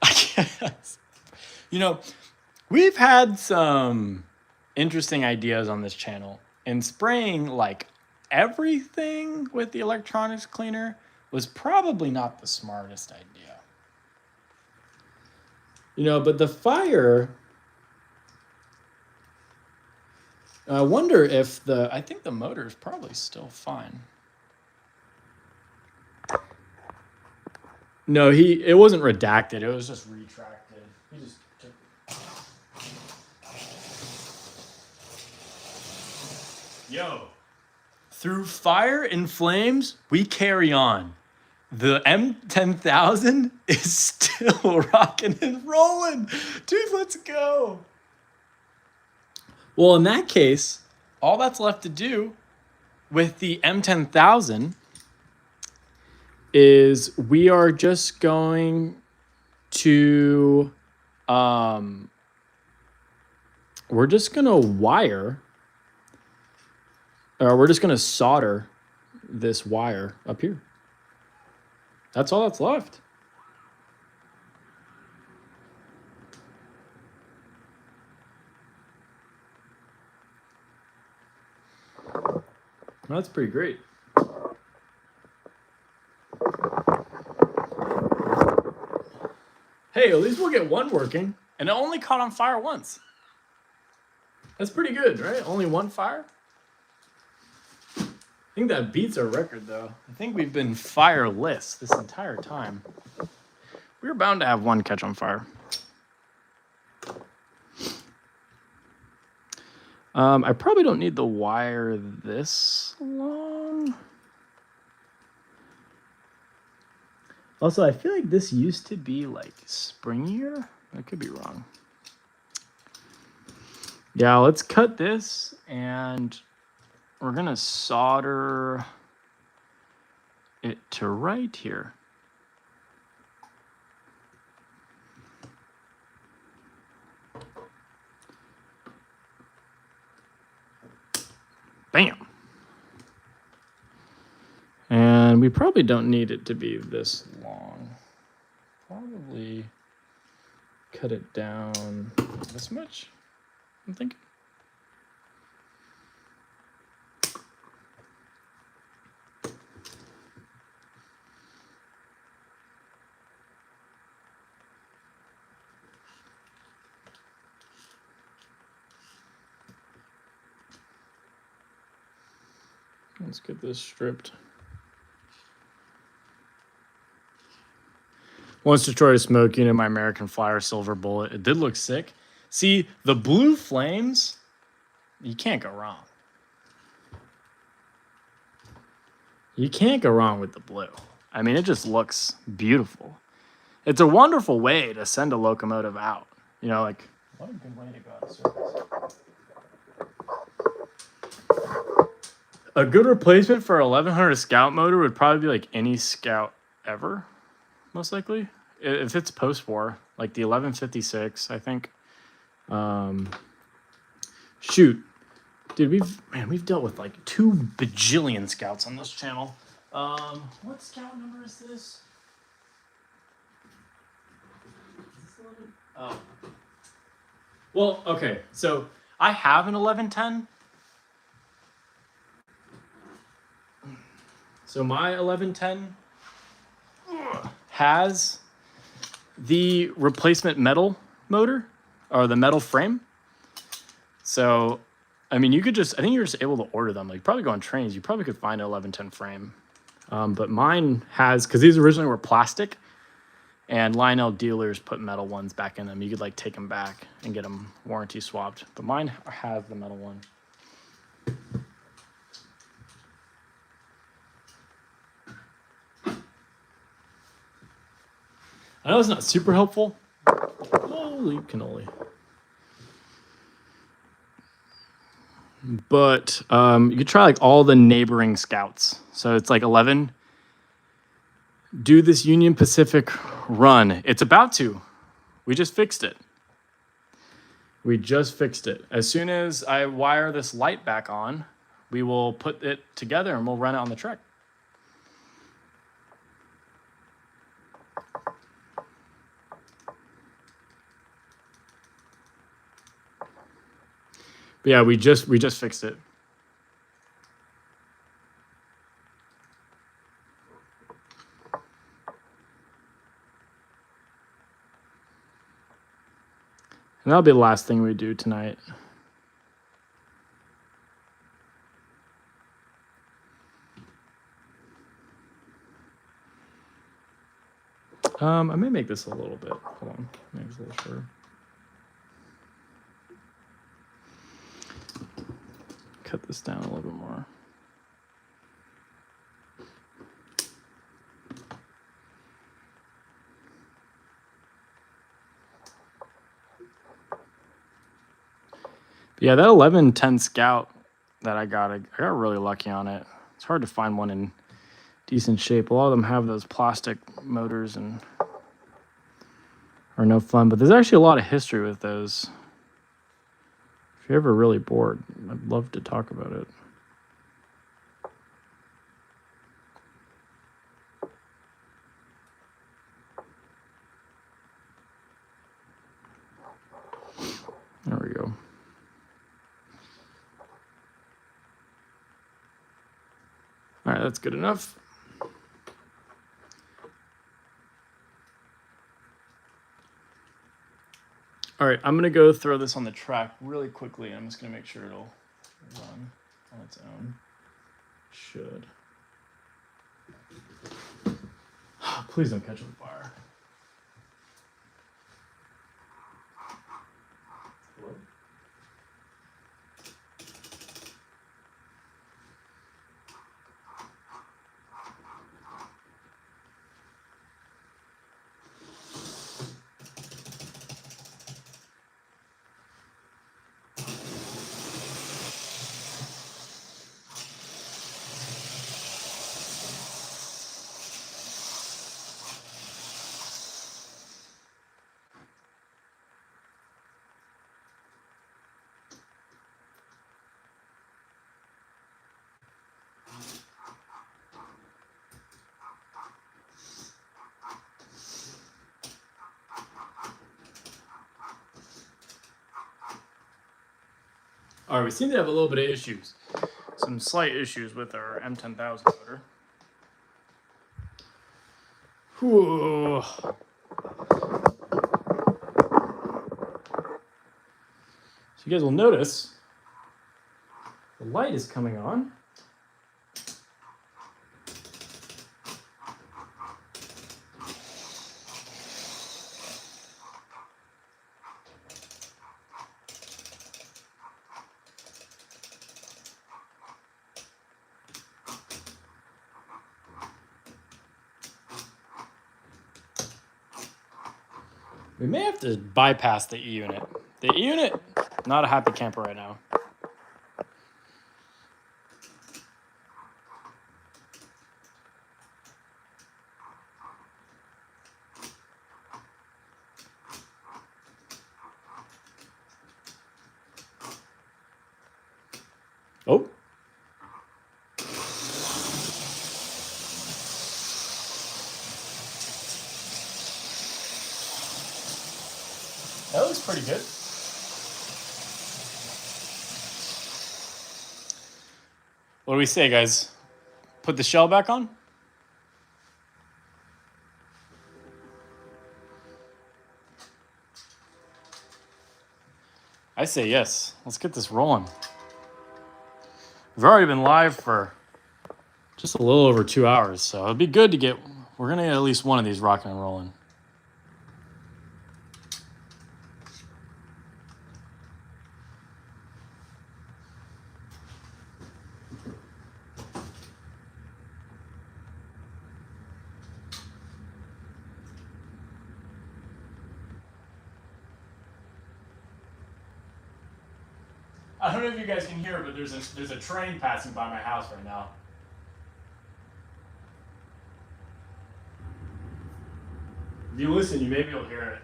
I guess. You know, we've had some interesting ideas on this channel, and spraying like everything with the electronics cleaner was probably not the smartest idea. You know, but the fire, I wonder if I think the motor is probably still fine. No, it wasn't redacted. It was just retracted. He just took it. Yo. Through fire and flames, we carry on. The M10000 is still rocking and rolling. Dude, let's go. Well, in that case, all that's left to do with the M10000 is we are just going to, we're just going to wire, or we're just going to solder this wire up here. That's all that's left. That's pretty great. Hey, at least we'll get one working, and it only caught on fire once. That's pretty good, right? Only one fire? I think that beats our record, though. I think we've been fireless this entire time. We were bound to have one catch on fire. I probably don't need the wire this long. Also, I feel like this used to be like springier. I could be wrong. Yeah, let's cut this and we're gonna solder it to right here. Bam. And we probably don't need it to be this long. Probably cut it down this much, I'm thinking. Let's get this stripped. Once destroyed a smoke unit, my American Flyer silver bullet. It did look sick. See, the blue flames, you can't go wrong. You can't go wrong with the blue. I mean, it just looks beautiful. It's a wonderful way to send a locomotive out. You know, like, what a good way to go out of service. A good replacement for 1100 Scout motor would probably be like any Scout ever, most likely. If it's post-war, like the 1156, I think. Shoot, dude, we've dealt with like 2 bajillion scouts on this channel. What scout number is this? Oh. Well, okay, so I have an 1110. So my 1110 has the replacement metal motor or the metal frame. So, I mean, I think you're just able to order them. Like, probably go on trains. You probably could find an 1110 frame. But mine has, because these originally were plastic, and Lionel dealers put metal ones back in them. You could, like, take them back and get them warranty swapped. But mine has the metal one. I know it's not super helpful. Holy cannoli. But you could try like all the neighboring scouts. So it's like 11. Do this Union Pacific run. It's about to. We just fixed it. As soon as I wire this light back on, we will put it together and we'll run it on the truck. But yeah, we just fixed it. And that'll be the last thing we do tonight. I may make this a little bit. Hold on, make this a little shorter. Cut this down a little bit more. But yeah, that 1110 Scout that I got really lucky on it. It's hard to find one in decent shape. A lot of them have those plastic motors and are no fun, but there's actually a lot of history with those. If you're ever really bored, I'd love to talk about it. There we go. All right, that's good enough. All right, I'm going to go throw this on the track really quickly. I'm just going to make sure it'll run on its own. Should. Please don't catch on fire. Hello? All right, we seem to have a little bit of issues. Some slight issues with our M10000 motor. Whew. So you guys will notice the light is coming on. We may have to bypass the E-unit. The E-unit, not a happy camper right now. That looks pretty good. What do we say, guys? Put the shell back on? I say yes. Let's get this rolling. We've already been live for just a little over 2 hours, so it'd be good to get, we're going to get at least one of these rocking and rolling. I don't know if you guys can hear, but there's a train passing by my house right now. If you listen, you maybe you'll hear it.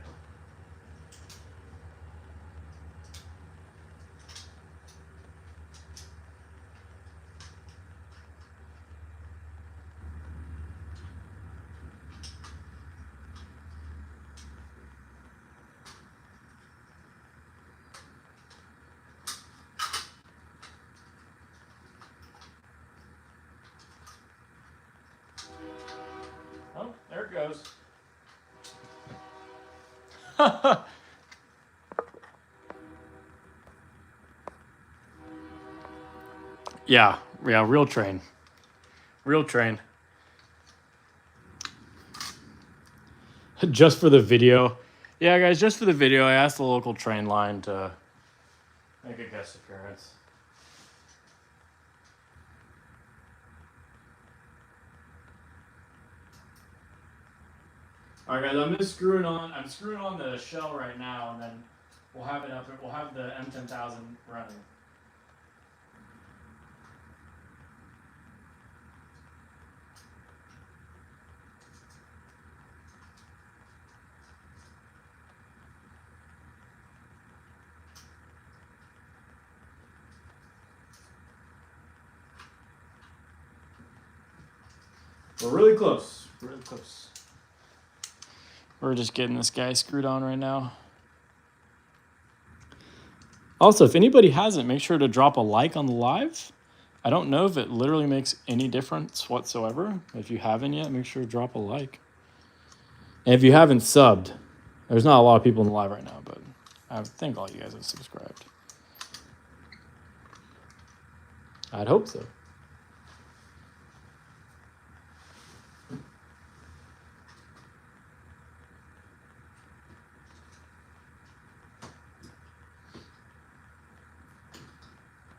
Oh, there it goes. Yeah, real train. Real train. Just for the video. Yeah, guys, just for the video, I asked the local train line to make a guest appearance. All right, guys, I'm screwing on the shell right now, and then we'll have it up. We'll have the M10,000 running. We're really close. Really close. We're just getting this guy screwed on right now. Also, if anybody hasn't, make sure to drop a like on the live. I don't know if it literally makes any difference whatsoever. If you haven't yet, make sure to drop a like. And if you haven't subbed, there's not a lot of people in the live right now, but I think all you guys have subscribed. I'd hope so.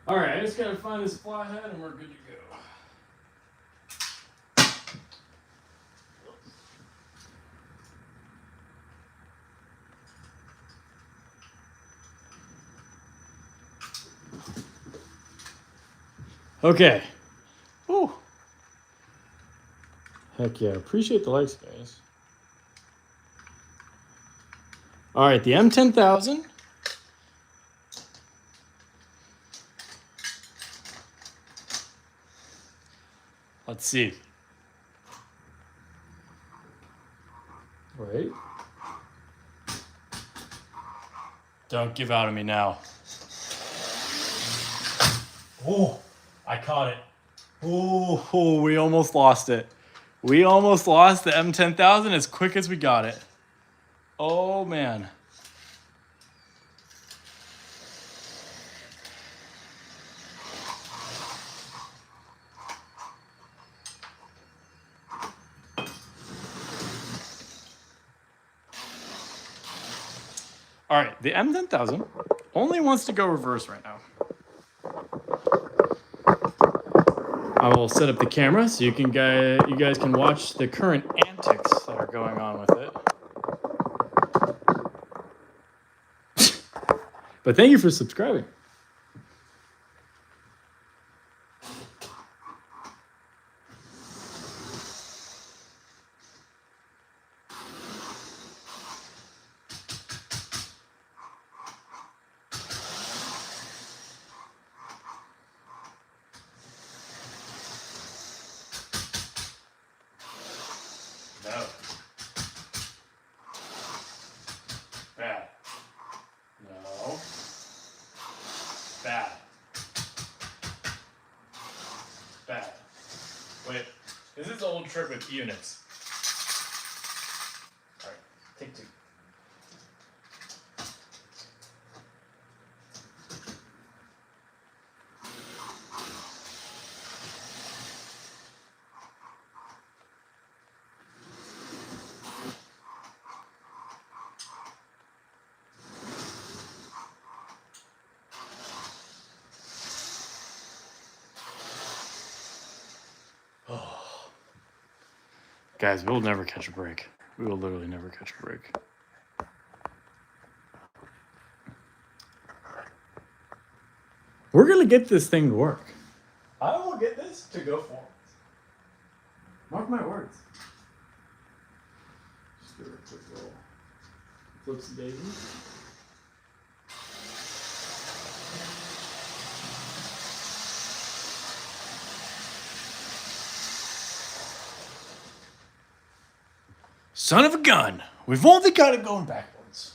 All right, I just gotta find this flathead and we're good to go. Okay. Woo. Heck yeah, appreciate the likes, guys. All right, the M10,000. Let's see. Wait. Don't give out on me now. Oh, I caught it. Oh, we almost lost it. We almost lost the M10,000 as quick as we got it. Oh, man. All right, the M10,000 only wants to go reverse right now. I will set up the camera so you guys can watch the current antics that are going on with it. But thank you for subscribing. No. Bad. trick with units. All right, take 2. Oh. Guys, we'll never catch a break. We will literally never catch a break. We're going to get this thing to work. I will get this to go forward. Mark my words. Just do a quick roll. Flips the daisy. Son of a gun. We've only got it going backwards.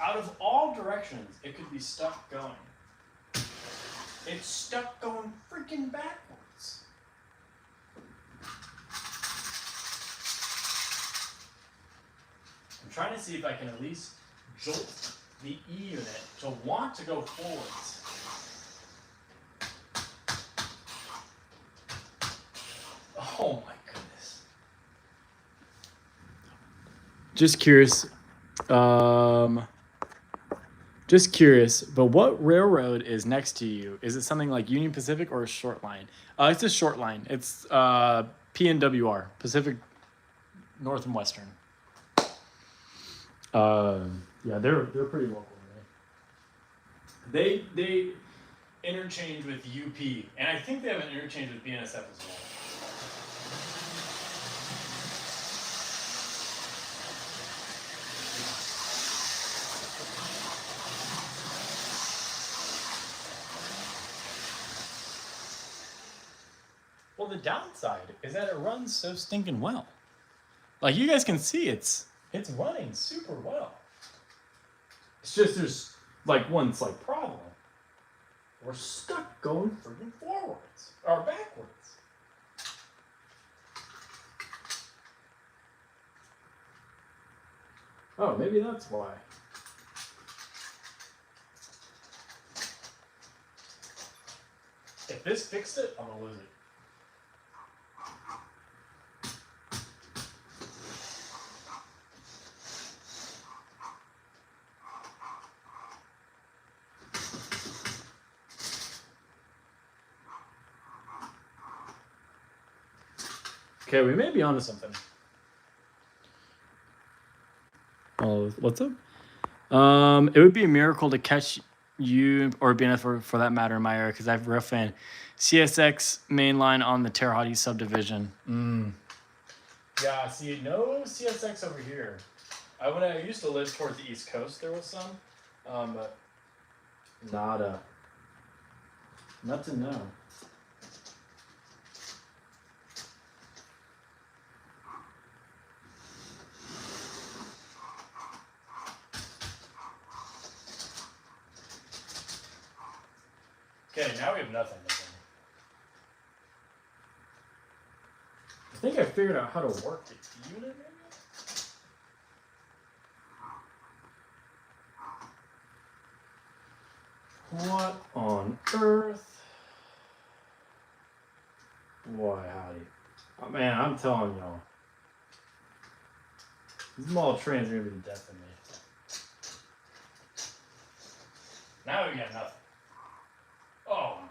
Out of all directions, it could be stuck going. It's stuck going freaking backwards. I'm trying to see if I can at least jolt the E unit to want to go forwards. Oh my goodness. Just curious. But what railroad is next to you? Is it something like Union Pacific or a short line? It's a short line. It's PNWR, Pacific North and Western. Yeah, they're pretty local. Right? They interchange with UP, and I think they have an interchange with BNSF as well. Well, the downside is that it runs so stinking well. Like you guys can see, it's running super well. It's just there's like one slight problem. We're stuck going freaking forwards or backwards. Oh, maybe that's why. If this fixed it, I'm gonna lose it. Okay, we may be onto something. Oh, what's up? It would be a miracle to catch you or BNF for that matter in my area because I have a real fan. CSX mainline on the Terre Haute subdivision. Yeah, see, no CSX over here. When I used to live towards the East Coast, there was some, but nada. Nothing now. Okay, now we have nothing. I think I figured out how to work the unit, maybe? What on earth? Boy, howdy. Oh, man, I'm telling y'all. These mall trains are going to be the death of me. Now we got nothing. Oh, my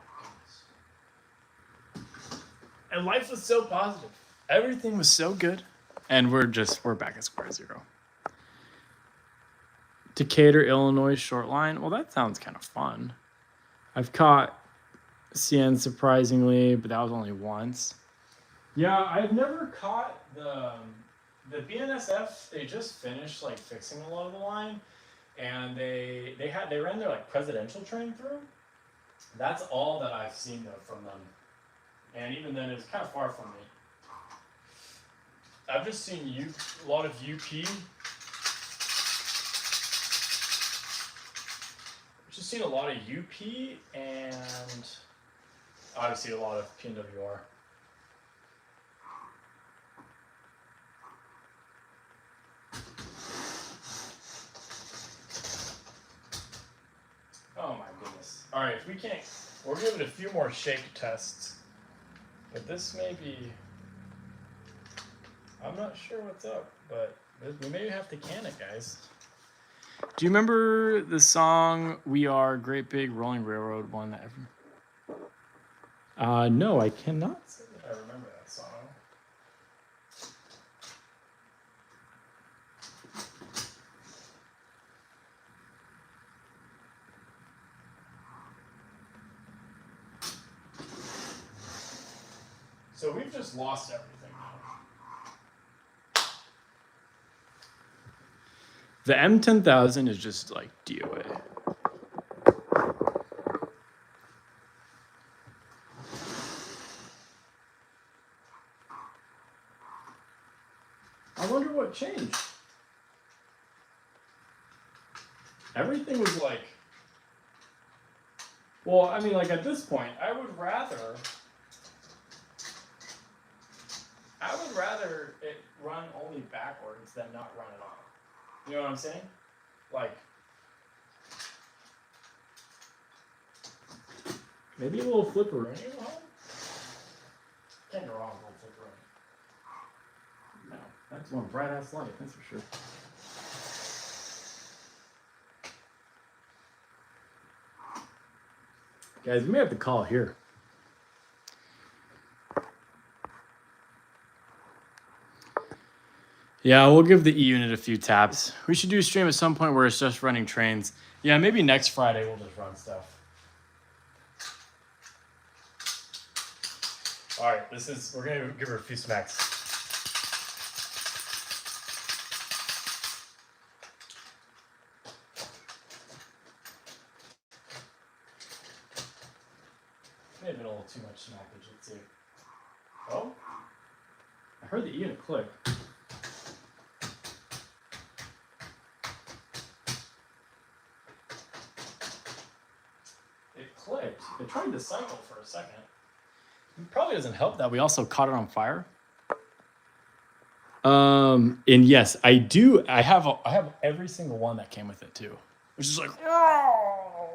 goodness. And life was so positive. Everything was so good. And we're back at square zero. Decatur, Illinois short line. Well, that sounds kind of fun. I've caught CN surprisingly, but that was only once. Yeah, I've never caught the BNSF. They just finished like fixing a lot of the line, and they ran their like presidential train through. That's all that I've seen though from them, and even then it was kind of far from me. I've just seen a lot of UP. Which is just seen a lot of UP and obviously a lot of PNWR. Oh my goodness. All right, if we can't, we'll give it a few more shake tests. But this may be, I'm not sure what's up, but we may have to can it, guys. Do you remember the song "We Are Great Big Rolling Railroad" one that ever? No, I cannot say that I remember that song. So we've just lost everything now. The M10,000 is just like DOA. I wonder what changed. Everything was like, well, I mean, like at this point, I would rather it run only backwards than not run at all. You know what I'm saying? Like, maybe a little flipperoni at home? Can't go wrong with a little flipperoni. No, that's one bright ass light, that's for sure. Guys, we may have to call it here. Yeah, we'll give the E-unit a few taps. We should do a stream at some point where it's just running trains. Yeah, maybe next Friday we'll just run stuff. All right, we're gonna give her a few smacks. Maybe a little too much smackage, let's see. Oh, I heard the E-unit click. Clicked. It tried to cycle for a second. It probably doesn't help that we also caught it on fire. And yes, I do. I have every single one that came with it too. Which is like, oh.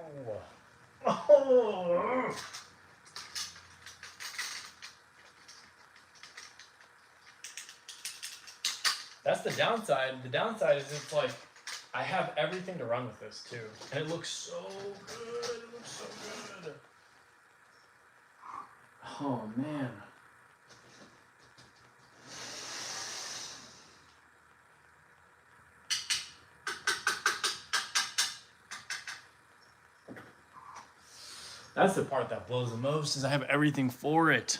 That's the downside. The downside is it's like I have everything to run with this too, and it looks so good. It looks so good. Oh man. That's the part that blows the most is I have everything for it.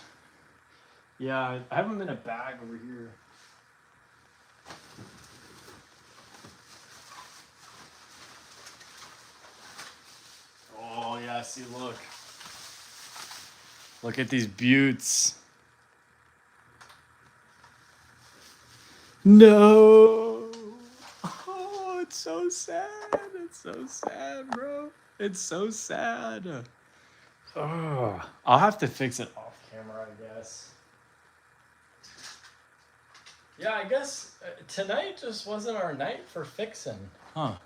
Yeah, I have them in a bag over here. Oh yeah, see, look. Look at these buttes. No. Oh, it's so sad. It's so sad, bro. It's so sad. Oh, I'll have to fix it off camera, I guess. Yeah, I guess tonight just wasn't our night for fixing. Huh.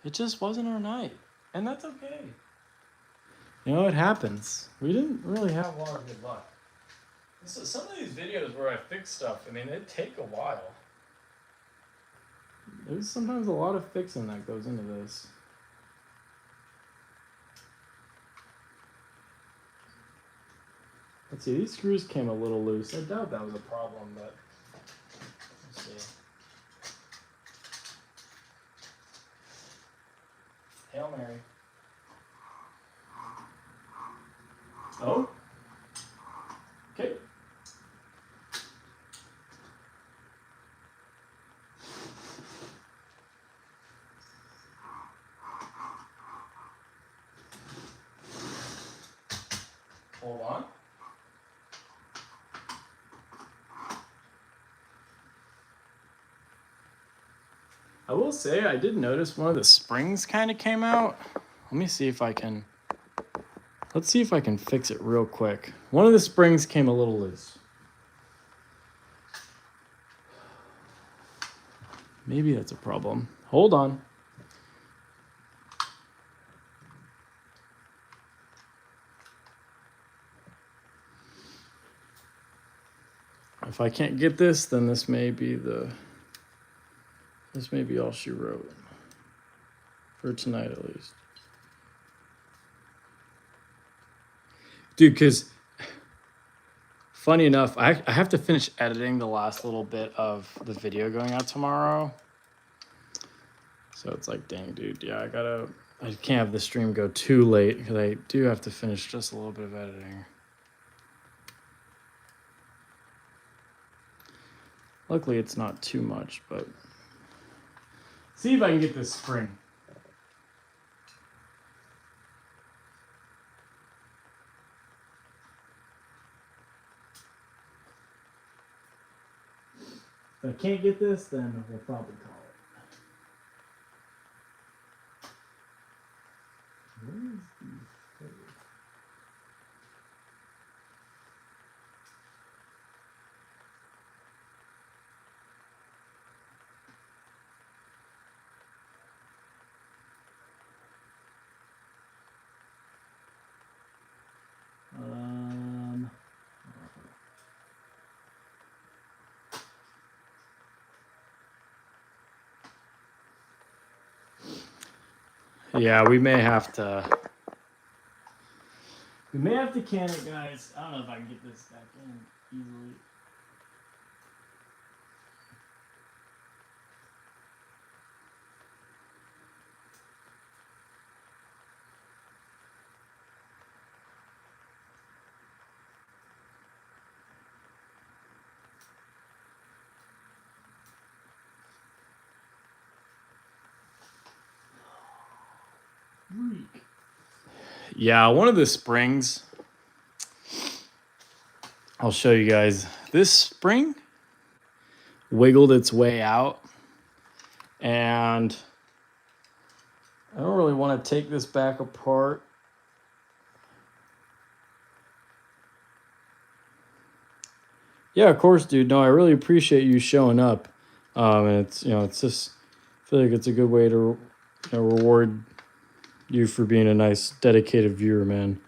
It just wasn't our night. And that's okay. You know, it happens. We didn't really have a lot of good luck. So some of these videos where I fix stuff, I mean, they take a while. There's sometimes a lot of fixing that goes into this. Let's see, these screws came a little loose. I doubt that was a problem, but let's see. Hail Mary. Oh. Okay. Hold on. I will say I did notice one of the springs kind of came out. Let me see if I can. Let's see if I can fix it real quick. One of the springs came a little loose. Maybe that's a problem. Hold on. If I can't get this, then this may be all she wrote. For tonight, at least. Dude, because funny enough, I have to finish editing the last little bit of the video going out tomorrow. So it's like, dang, dude, yeah, I can't have the stream go too late because I do have to finish just a little bit of editing. Luckily, it's not too much, but see if I can get this spring. If I can't get this, then we'll probably call it. Where is the code? Yeah, we may have to can it, guys. I don't know if I can get this back in easily. Yeah, one of the springs, I'll show you guys. This spring wiggled its way out, and I don't really want to take this back apart. Yeah, of course, dude. No, I really appreciate you showing up. And it's just, I feel like it's a good way to reward you for being a nice, dedicated viewer, man.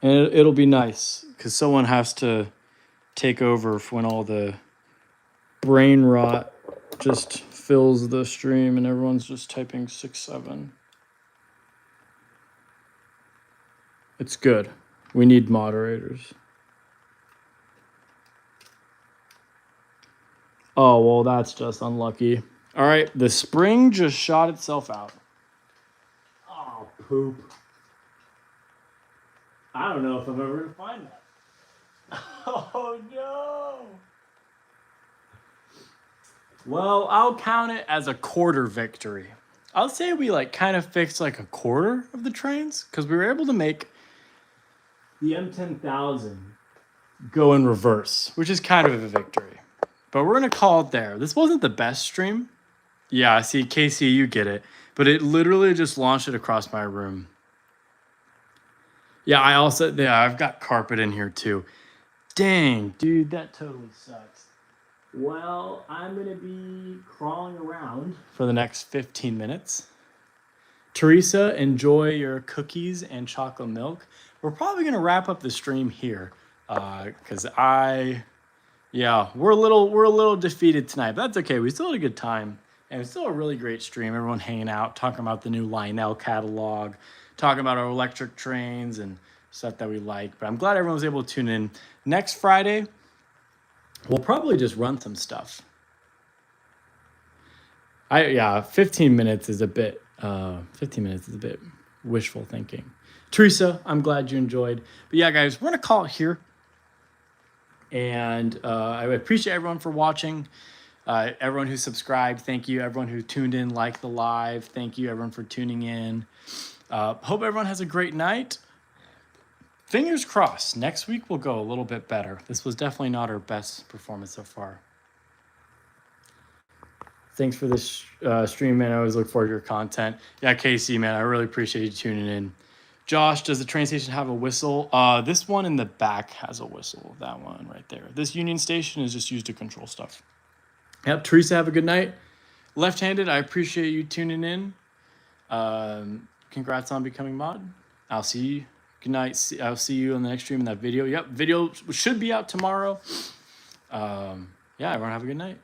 And it'll be nice because someone has to take over when all the brain rot just fills the stream and everyone's just typing 6-7. It's good. We need moderators. Oh, well, that's just unlucky. All right, the spring just shot itself out. Oh, poop. I don't know if I'm ever going to find that. Oh, no. Well, I'll count it as a quarter victory. I'll say we kind of fixed a quarter of the trains because we were able to make the M10,000 go in reverse, which is kind of a victory. But we're going to call it there. This wasn't the best stream. Yeah, see, Casey, you get it. But it literally just launched it across my room. Yeah, I've got carpet in here too. Dang, dude, that totally sucks. Well, I'm going to be crawling around for the next 15 minutes. Teresa, enjoy your cookies and chocolate milk. We're probably going to wrap up the stream here because we're a little defeated tonight, but that's okay. We still had a good time, and it's still a really great stream. Everyone hanging out, talking about the new Lionel catalog, talking about our electric trains and stuff that we like. But I'm glad everyone was able to tune in. Next Friday, we'll probably just run some stuff. 15 minutes is a bit 15 minutes is a bit wishful thinking. Teresa, I'm glad you enjoyed. But yeah, guys, we're going to call it here. And I appreciate everyone for watching. Everyone who subscribed, thank you. Everyone who tuned in, liked the live, thank you. Everyone for tuning in. Hope everyone has a great night. fingers crossed. Next week will go a little bit better. This was definitely not our best performance so far. Thanks for this stream, man. I always look forward to your content. Yeah, Casey, man, I really appreciate you tuning in. Josh, does the train station have a whistle? This one in the back has a whistle. That one right there. This Union Station is just used to control stuff. Yep, Teresa, have a good night. Left-handed, I appreciate you tuning in. Congrats on becoming mod. I'll see you. Good night. I'll see you on the next stream in that video. Yep, video should be out tomorrow. Yeah, everyone have a good night.